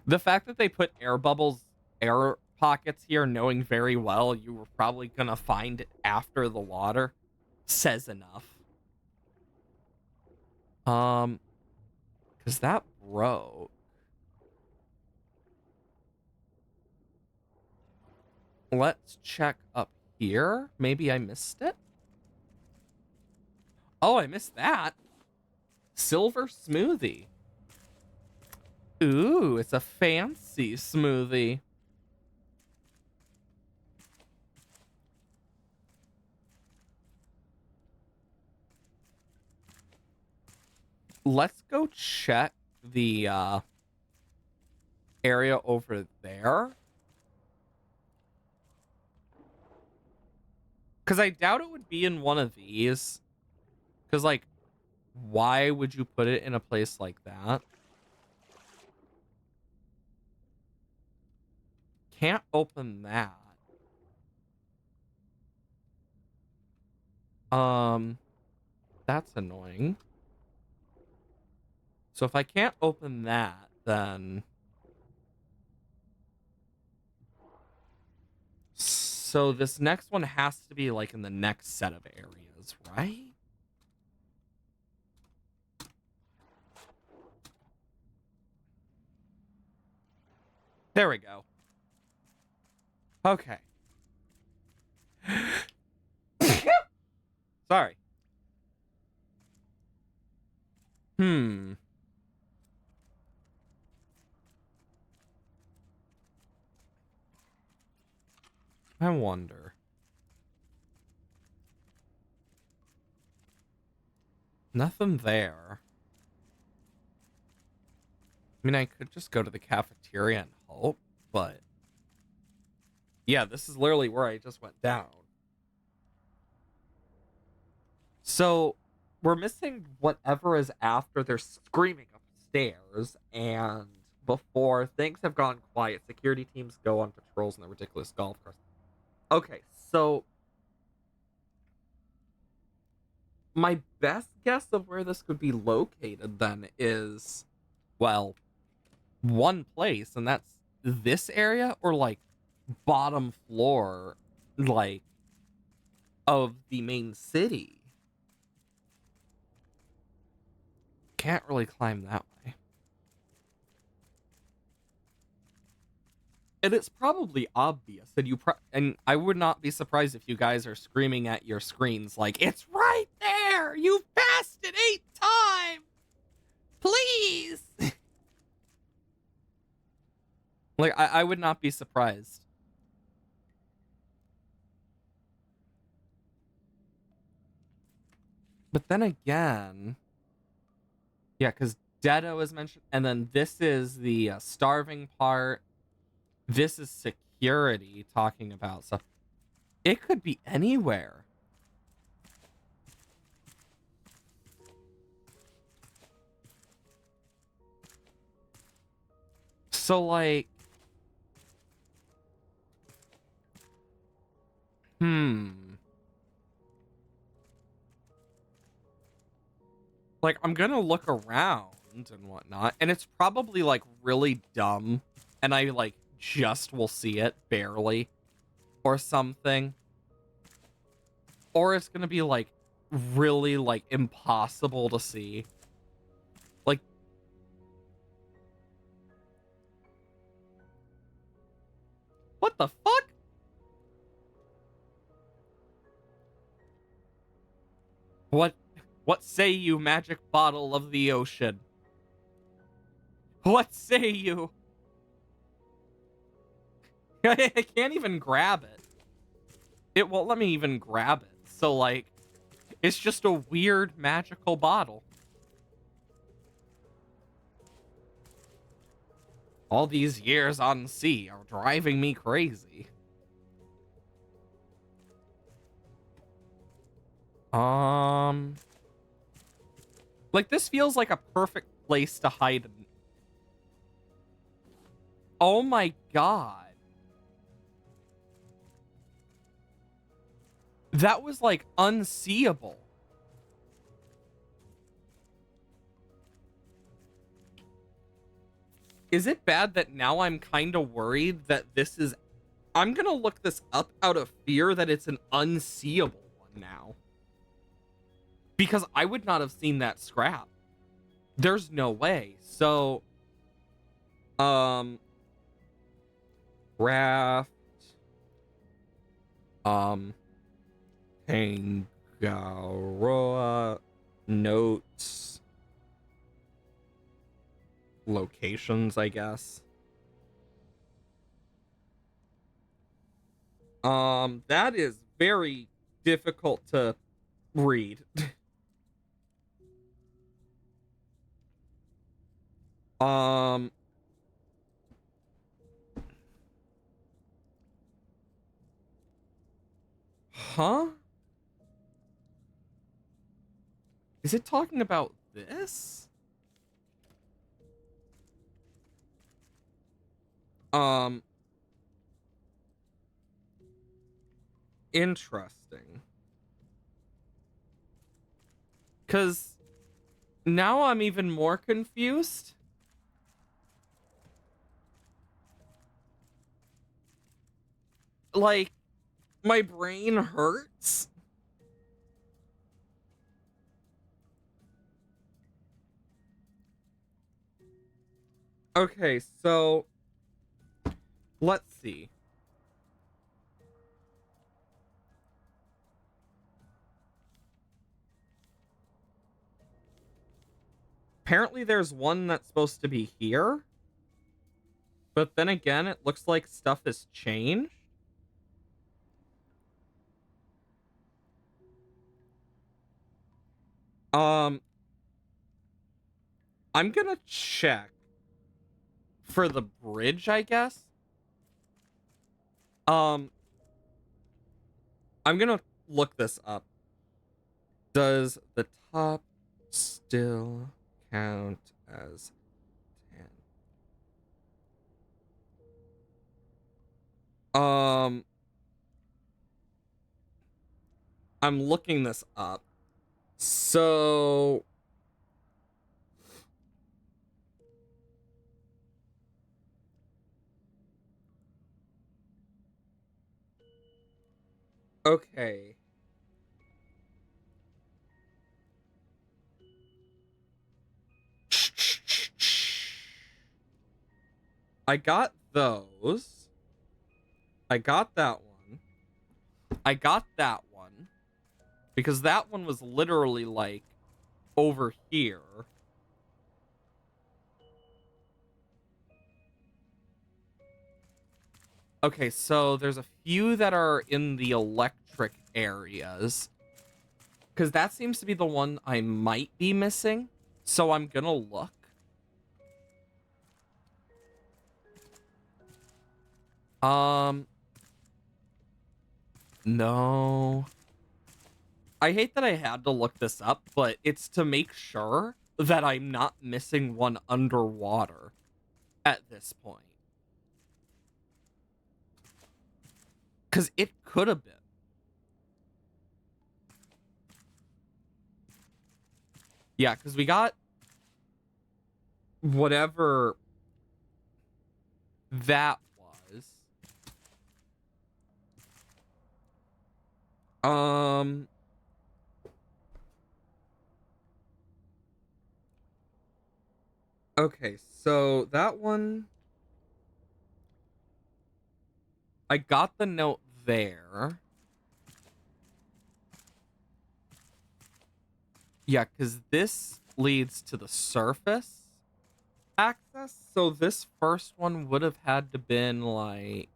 The fact that they put air bubbles, air pockets here, knowing very well you were probably gonna find it after the water, says enough. Because that bro let's check up here. Maybe I missed it. Oh, I missed that. Silver smoothie. Ooh, it's a fancy smoothie. Let's go check the area over there. Because I doubt it would be in one of these. Because, like, why would you put it in a place like that? Can't open that. That's annoying. So if I can't open that, then... So this next one has to be, like, in the next set of areas, right? There we go. Okay. Sorry. I wonder. Nothing there. I mean, I could just go to the cafeteria and hope, but... Yeah, this is literally where I just went down. So, we're missing whatever is after they're screaming upstairs, and before things have gone quiet, security teams go on patrols in the ridiculous golf course. Okay, so... My best guess of where this could be located, then, is... Well, one place, and that's this area, or, like, bottom floor, like, of the main city. Can't really climb that way. And it's probably obvious, and I would not be surprised if you guys are screaming at your screens like, it's right there! You've passed it 8 times! Please! Like, I would not be surprised. But then again... Yeah, because Dedo is mentioned, and then this is the starving part. This is security talking about stuff. It could be anywhere. So, like... Like, I'm gonna look around and whatnot, and it's probably, like, really dumb, and I, like, just will see it, barely, or something. Or it's gonna be, like, really, like, impossible to see. Like... What the fuck? What say you, magic bottle of the ocean? What say you? I can't even grab it. It won't let me even grab it. So, like, it's just a weird magical bottle. All these years on sea are driving me crazy. Like, this feels like a perfect place to hide. Oh my god. That was, like, unseeable. Is it bad that now I'm kind of worried that this is... I'm gonna look this up out of fear that it's an unseeable one now. Because I would not have seen that scrap. There's no way. So... Craft... Um, Tangaroa notes locations, I guess. That is very difficult to read. um, huh? Is it talking about this? Um, Interesting. 'Cause now I'm even more confused. Like, my brain hurts. Okay, so let's see. Apparently there's one that's supposed to be here, but then again, it looks like stuff has changed. Um, I'm gonna check for the bridge, I guess. Um, I'm gonna look this up. Does the top still count as 10? I'm looking this up. So okay. I got those. I got that one. I got that one. Because that one was literally like over here. Okay, so there's a few that are in the electric areas. Because that seems to be the one I might be missing. So I'm gonna look. No. I hate that I had to look this up, but it's to make sure that I'm not missing one underwater at this point. Because it could have been. Yeah, because we got whatever that was. Um, okay, so that one, I got the note there. Yeah, because this leads to the surface access. So this first one would have had to been like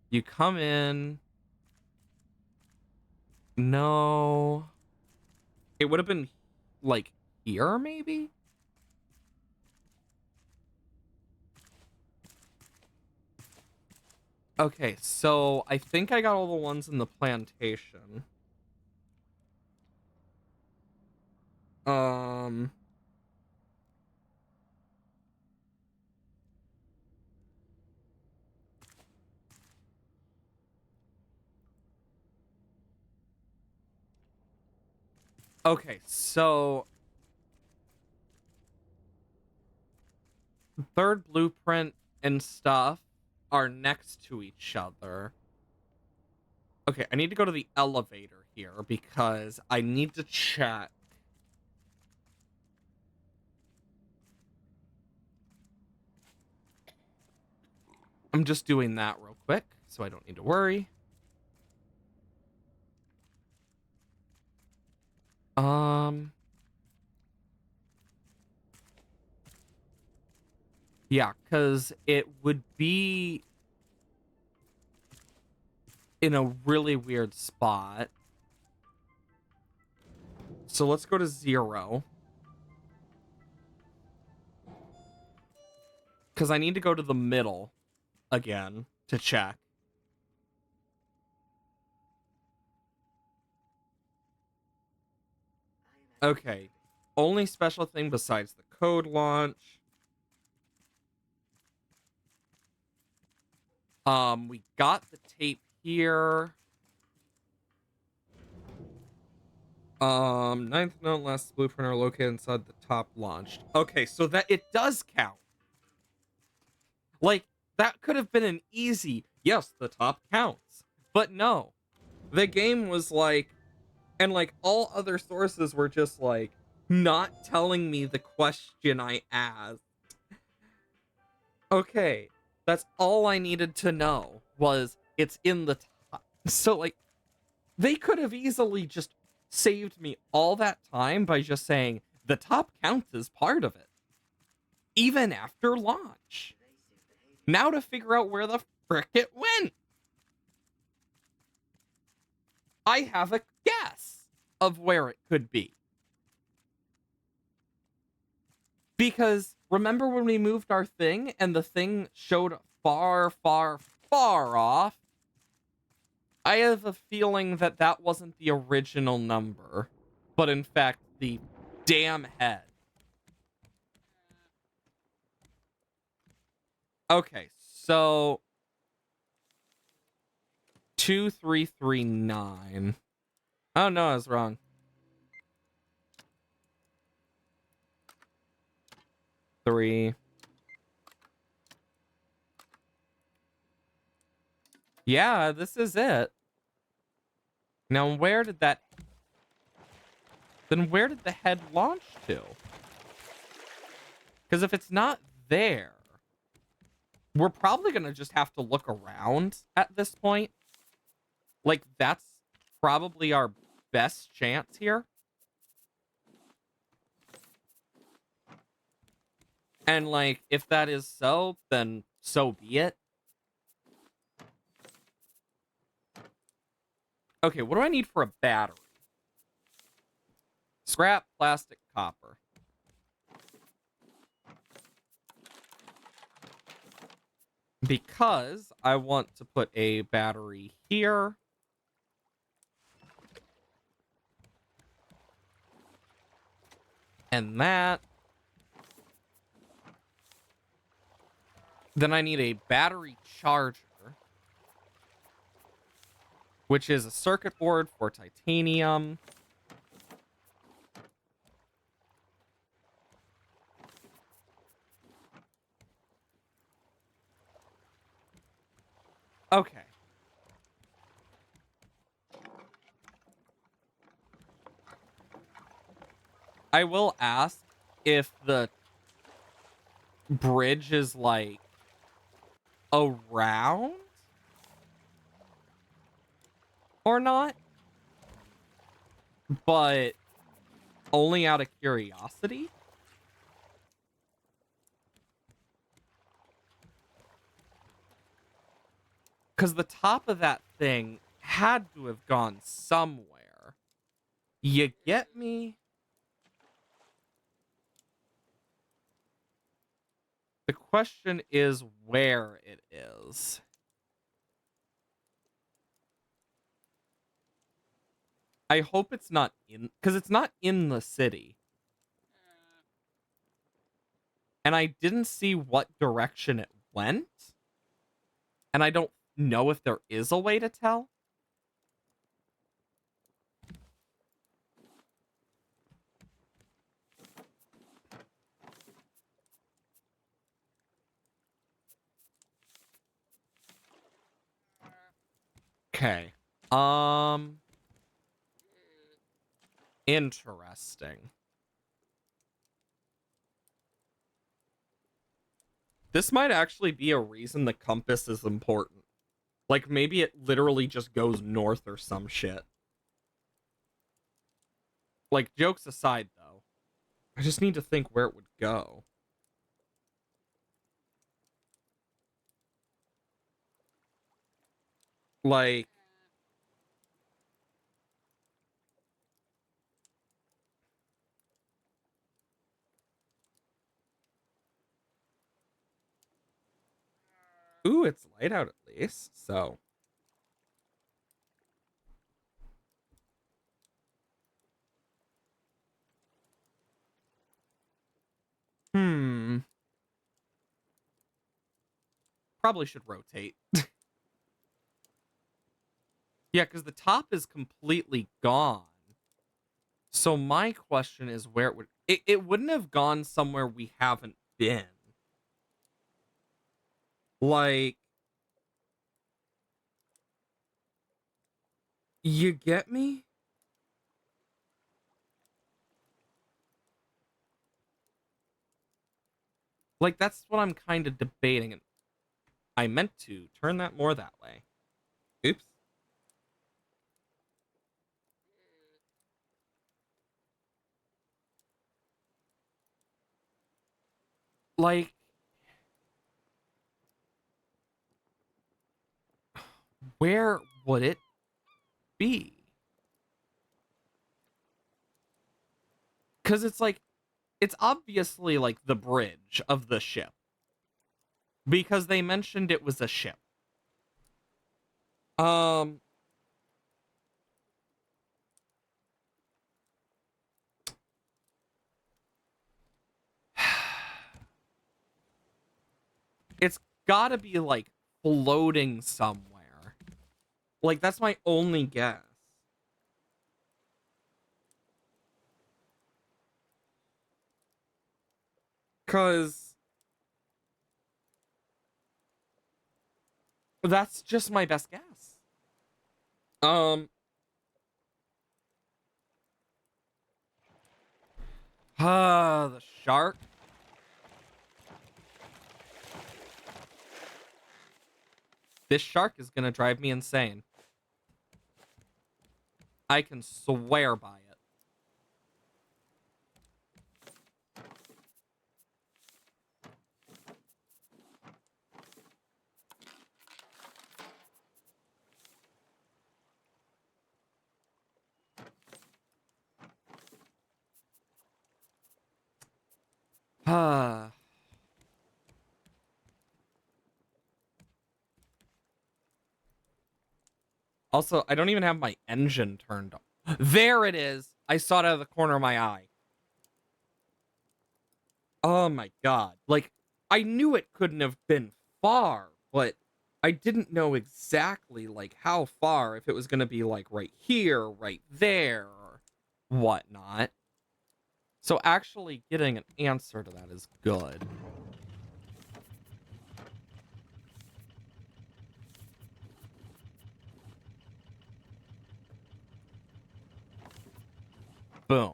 you come in. No. It would have been like here, maybe? Okay, so I think I got all the ones in the plantation. Um, okay, so third blueprint and stuff are next to each other. Okay, I need to go to the elevator here because I need to check. I'm just doing that real quick, so I don't need to worry. Yeah, because it would be in a really weird spot. So let's go to 0. Because I need to go to the middle again to check. Okay. Only special thing besides the code launch. We got the tape here. Ninth note, last blueprint are located inside the top launched. Okay, so that it does count. Like, that could have been an easy, yes, the top counts. But no. The game was like, and like all other sources were just like, not telling me the question I asked. Okay, that's all I needed to know was it's in the top. So like, they could have easily just saved me all that time by just saying the top counts as part of it, even after launch. Now to figure out where the frick it went. I have a guess of where it could be. Because remember when we moved our thing and the thing showed far, far, far off? I have a feeling that that wasn't the original number, but in fact the damn head. Okay, so 2339. Oh no, I was wrong. 3. Yeah, this is it. Now where did that... Then where did the head launch to? Because if it's not there, we're probably going to just have to look around at this point. Like, that's probably our best chance here. And, like, if that is so, then so be it. Okay, what do I need for a battery? Scrap, plastic, copper. Because I want to put a battery here. And that. Then I need a battery charger, which is a circuit board for titanium. Okay. I will ask if the bridge is like around or not, but only out of curiosity. Because the top of that thing had to have gone somewhere. You get me? The question is where it is. I hope it's not in... Because it's not in the city. And I didn't see what direction it went. And I don't know if there is a way to tell. Okay. Interesting. This might actually be a reason the compass is important. Like, maybe it literally just goes north or some shit. Like, jokes aside, though, I just need to think where it would go. Like, ooh, it's light out at least, so. Hmm. Probably should rotate. Yeah, because the top is completely gone. So my question is where it would... It wouldn't have gone somewhere we haven't been. Like, you get me? Like, that's what I'm kind of debating. And I meant to turn that more that way. Oops. Like, where would it be? Because it's like, it's obviously like the bridge of the ship. Because they mentioned it was a ship. Um, it's gotta be like floating somewhere. Like, that's my only guess. Cause that's just my best guess. Um, the shark. This shark is gonna drive me insane. I can swear by it. Ah. Also, I don't even have my engine turned on. There it is. I saw it out of the corner of my eye. Oh my god. Like, I knew it couldn't have been far, but I didn't know exactly, like, how far, if it was gonna be, like, right here, right there, or whatnot. So actually getting an answer to that is good. Boom.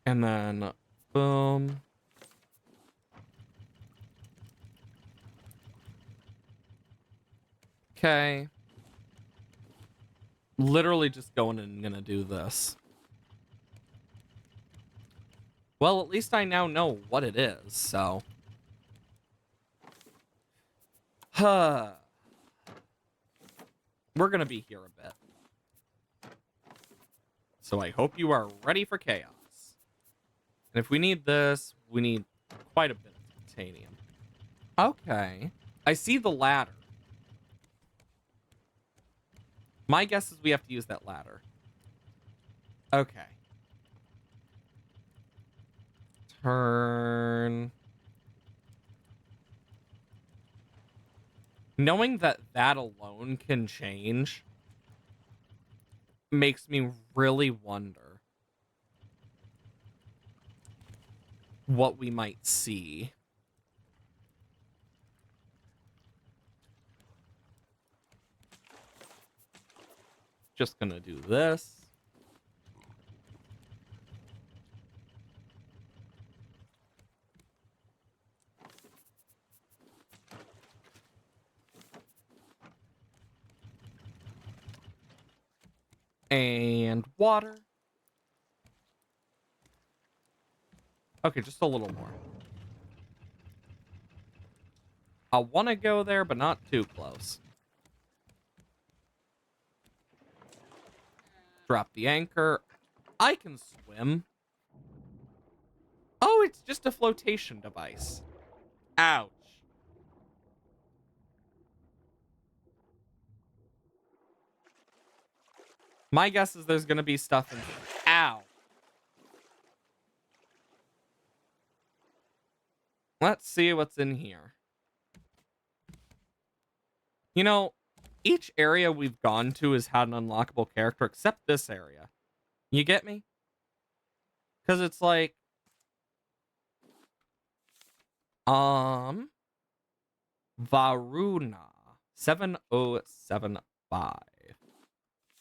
And then, boom. Okay. Literally just going and gonna do this. Well, at least I now know what it is, so. Huh. We're gonna be here a bit. So I hope you are ready for chaos. And if we need this, we need quite a bit of titanium. Okay. I see the ladder. My guess is we have to use that ladder. Okay. Turn. Knowing that that alone can change makes me really wonder what we might see. Just gonna do this. And water. Okay, just a little more. I want to go there, but not too close. Drop the anchor. I can swim. Oh, it's just a flotation device. Ouch. My guess is there's going to be stuff in... Ow. Let's see what's in here. You know, each area we've gone to has had an unlockable character except this area. You get me? Because it's like... Varuna 7075.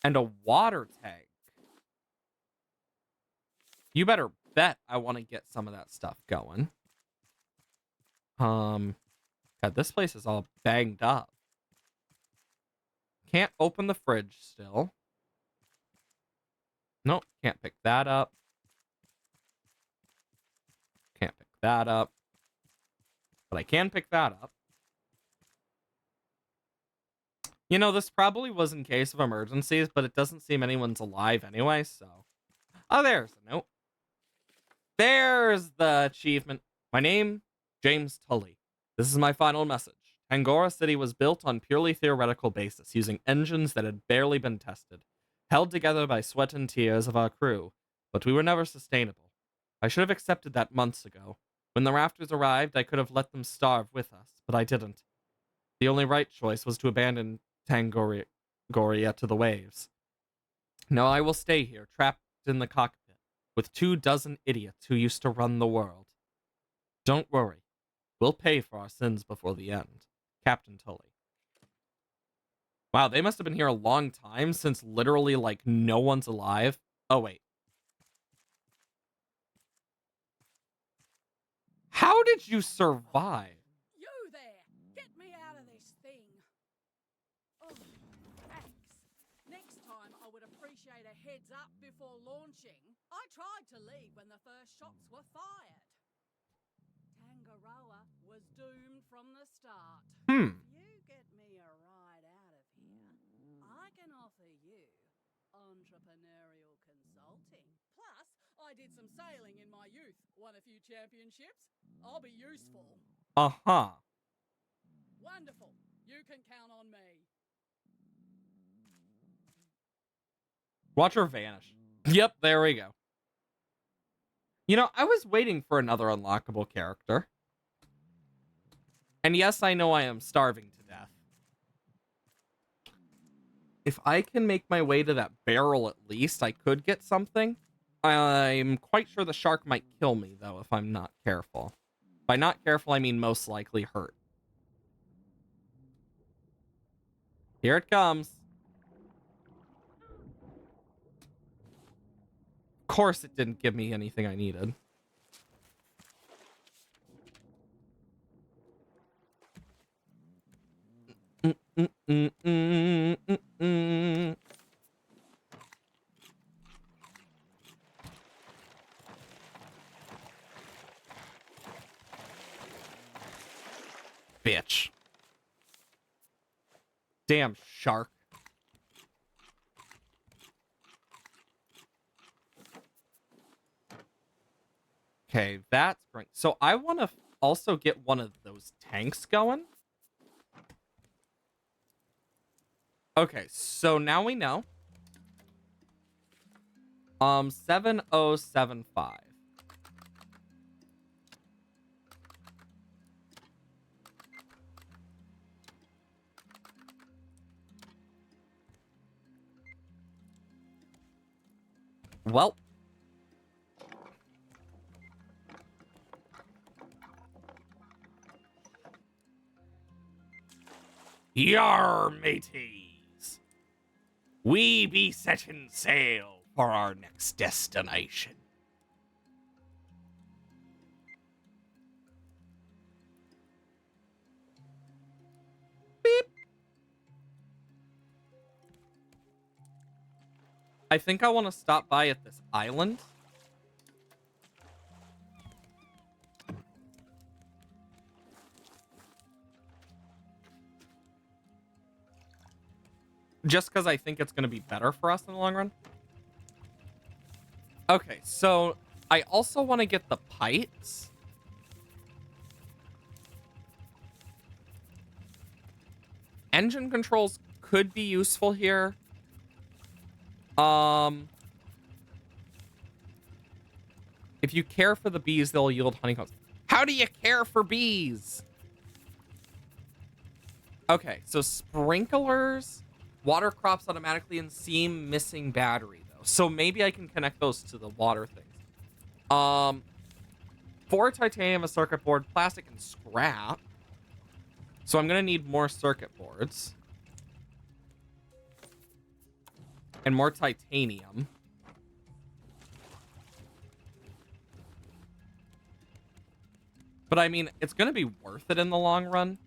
And a water tank. You better bet I want to get some of that stuff going. God, this place is all banged up. Can't open the fridge still. Nope, can't pick that up. Can't pick that up. But I can pick that up. You know, this probably was in case of emergencies, but it doesn't seem anyone's alive anyway, so... Oh, there's a note. There's the achievement. My name, James Tully. This is my final message. Tangora City was built on purely theoretical basis, using engines that had barely been tested, held together by sweat and tears of our crew, but we were never sustainable. I should have accepted that months ago. When the rafters arrived, I could have let them starve with us, but I didn't. The only right choice was to abandon Tangoria to the waves. Now I will stay here, trapped in the cockpit, with 24 idiots who used to run the world. Don't worry. We'll pay for our sins before the end. Captain Tully. Wow, they must have been here a long time, since literally, like, no one's alive. Oh, wait. How did you survive? You there! Get me out of this thing! Oh, thanks. Next time I would appreciate a heads up before launching. I tried to leave when the first shots were fired. Tangaroa was doomed from the start. If you get me a ride out of here, I can offer you entrepreneurial consulting. Plus, I did some sailing in my youth, won a few championships. I'll be useful. Uh-huh. Wonderful. You can count on me. Watch her vanish. Yep, there we go. You know, I was waiting for another unlockable character. And yes, I know I am starving to death. If I can make my way to that barrel at least, I could get something. I'm quite sure the shark might kill me, though, if I'm not careful. By not careful, I mean most likely hurt. Here it comes. Of course it didn't give me anything I needed. Bitch. Damn shark. Okay, that's great. So I want to also get one of those tanks going. Okay, so now we know. 7075. Well. Yar, mateys. We be setting sail for our next destination. Beep. I think I want to stop by at this island. Just because I think it's going to be better for us in the long run. Okay, so I also want to get the pipes. Engine controls could be useful here. If you care for the bees, they'll yield honeycombs. How do you care for bees? Okay, so sprinklers, water crops automatically, and seam missing battery, though. So maybe I can connect those to the water things. 4 titanium, a circuit board, plastic, and scrap. So I'm going to need more circuit boards. And more titanium. But I mean, it's going to be worth it in the long run.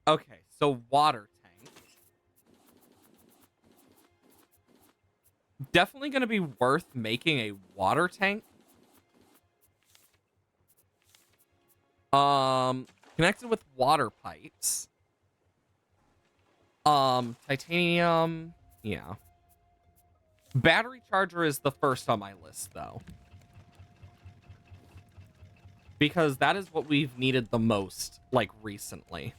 Okay, so water tank. Definitely going to be worth making a water tank. Connected with water pipes. Titanium. Yeah. Battery charger is the first on my list, though. Because that is what we've needed the most, like, recently.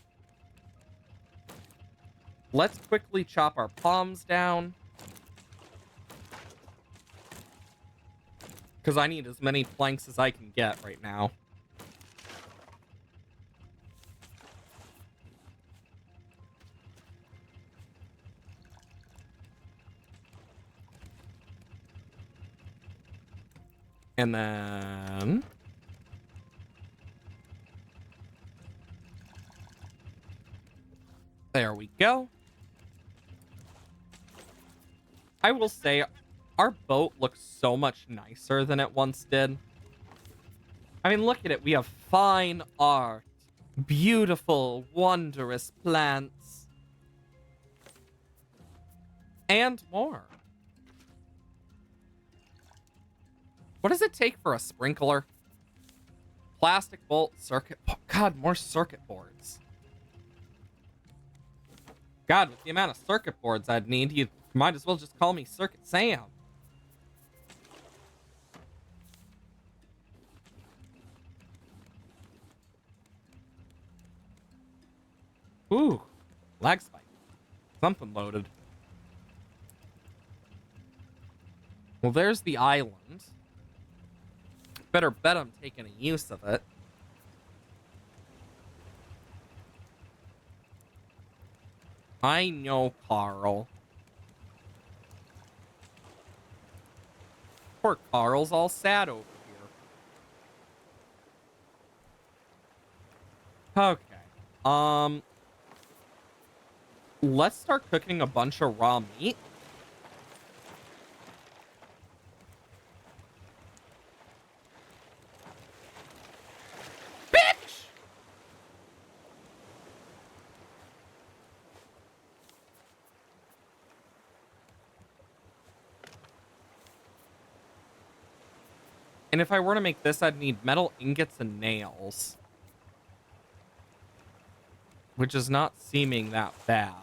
Let's quickly chop our palms down. Because I need as many planks as I can get right now. And then... there we go. I will say, our boat looks so much nicer than it once did. I mean, look at it. We have fine art. Beautiful, wondrous plants. And more. What does it take for a sprinkler? Plastic bolt, circuit... God, more circuit boards. God, with the amount of circuit boards I'd need, you might as well just call me Circuit Sam. Ooh, lag spike. Something loaded. Well, there's the island. Better bet I'm taking a use of it. I know, Carl. Poor Carl's all sad over here. Okay. Let's start cooking a bunch of raw meat. Bitch! And if I were to make this, I'd need metal ingots and nails. Which is not seeming that bad.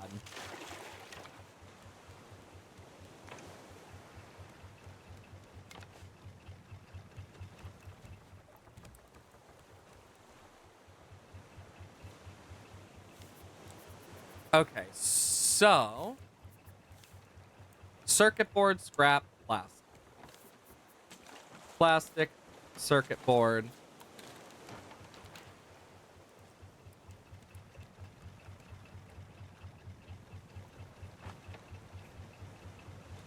Okay, so... circuit board, scrap, plastic. Plastic, circuit board.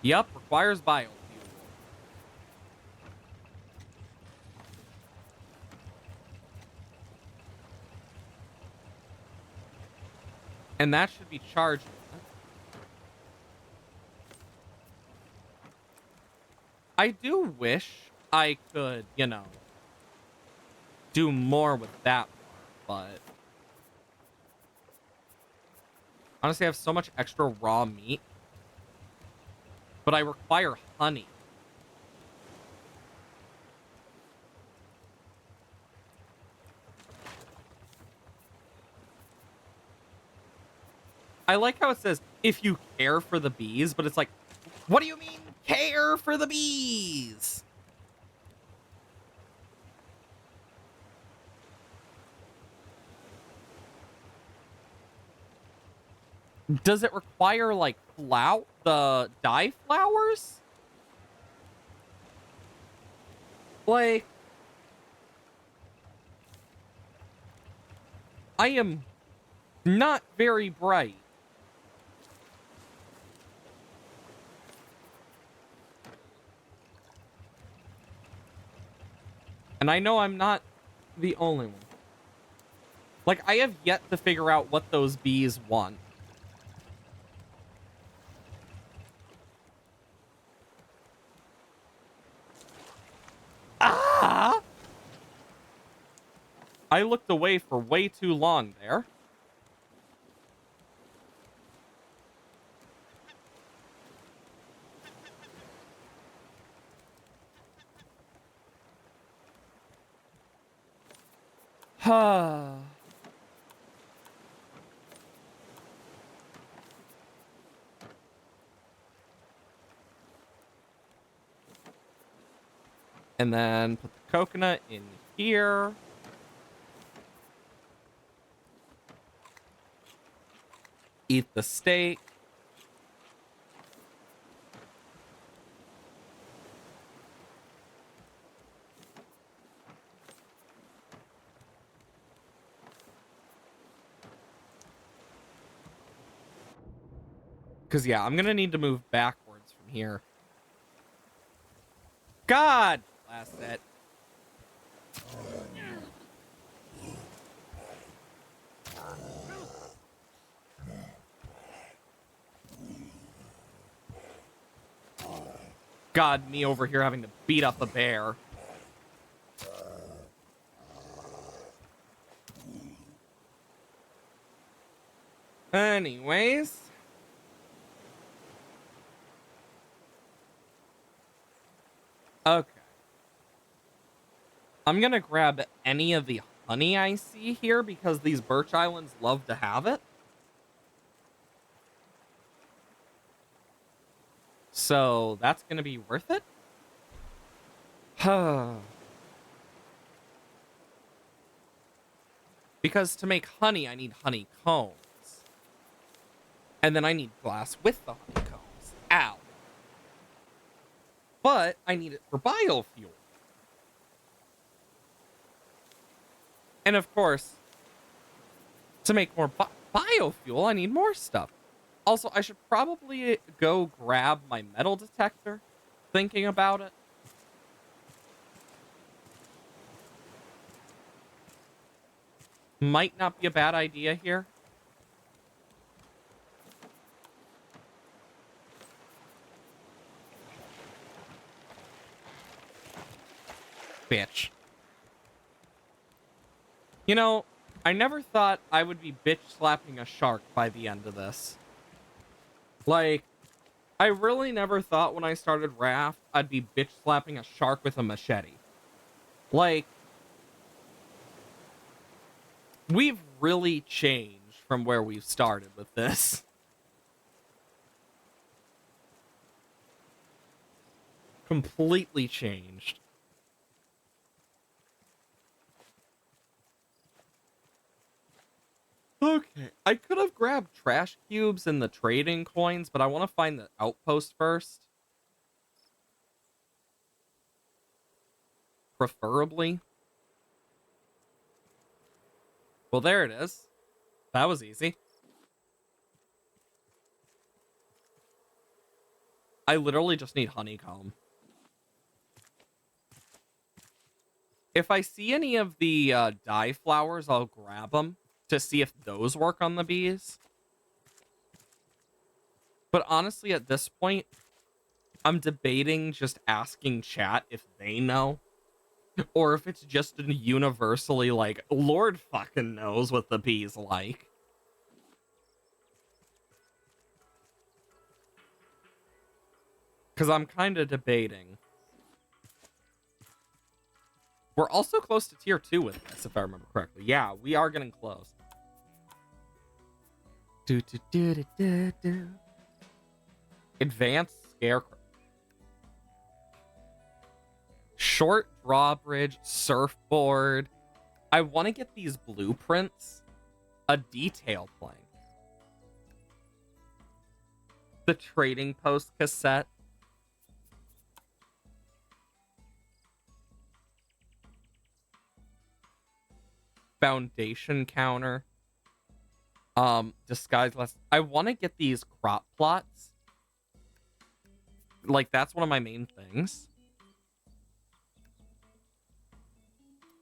Yup, requires biofuel. And that should be charging. I do wish I could, do more with that part, but honestly, I have so much extra raw meat, but I require honey. I like how it says, if you care for the bees, but it's like, what do you mean, care for the bees? Does it require, like, the dye flowers? Like, I am not very bright. And I know I'm not the only one. Like, I have yet to figure out what those bees want. Ah! I looked away for way too long there. Ha. And then put the coconut in here. Eat the steak. Because, yeah, I'm going to need to move backwards from here. God bless it. God, me over here having to beat up a bear. Anyways. Okay. I'm gonna grab any of the honey I see here because these Birch Islands love to have it. So that's gonna be worth it. Because to make honey, I need honeycombs. And then I need glass with the honeycombs. Ow. But I need it for biofuel. And of course, to make more biofuel, I need more stuff. Also, I should probably go grab my metal detector, thinking about it. Might not be a bad idea here. Bitch. You know, I never thought I would be bitch slapping a shark by the end of this. Like, I really never thought when I started Raft I'd be bitch slapping a shark with a machete. Like, we've really changed from where we've started with this. Completely changed. Okay, I could have grabbed trash cubes and the trading coins, but I want to find the outpost first. Preferably. Well, there it is. That was easy. I literally just need honeycomb. If I see any of the dye flowers, I'll grab them to see if those work on the bees. But honestly, at this point, I'm debating just asking chat if they know, or if it's just universally like, Lord fucking knows what the bee's like. Because I'm kind of debating. We're also close to tier 2 with this, if I remember correctly. Yeah, we are getting close. Advanced Scarecrow. Short drawbridge, surfboard. I want to get these blueprints. A detail plane. The trading post cassette. Foundation counter. Disguise less. I want to get these crop plots. Like, that's one of my main things.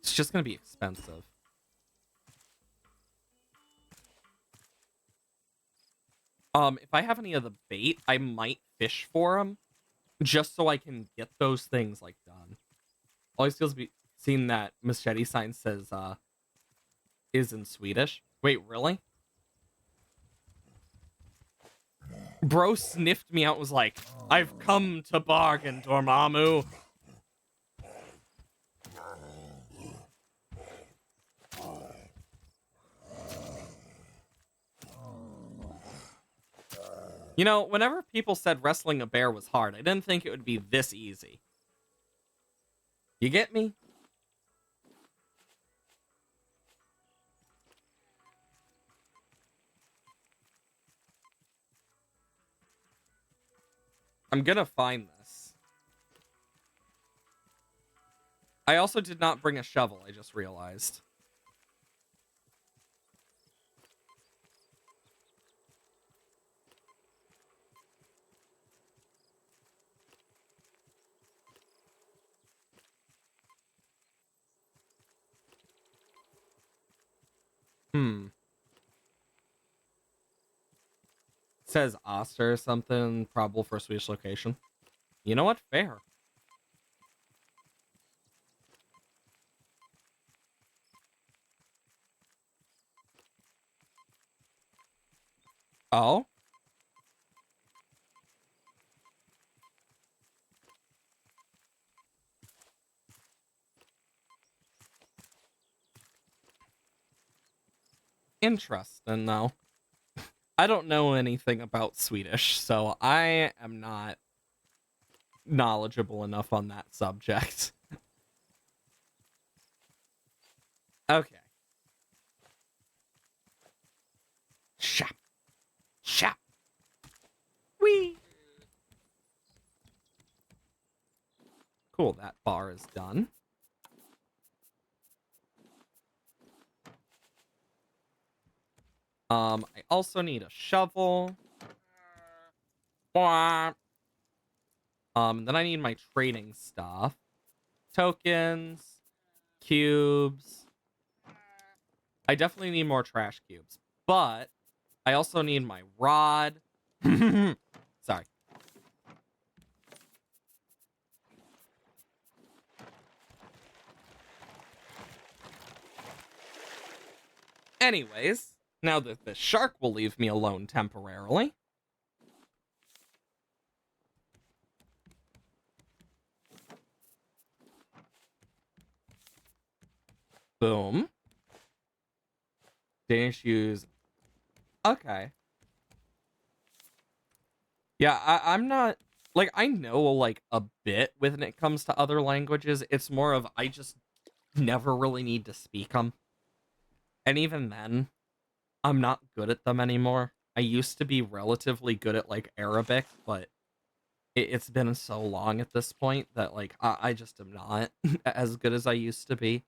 It's just gonna be expensive. If I have any of the bait, I might fish for them, just so I can get those things, like, done. Always feels to be seeing that machete sign says, is in Swedish. Wait, really? Bro sniffed me out and was like, I've come to bargain, Dormammu. You know, whenever people said wrestling a bear was hard, I didn't think it would be this easy. You get me? I'm gonna find this. I also did not bring a shovel, I just realized. It says Oster or something, probable for a Swedish location. You know what? Fair. Oh? Interesting, though. I don't know anything about Swedish, so I am not knowledgeable enough on that subject. Okay. Shop. Shop. Wee. Cool, that bar is done. I also need a shovel. Then I need my trading stuff. Tokens. Cubes. I definitely need more trash cubes. But I also need my rod. Sorry. Anyways, now that the shark will leave me alone temporarily. Boom. Danish use. Okay. Yeah, I'm not like I know like a bit when it comes to other languages. It's more of I just never really need to speak them. And even then, I'm not good at them anymore. I used to be relatively good at like Arabic, but it's been so long at this point that like I just am not as good as I used to be.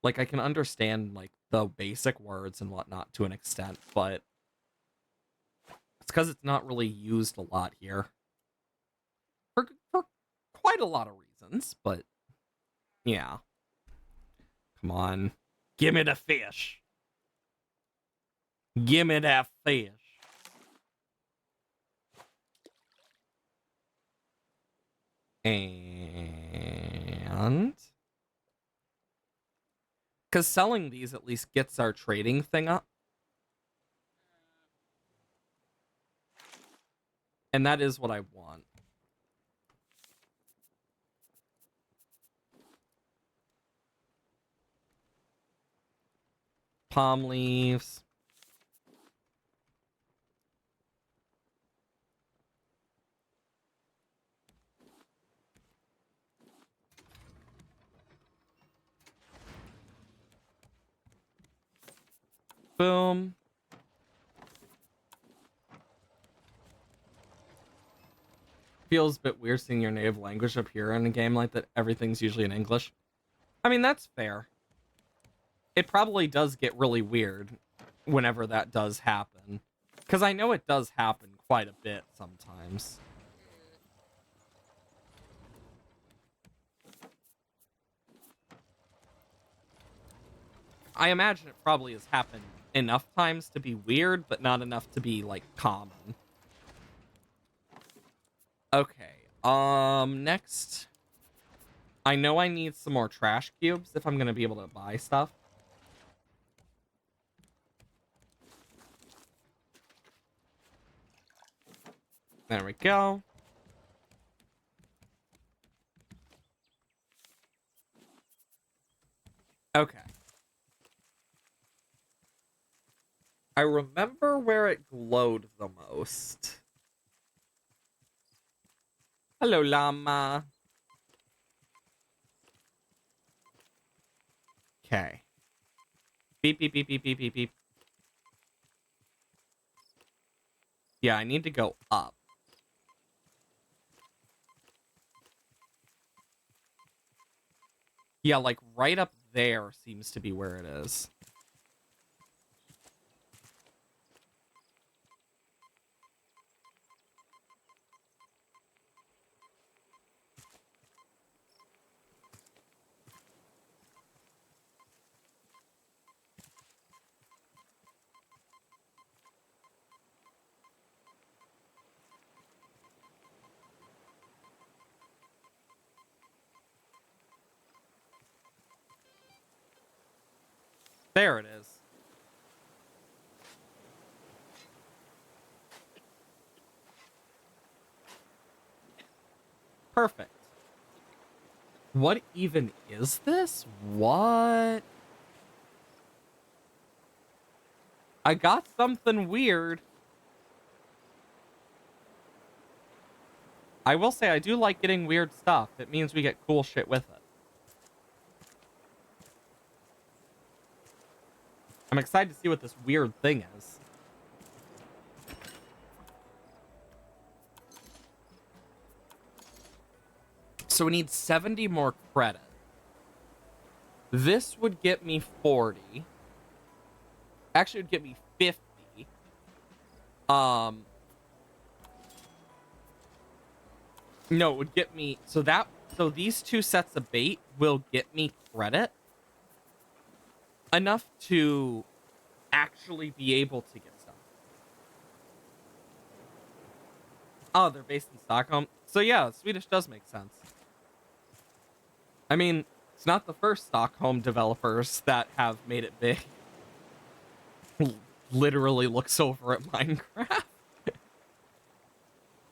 Like I can understand like the basic words and whatnot to an extent, but it's because it's not really used a lot here for quite a lot of reasons. But yeah, come on, give me the fish. Give me that fish. And because selling these at least gets our trading thing up. And that is what I want. Palm leaves. Boom. Feels a bit weird seeing your native language appear in a game like that. Everything's usually in English. I mean, that's fair. It probably does get really weird whenever that does happen. Because I know it does happen quite a bit sometimes. I imagine it probably has happened enough times to be weird, but not enough to be, like, common. Okay, next. I know I need some more trash cubes if I'm gonna be able to buy stuff. There we go. Okay. I remember where it glowed the most. Hello, llama. Okay. Beep, beep, beep, beep, beep, beep, beep. Yeah, I need to go up. Yeah, like right up there seems to be where it is. There it is. Perfect. What even is this? What? I got something weird. I will say I do like getting weird stuff. It means we get cool shit with it. I'm excited to see what this weird thing is. So we need 70 more credit. This would get me 40. Actually, it would get me 50. No, it would get me... So these two sets of bait will get me credit enough to actually be able to get stuff. Oh, they're based in Stockholm? So yeah, Swedish does make sense. I mean, it's not the first Stockholm developers that have made it big. Literally looks over at Minecraft.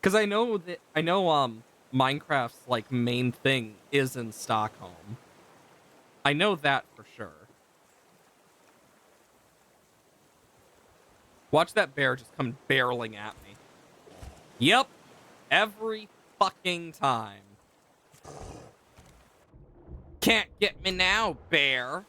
Because I know Minecraft's like main thing is in Stockholm. I know that for sure. Watch that bear just come barreling at me. Yep. Every fucking time. Can't get me now, bear.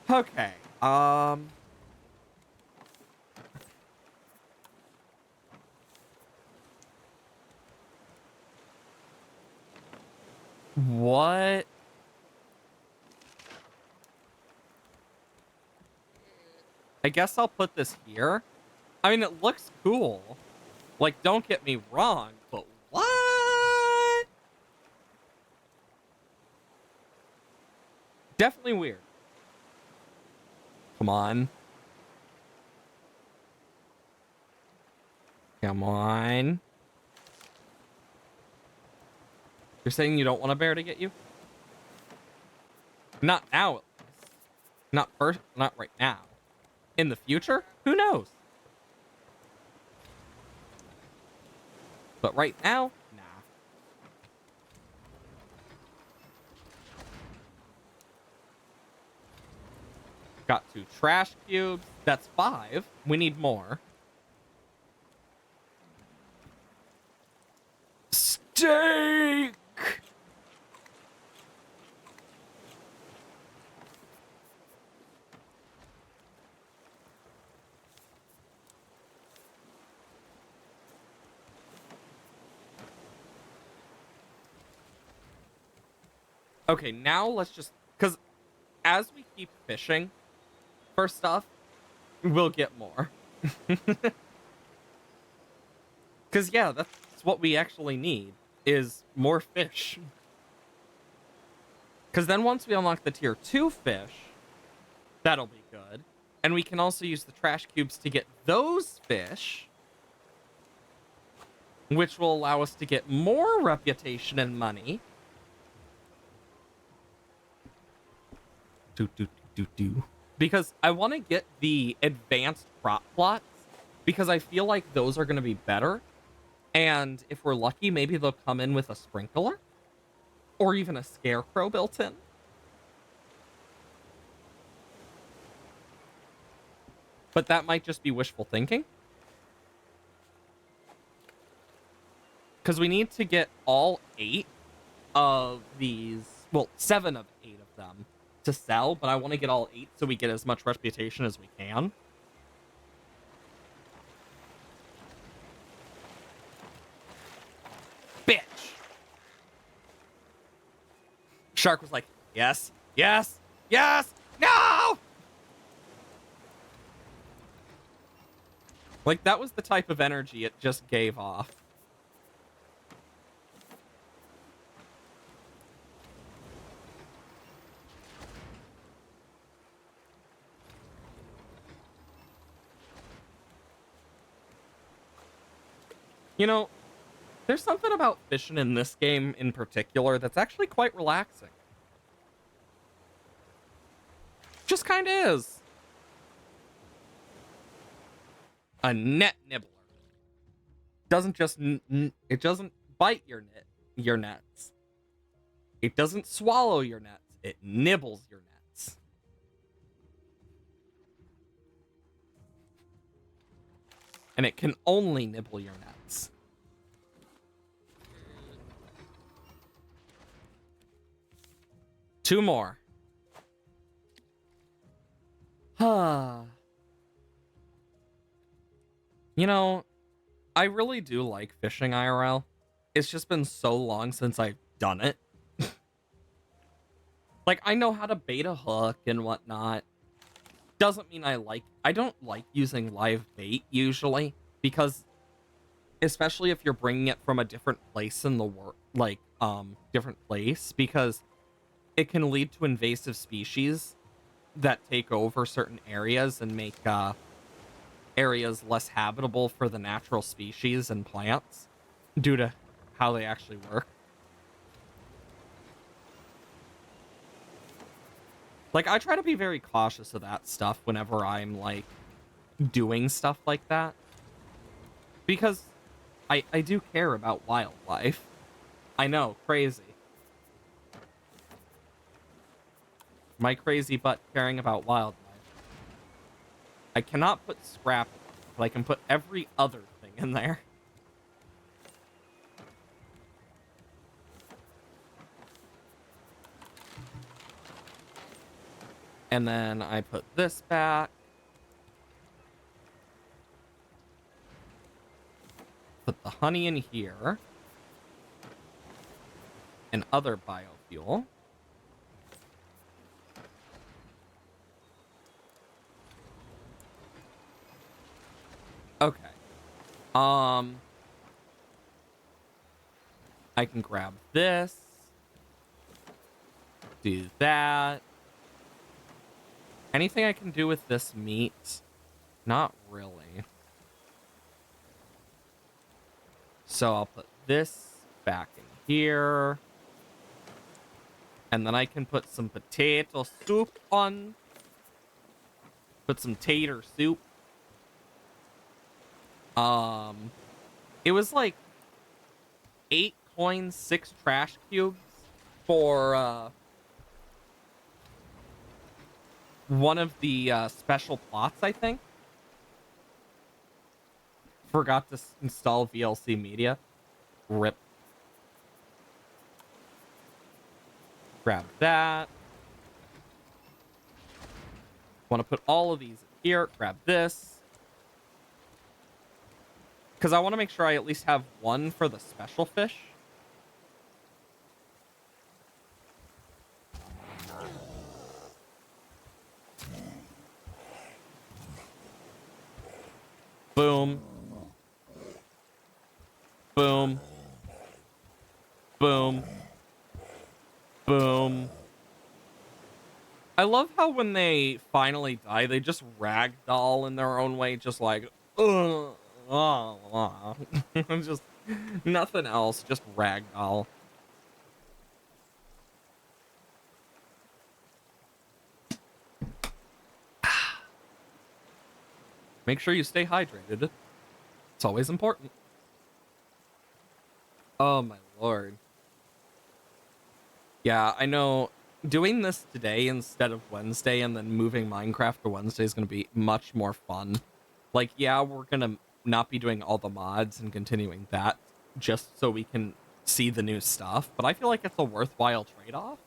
Okay. What? I guess I'll put this here. I mean, it looks cool. Like, don't get me wrong, but what? Definitely weird. Come on. Come on. You're saying you don't want a bear to get you? Not now, at least. Not first, not right now. In the future? Who knows? But right now, nah. Got 2 trash cubes. That's 5. We need more. Steak! Okay, now let's just... Because as we keep fishing for stuff, we'll get more. Because, yeah, that's what we actually need, is more fish. Because then once we unlock the tier 2 fish, that'll be good. And we can also use the trash cubes to get those fish, which will allow us to get more reputation and money. Because I want to get the advanced crop plots, because I feel like those are going to be better. And if we're lucky, maybe they'll come in with a sprinkler or even a scarecrow built in. But that might just be wishful thinking. Because we need to get all 8 of these, well, 7 of 8 of them to sell, but I want to get all 8 so we get as much reputation as we can. Bitch! Shark was like, yes, yes, yes, no! Like, that was the type of energy it just gave off. You know, there's something about fishing in this game in particular that's actually quite relaxing. Just kind of is. A net nibbler. Doesn't just it doesn't bite your nets. It doesn't swallow your nets. It nibbles your nets. And it can only nibble your nets. Two more. You know, I really do like fishing IRL. It's just been so long since I've done it. Like, I know how to bait a hook and whatnot. Doesn't mean I don't like using live bait usually, because especially if you're bringing it from a different place in the world, like, different place, because it can lead to invasive species that take over certain areas and make, areas less habitable for the natural species and plants due to how they actually work. Like, I try to be very cautious of that stuff whenever I'm, like, doing stuff like that. Because I do care about wildlife. I know, crazy. My crazy butt caring about wildlife. I cannot put scrap, but I can put every other thing in there. And then I put this back. Put the honey in here. And other biofuel. Okay. I can grab this. Do that. Anything I can do with this meat? Not really. So I'll put this back in here. And then I can put some potato soup on. Put some tater soup. It was like 8 coins, 6 trash cubes for one of the special plots, I think. Forgot to install VLC media. Rip. Grab that. Want to put all of these here. Grab this. Because I want to make sure I at least have one for the special fish. Boom. Boom. Boom. Boom. I love how when they finally die, they just ragdoll in their own way, just like, just nothing else, just ragdoll. Make sure you stay hydrated. It's always important. Oh my lord. Yeah, I know doing this today instead of Wednesday and then moving Minecraft to Wednesday is going to be much more fun. Like, yeah, we're going to not be doing all the mods and continuing that just so we can see the new stuff, but I feel like it's a worthwhile trade-off.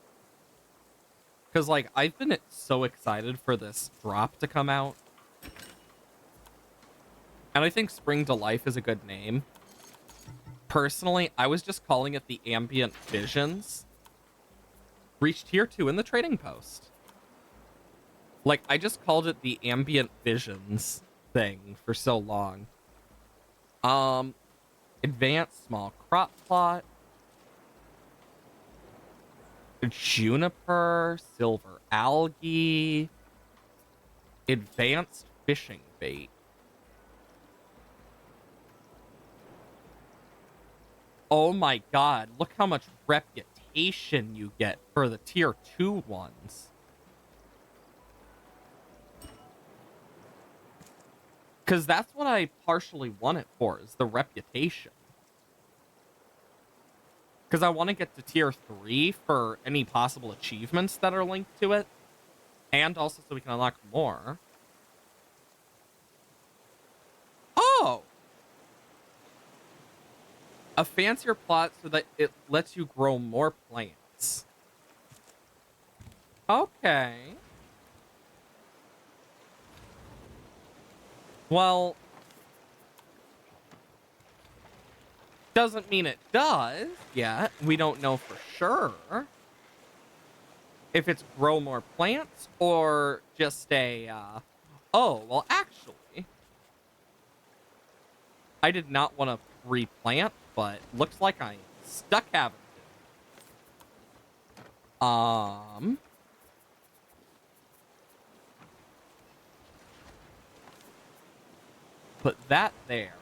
Because, like, I've been so excited for this drop to come out. And I think Spring to Life is a good name. Personally, I was just calling it the Ambient Visions. Reached tier 2 in the trading post. Like, I just called it the Ambient Visions thing for so long. Advanced small crop plot. Juniper, silver algae. Advanced fishing bait. Oh my god, look how much reputation you get for the tier 2 ones. Because that's what I partially want it for, is the reputation. Because I want to get to tier 3 for any possible achievements that are linked to it. And also so we can unlock more. Oh! A fancier plot so that it lets you grow more plants. Okay. Well, doesn't mean it does yet. We don't know for sure if it's grow more plants or just a, oh, well, actually, I did not want to replant, but looks like I'm stuck having to. Put that there.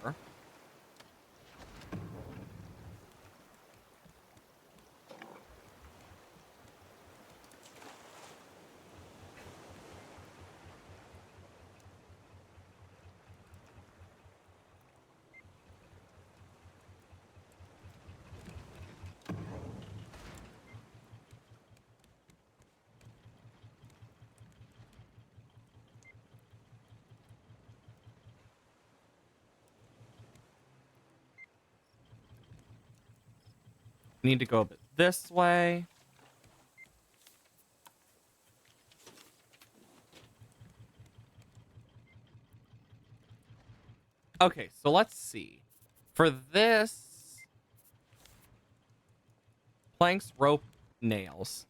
Need to go a bit this way. Okay, so let's see. For this, planks, rope, nails.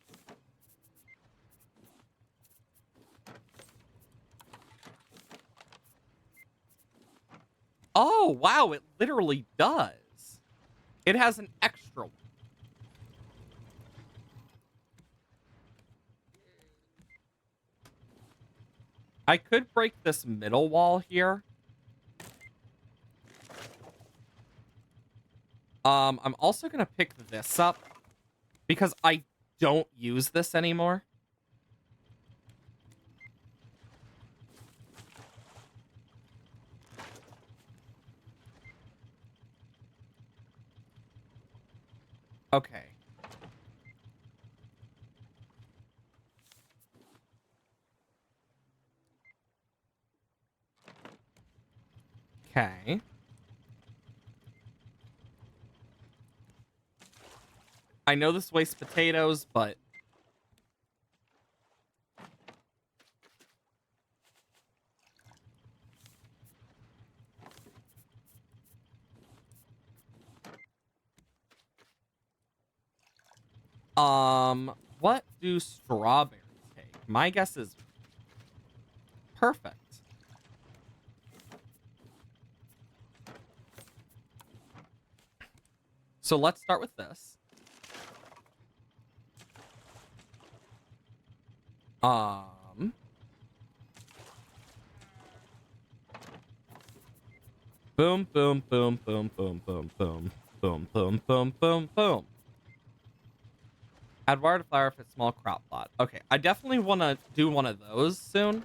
Oh, wow, it literally does. It has an extra one. I could break this middle wall here. I'm also gonna pick this up because I don't use this anymore. Okay. Okay. I know this wastes potatoes, but... what do strawberries take? My guess is perfect. So let's start with this. Boom, boom, boom, boom, boom, boom, boom, boom, boom, boom, boom, boom. Add wire to flower if it's small crop plot. Okay, I definitely want to do one of those soon.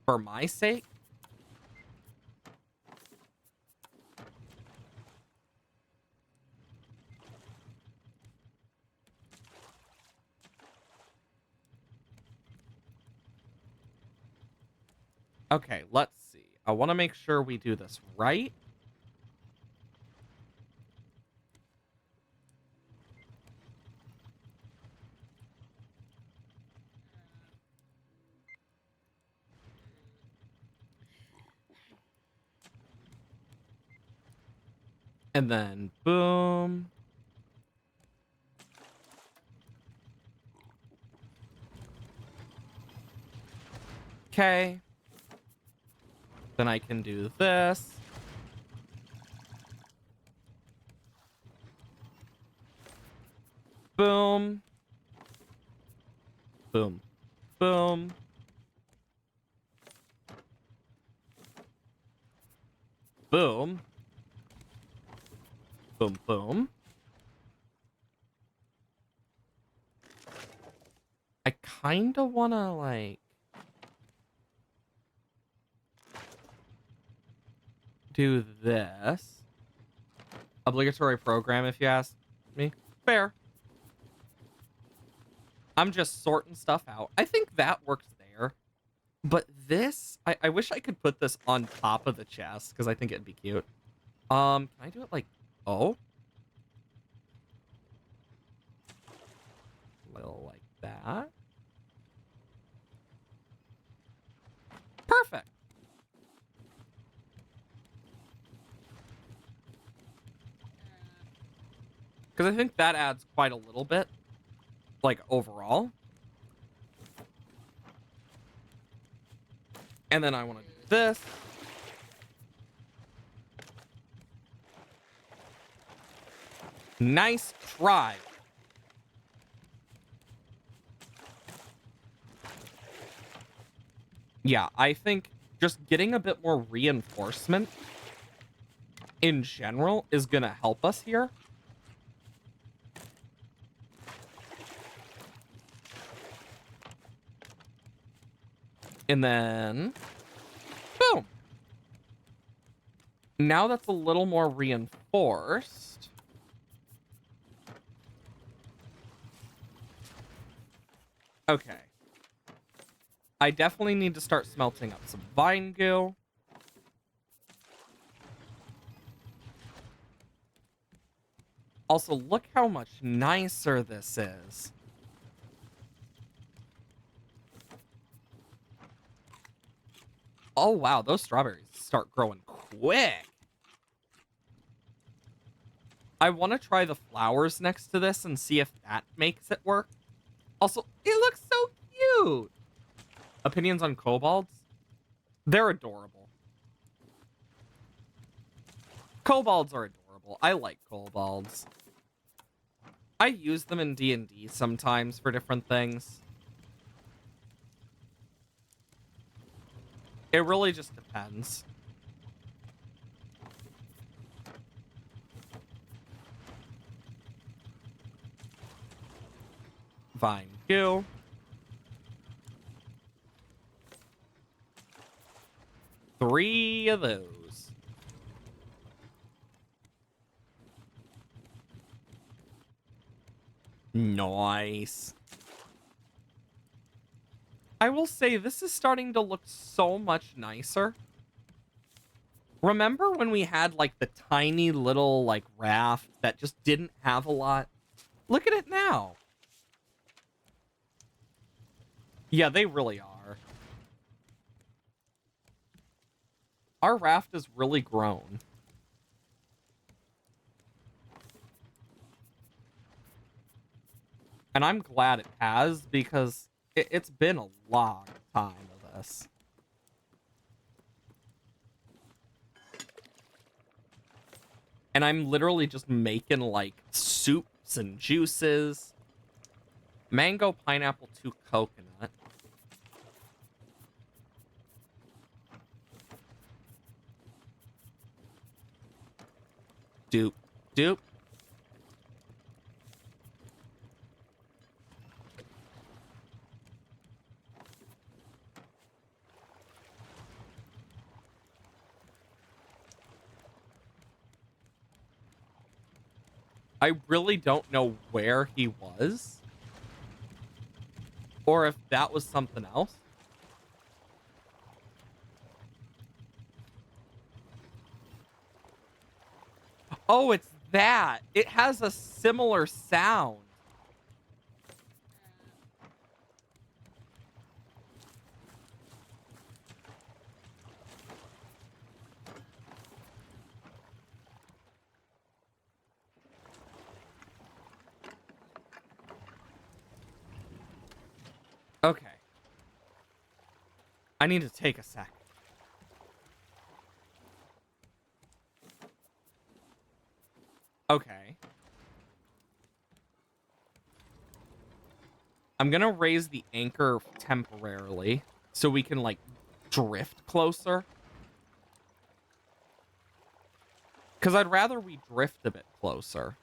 For my sake. Okay, let's see. I want to make sure we do this right. And then boom. Okay. Then I can do this. Boom. Boom. Boom. Boom. Boom, boom. I kind of want to, like... do this. Obligatory program, if you ask me. Fair. I'm just sorting stuff out. I think that works there. But this, I wish I could put this on top of the chest, because I think it'd be cute. Can I do it like, oh? A little like that. Perfect. Because I think that adds quite a little bit, like, overall. And then I want to do this. Nice try. Yeah, I think just getting a bit more reinforcement in general is going to help us here. And then, boom. Now that's a little more reinforced. Okay. I definitely need to start smelting up some vine goo. Also, look how much nicer this is. Oh, wow, those strawberries start growing quick. I want to try the flowers next to this and see if that makes it work. Also, it looks so cute. Opinions on kobolds? They're adorable. Kobolds are adorable. I like kobolds. I use them in D&D sometimes for different things. It really just depends. Vine Q. Three of those. Nice. I will say this is starting to look so much nicer. Remember when we had like the tiny little like raft that just didn't have a lot? Look at it now. Yeah, they really are. Our raft has really grown. And I'm glad it has because it's been a long time of this. And I'm literally just making like soups and juices. Mango, pineapple, 2 coconut. Doop, doop. I really don't know where he was. Or if that was something else. Oh, it's that. It has a similar sound. Okay. I need to take a sec. Okay. I'm gonna raise the anchor temporarily so we can, like, drift closer. Because I'd rather we drift a bit closer.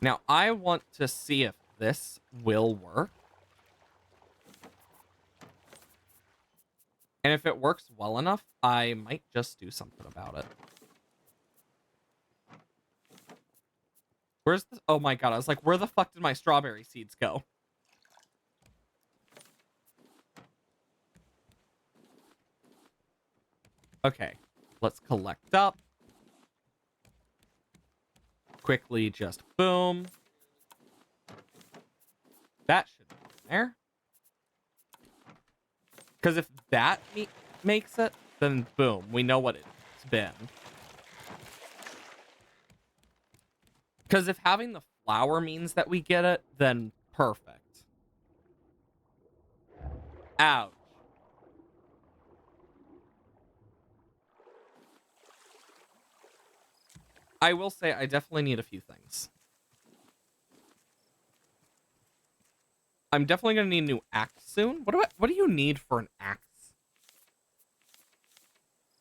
Now, I want to see if this will work. And if it works well enough, I might just do something about it. Where's the... Oh my god, I was like, where the fuck did my strawberry seeds go? Okay, let's collect up. Quickly just boom. That should be in there. Because if that makes it, then boom, we know what it's been. Because if having the flower means that we get it, then perfect. Ouch. I will say I definitely need a few things. I'm definitely gonna need a new axe soon. What do you need for an axe?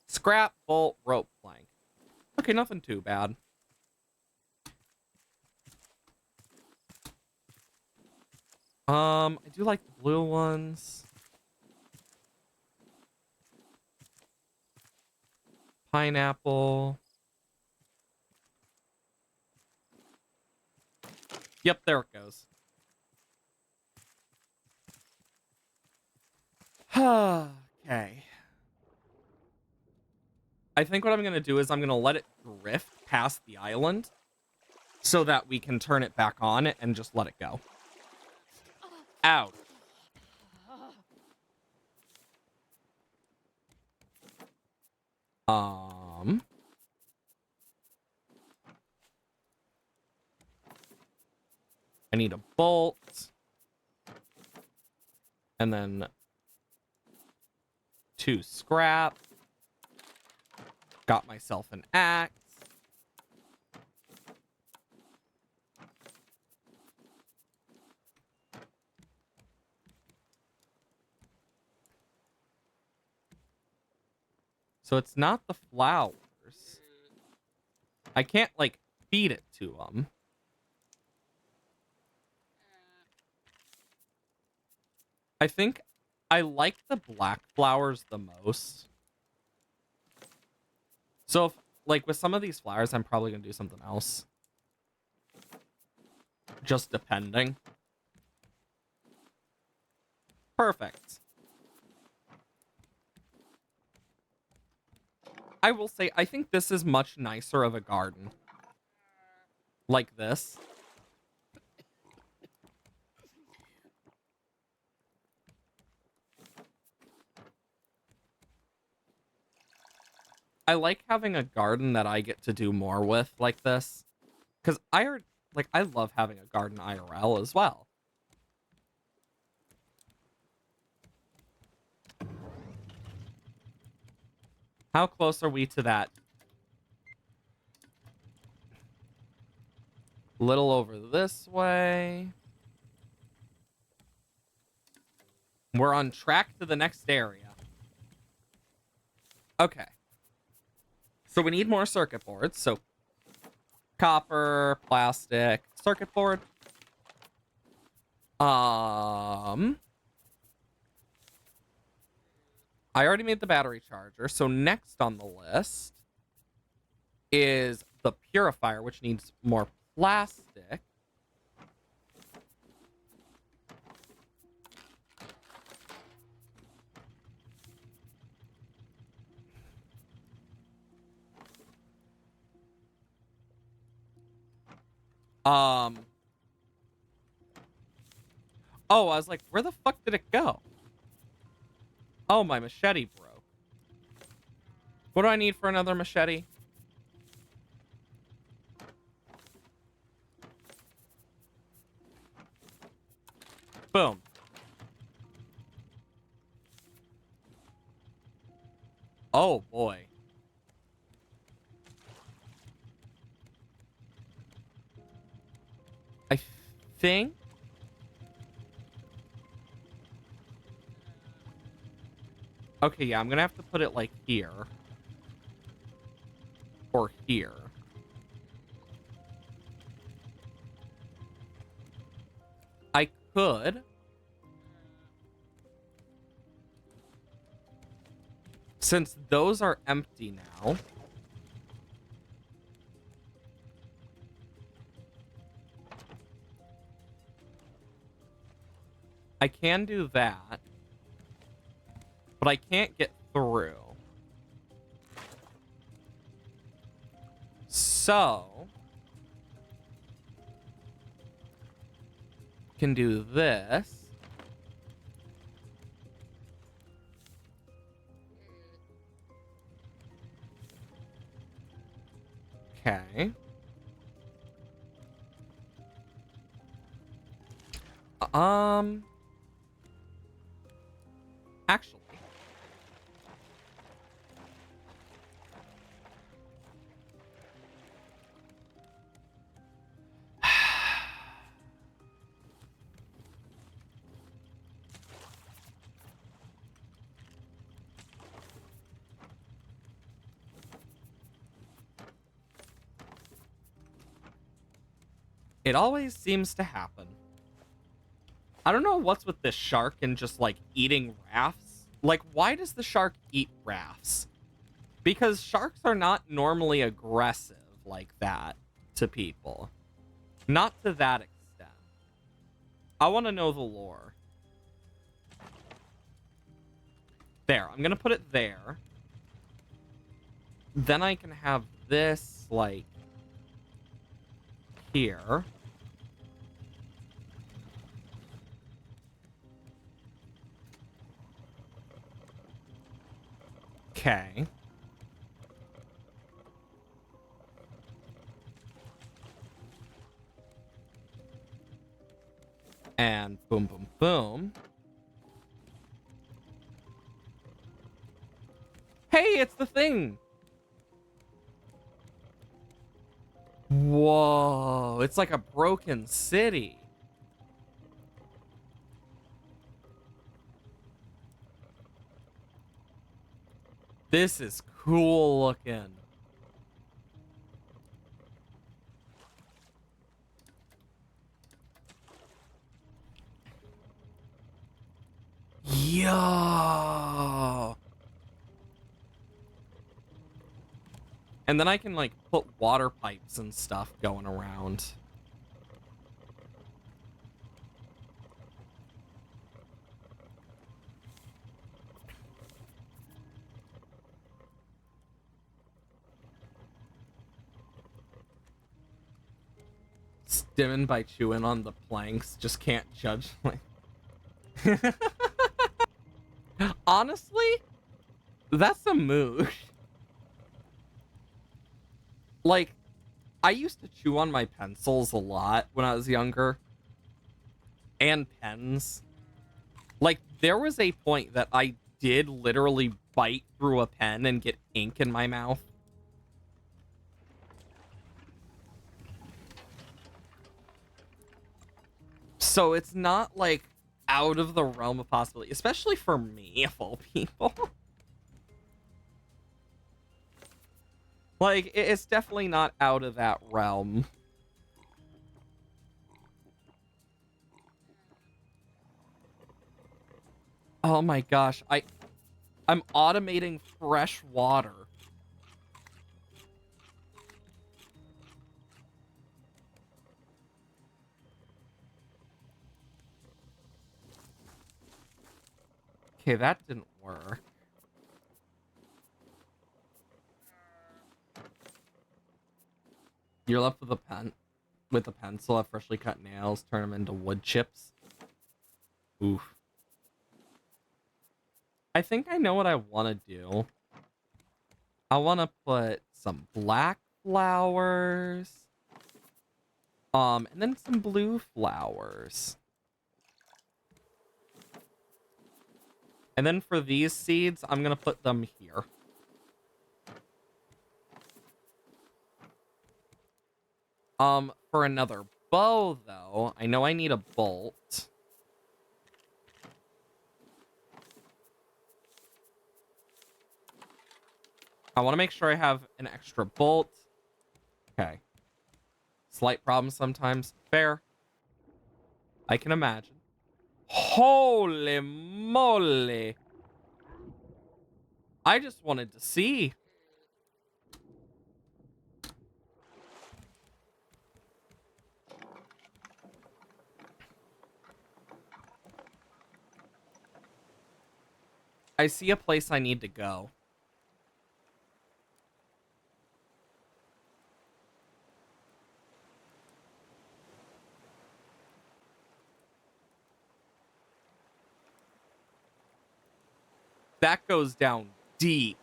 Scrap, bolt, rope, plank. Okay, nothing too bad. I do like the blue ones. Pineapple. Yep, there it goes. Okay. I think what I'm going to do is I'm going to let it drift past the island so that we can turn it back on and just let it go. Ouch. I need a bolt. And then 2 scrap. Got myself an axe. So it's not the flowers. I can't, like, feed it to them. I think I like the black flowers the most. So, if, like, with some of these flowers, I'm probably going to do something else. Just depending. Perfect. I will say, I think this is much nicer of a garden. Like this. I like having a garden that I get to do more with like this. Because I love having a garden IRL as well. How close are we to that? Little over this way. We're on track to the next area. Okay. So we need more circuit boards. So copper, plastic, circuit board. I already made the battery charger. So next on the list is the purifier, which needs more plastic. Oh, I was like, where the fuck did it go? Oh, my machete broke. What do I need for another machete? Boom. Oh, boy. I think... Okay, yeah, I'm gonna have to put it, like, here. Or here. I could... Since those are empty now... I can do that. But I can't get through. So... Can do this. Okay. Actually. It always seems to happen. I don't know what's with this shark and just, like, eating rafts. Like, why does the shark eat rafts? Because sharks are not normally aggressive like that to people. Not to that extent. I want to know the lore. There, I'm gonna put it there. Then I can have this, like, here. Okay. And boom, boom, boom. Hey, it's the thing! Whoa, it's like a broken city. This is cool looking. Yo. And then I can like put water pipes and stuff going around. Stimming by chewing on the planks, just can't judge. Honestly, that's a mood. Like, I used to chew on my pencils a lot when I was younger. And pens. Like, there was a point that I did literally bite through a pen and get ink in my mouth. So it's not, like, out of the realm of possibility, especially for me, of all people. Like, it's definitely not out of that realm. Oh my gosh, I'm automating fresh water. Okay, that didn't work. You're left with a pencil, have freshly cut nails, turn them into wood chips. Oof. I think I know what I want to do. I want to put some black flowers. And then some blue flowers. And then for these seeds, I'm going to put them here. For another bow, though, I know I need a bolt. I want to make sure I have an extra bolt. Okay. Slight problem sometimes. Fair. I can imagine. Holy moly. I just wanted to see. I see a place I need to go. That goes down deep.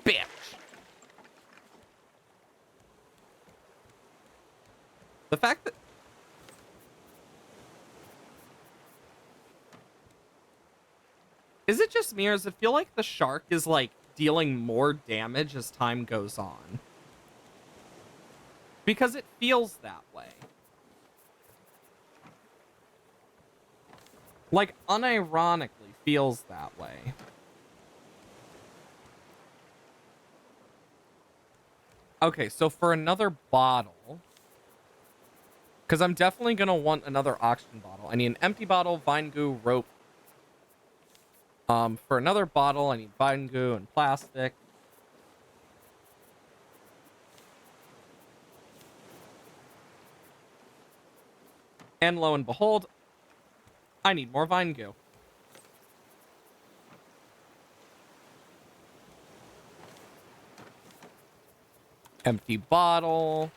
Bitch. The fact that... Is it just me, or does it feel like the shark is, like, dealing more damage as time goes on? Because it feels that way. Like, unironically feels that way. Okay, so for another bottle... Because I'm definitely going to want another oxygen bottle. I need an empty bottle, vine goo, rope. For another bottle, I need vine goo and plastic. And lo and behold, I need more vine goo. Empty bottle.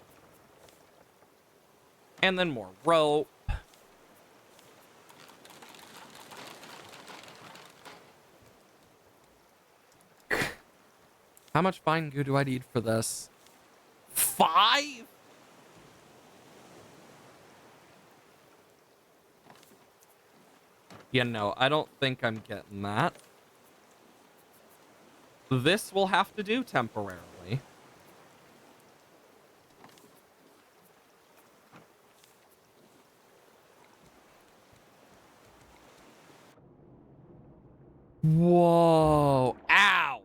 And then more rope. How much vine goo do I need for this? 5? Yeah, no, I don't think I'm getting that. this will have to do temporarily. Whoa. Ow.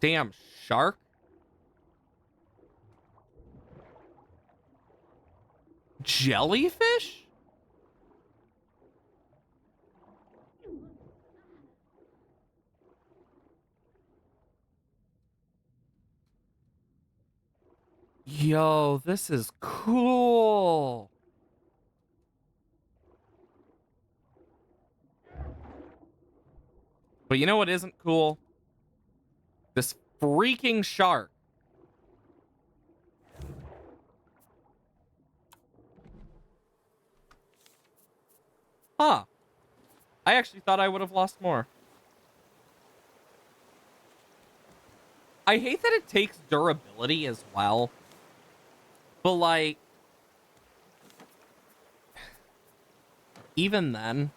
Damn shark. Jellyfish? Yo, this is cool. But you know what isn't cool? This freaking shark. Huh. I actually thought I would have lost more. I hate that it takes durability as well. But like, even then,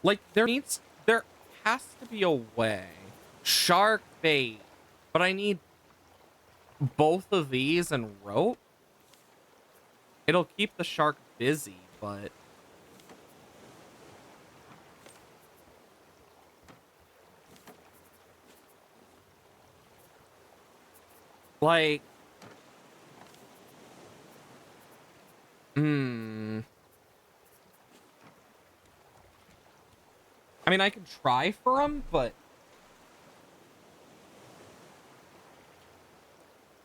like there has to be a way. Shark bait, but I need both of these and rope. It'll keep the shark busy, but like, I mean, I can try for them, but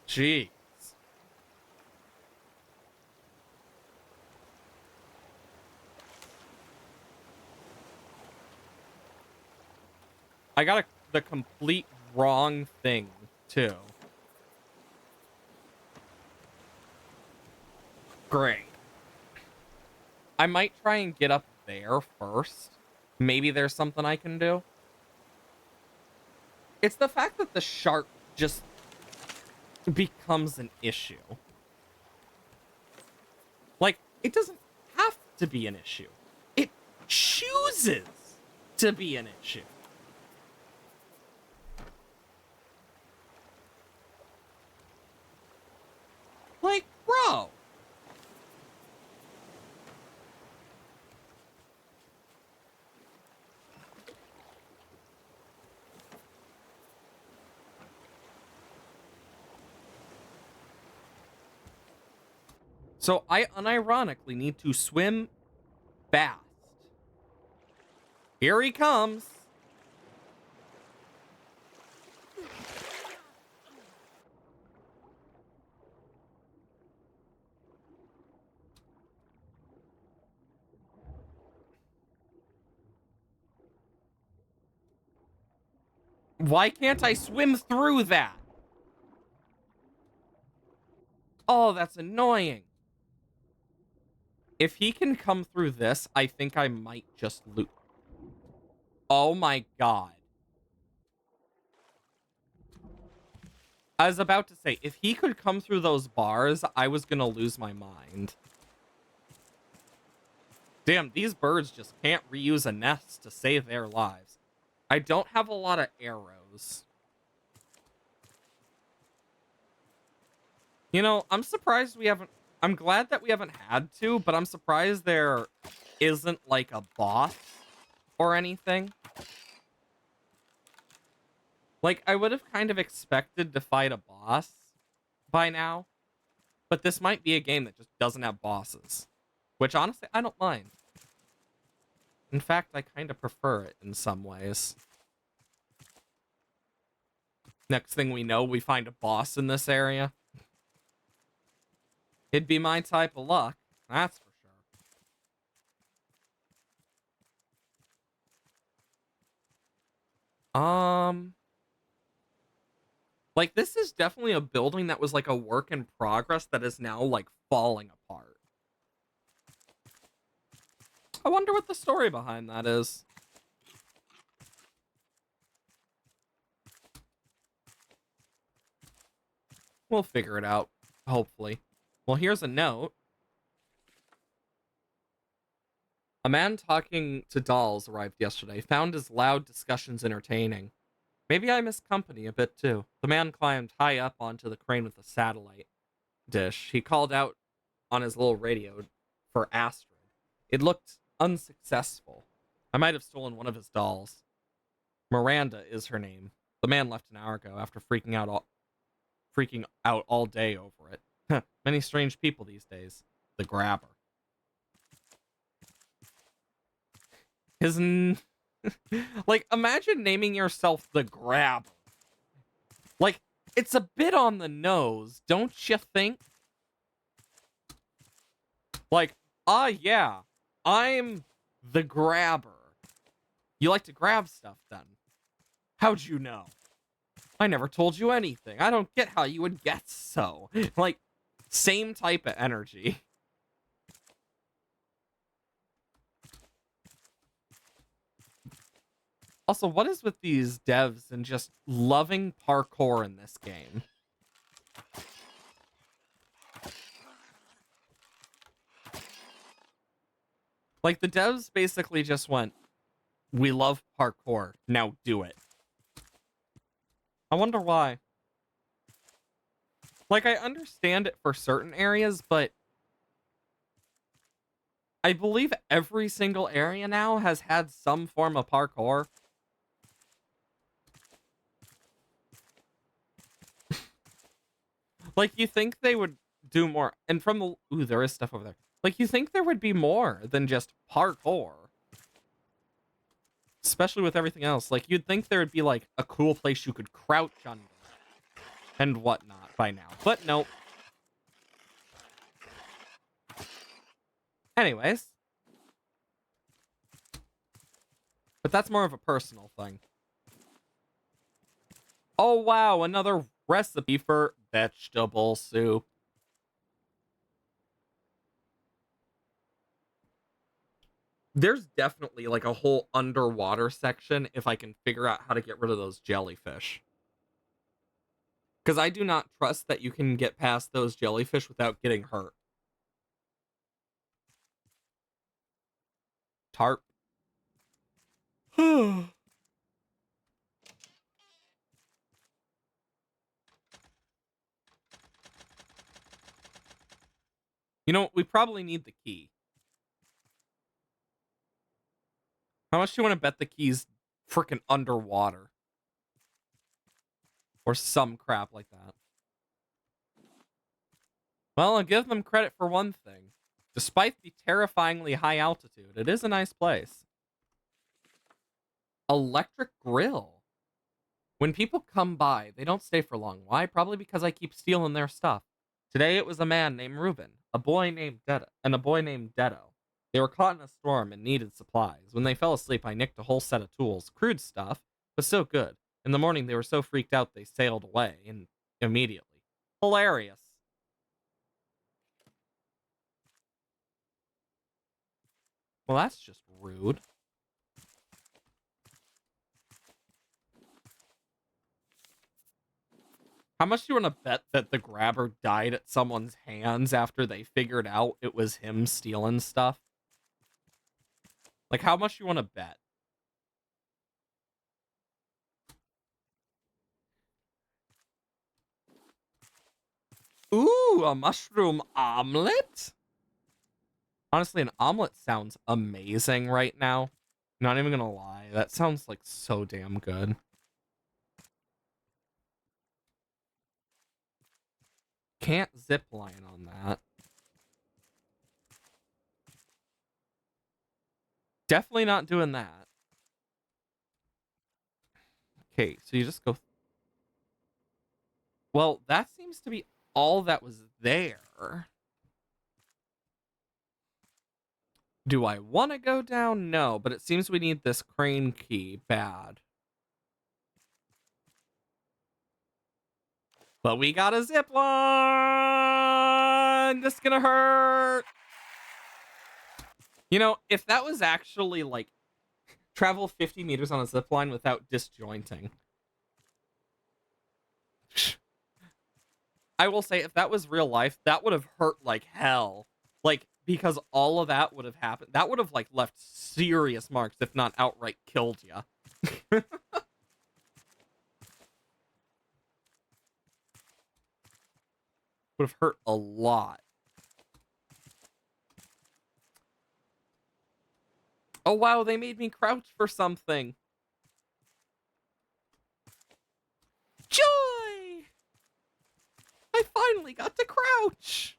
jeez. I got the complete wrong thing, too. Great. I might try and get up there first. Maybe there's something I can do. It's the fact that the shark just becomes an issue. Like, it doesn't have to be an issue. It chooses to be an issue. Like, bro. So I unironically need to swim fast. Here he comes. Why can't I swim through that? Oh, that's annoying. If he can come through this, I think I might just loot. Oh my god. I was about to say, if he could come through those bars, I was gonna lose my mind. Damn, these birds just can't reuse a nest to save their lives. I don't have a lot of arrows. You know, I'm surprised we haven't... I'm glad that we haven't had to, but I'm surprised there isn't, like, a boss or anything. Like, I would have kind of expected to fight a boss by now, but this might be a game that just doesn't have bosses, which honestly, I don't mind. In fact, I kind of prefer it in some ways. Next thing we know, we find a boss in this area. It'd be my type of luck, that's for sure. Like, this is definitely a building that was, like, a work in progress that is now, like, falling apart. I wonder what the story behind that is. We'll figure it out, hopefully. Well, here's a note. A man talking to dolls arrived yesterday. Found his loud discussions entertaining. Maybe I miss company a bit too. The man climbed high up onto the crane with a satellite dish. He called out on his little radio for Astrid. It looked unsuccessful. I might have stolen one of his dolls. Miranda is her name. The man left an hour ago after freaking out all day over it. Many strange people these days. The grabber. Like, imagine naming yourself the grabber. Like, it's a bit on the nose, don't you think? Like, yeah, I'm the grabber. You like to grab stuff then? How'd you know? I never told you anything. I don't get how you would guess so. Like, same type of energy. Also, what is with these devs and just loving parkour in this game? Like, the devs basically just went, we love parkour, now do it. I wonder why. Like, I understand it for certain areas, but I believe every single area now has had some form of parkour. Like, you think they would do more, and from the... Ooh, there is stuff over there. Like, you think there would be more than just parkour. Especially with everything else. Like, you'd think there would be, like, a cool place you could crouch under. And whatnot by now. But nope. Anyways. But that's more of a personal thing. Oh, wow. Another recipe for vegetable soup. There's definitely like a whole underwater section if I can figure out how to get rid of those jellyfish. Because I do not trust that you can get past those jellyfish without getting hurt. Tarp. You know, we probably need the key. How much do you want to bet the key's freaking underwater? Or some crap like that. Well, I'll give them credit for one thing. Despite the terrifyingly high altitude, it is a nice place. Electric grill. When people come by, they don't stay for long. Why? Probably because I keep stealing their stuff. Today it was a man named Reuben, a boy named Dedo. They were caught in a storm and needed supplies. When they fell asleep, I nicked a whole set of tools. Crude stuff, but so good. In the morning, they were so freaked out they sailed away, and immediately. Hilarious. Well, that's just rude. How much do you want to bet that the grabber died at someone's hands after they figured out it was him stealing stuff? Like, how much do you want to bet? Ooh, a mushroom omelet? Honestly, an omelet sounds amazing right now. Not even gonna lie. That sounds like so damn good. Can't zip line on that. Definitely not doing that. Okay, so you just go... Well, that seems to be all that was there. Do I want to go down? No, but it seems we need this crane key bad. But we got a zip line! This is gonna hurt! You know, if that was actually like travel 50 meters on a zip line without disjointing, I will say if that was real life, that would have hurt like hell. Like, because all of that would have happened. That would have like left serious marks, if not outright killed you. Would have hurt a lot. Oh wow, they made me crouch for something. Joy! I finally got to crouch!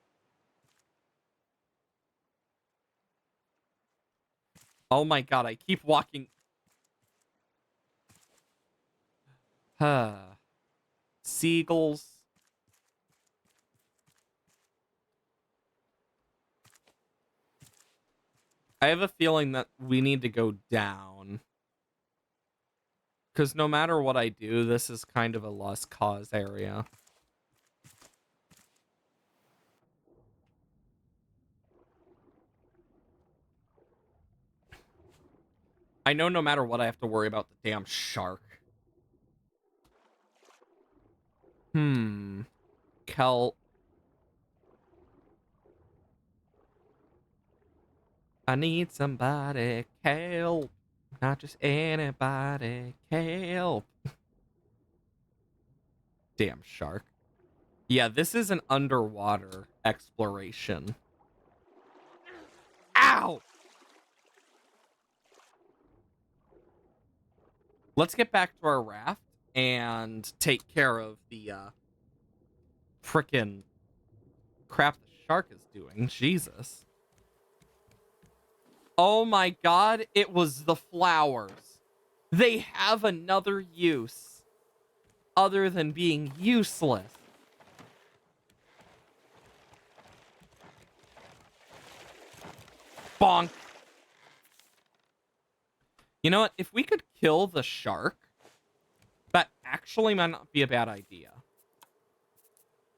Oh my god, I keep walking. Seagulls. I have a feeling that we need to go down. Because no matter what I do, this is kind of a lost cause area. I know no matter what, I have to worry about the damn shark. Kelp. I need somebody. Kelp. Not just anybody. Kelp. Damn shark. Yeah, this is an underwater exploration. Ow! Let's get back to our raft and take care of the frickin' crap the shark is doing. Jesus. Oh my god, it was the flowers. They have another use other than being useless. Bonk. You know what? If we could kill the shark, that actually might not be a bad idea.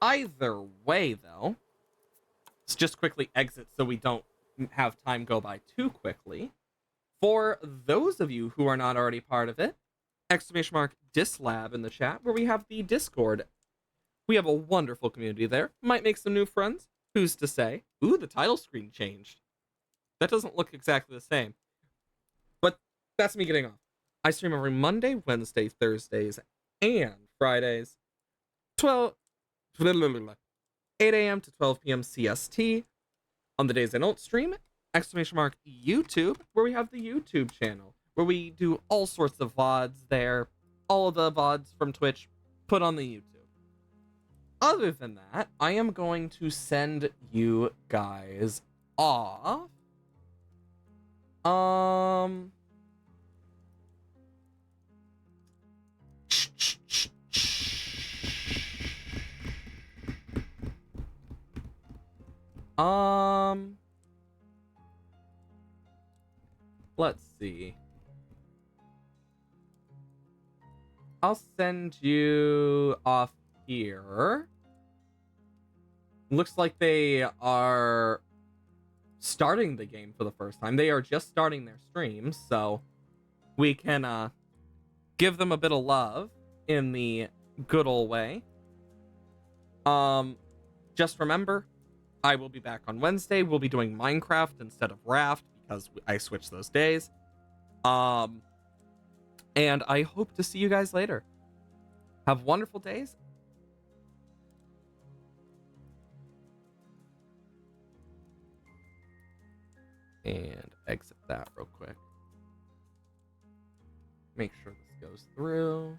Either way, though, let's just quickly exit so we don't have time go by too quickly. For those of you who are not already part of it, !dislab in the chat where we have the Discord. We have a wonderful community there. Might make some new friends. Who's to say? Ooh, the title screen changed. That doesn't look exactly the same. But that's me getting off. I stream every Monday, Wednesday, Thursdays, and Fridays. 8 a.m. to 12 p.m. CST. On the days I don't stream, !YouTube, where we have the YouTube channel, where we do all sorts of VODs there. All of the VODs from Twitch put on the YouTube. Other than that, I am going to send you guys off. Let's see. I'll send you off here. Looks like they are starting the game for the first time. They are just starting their streams, so we can give them a bit of love in the good old way. Just remember, I will be back on Wednesday. We'll be doing Minecraft instead of Raft because I switched those days. And I hope to see you guys later. Have wonderful days. And exit that real quick. Make sure this goes through.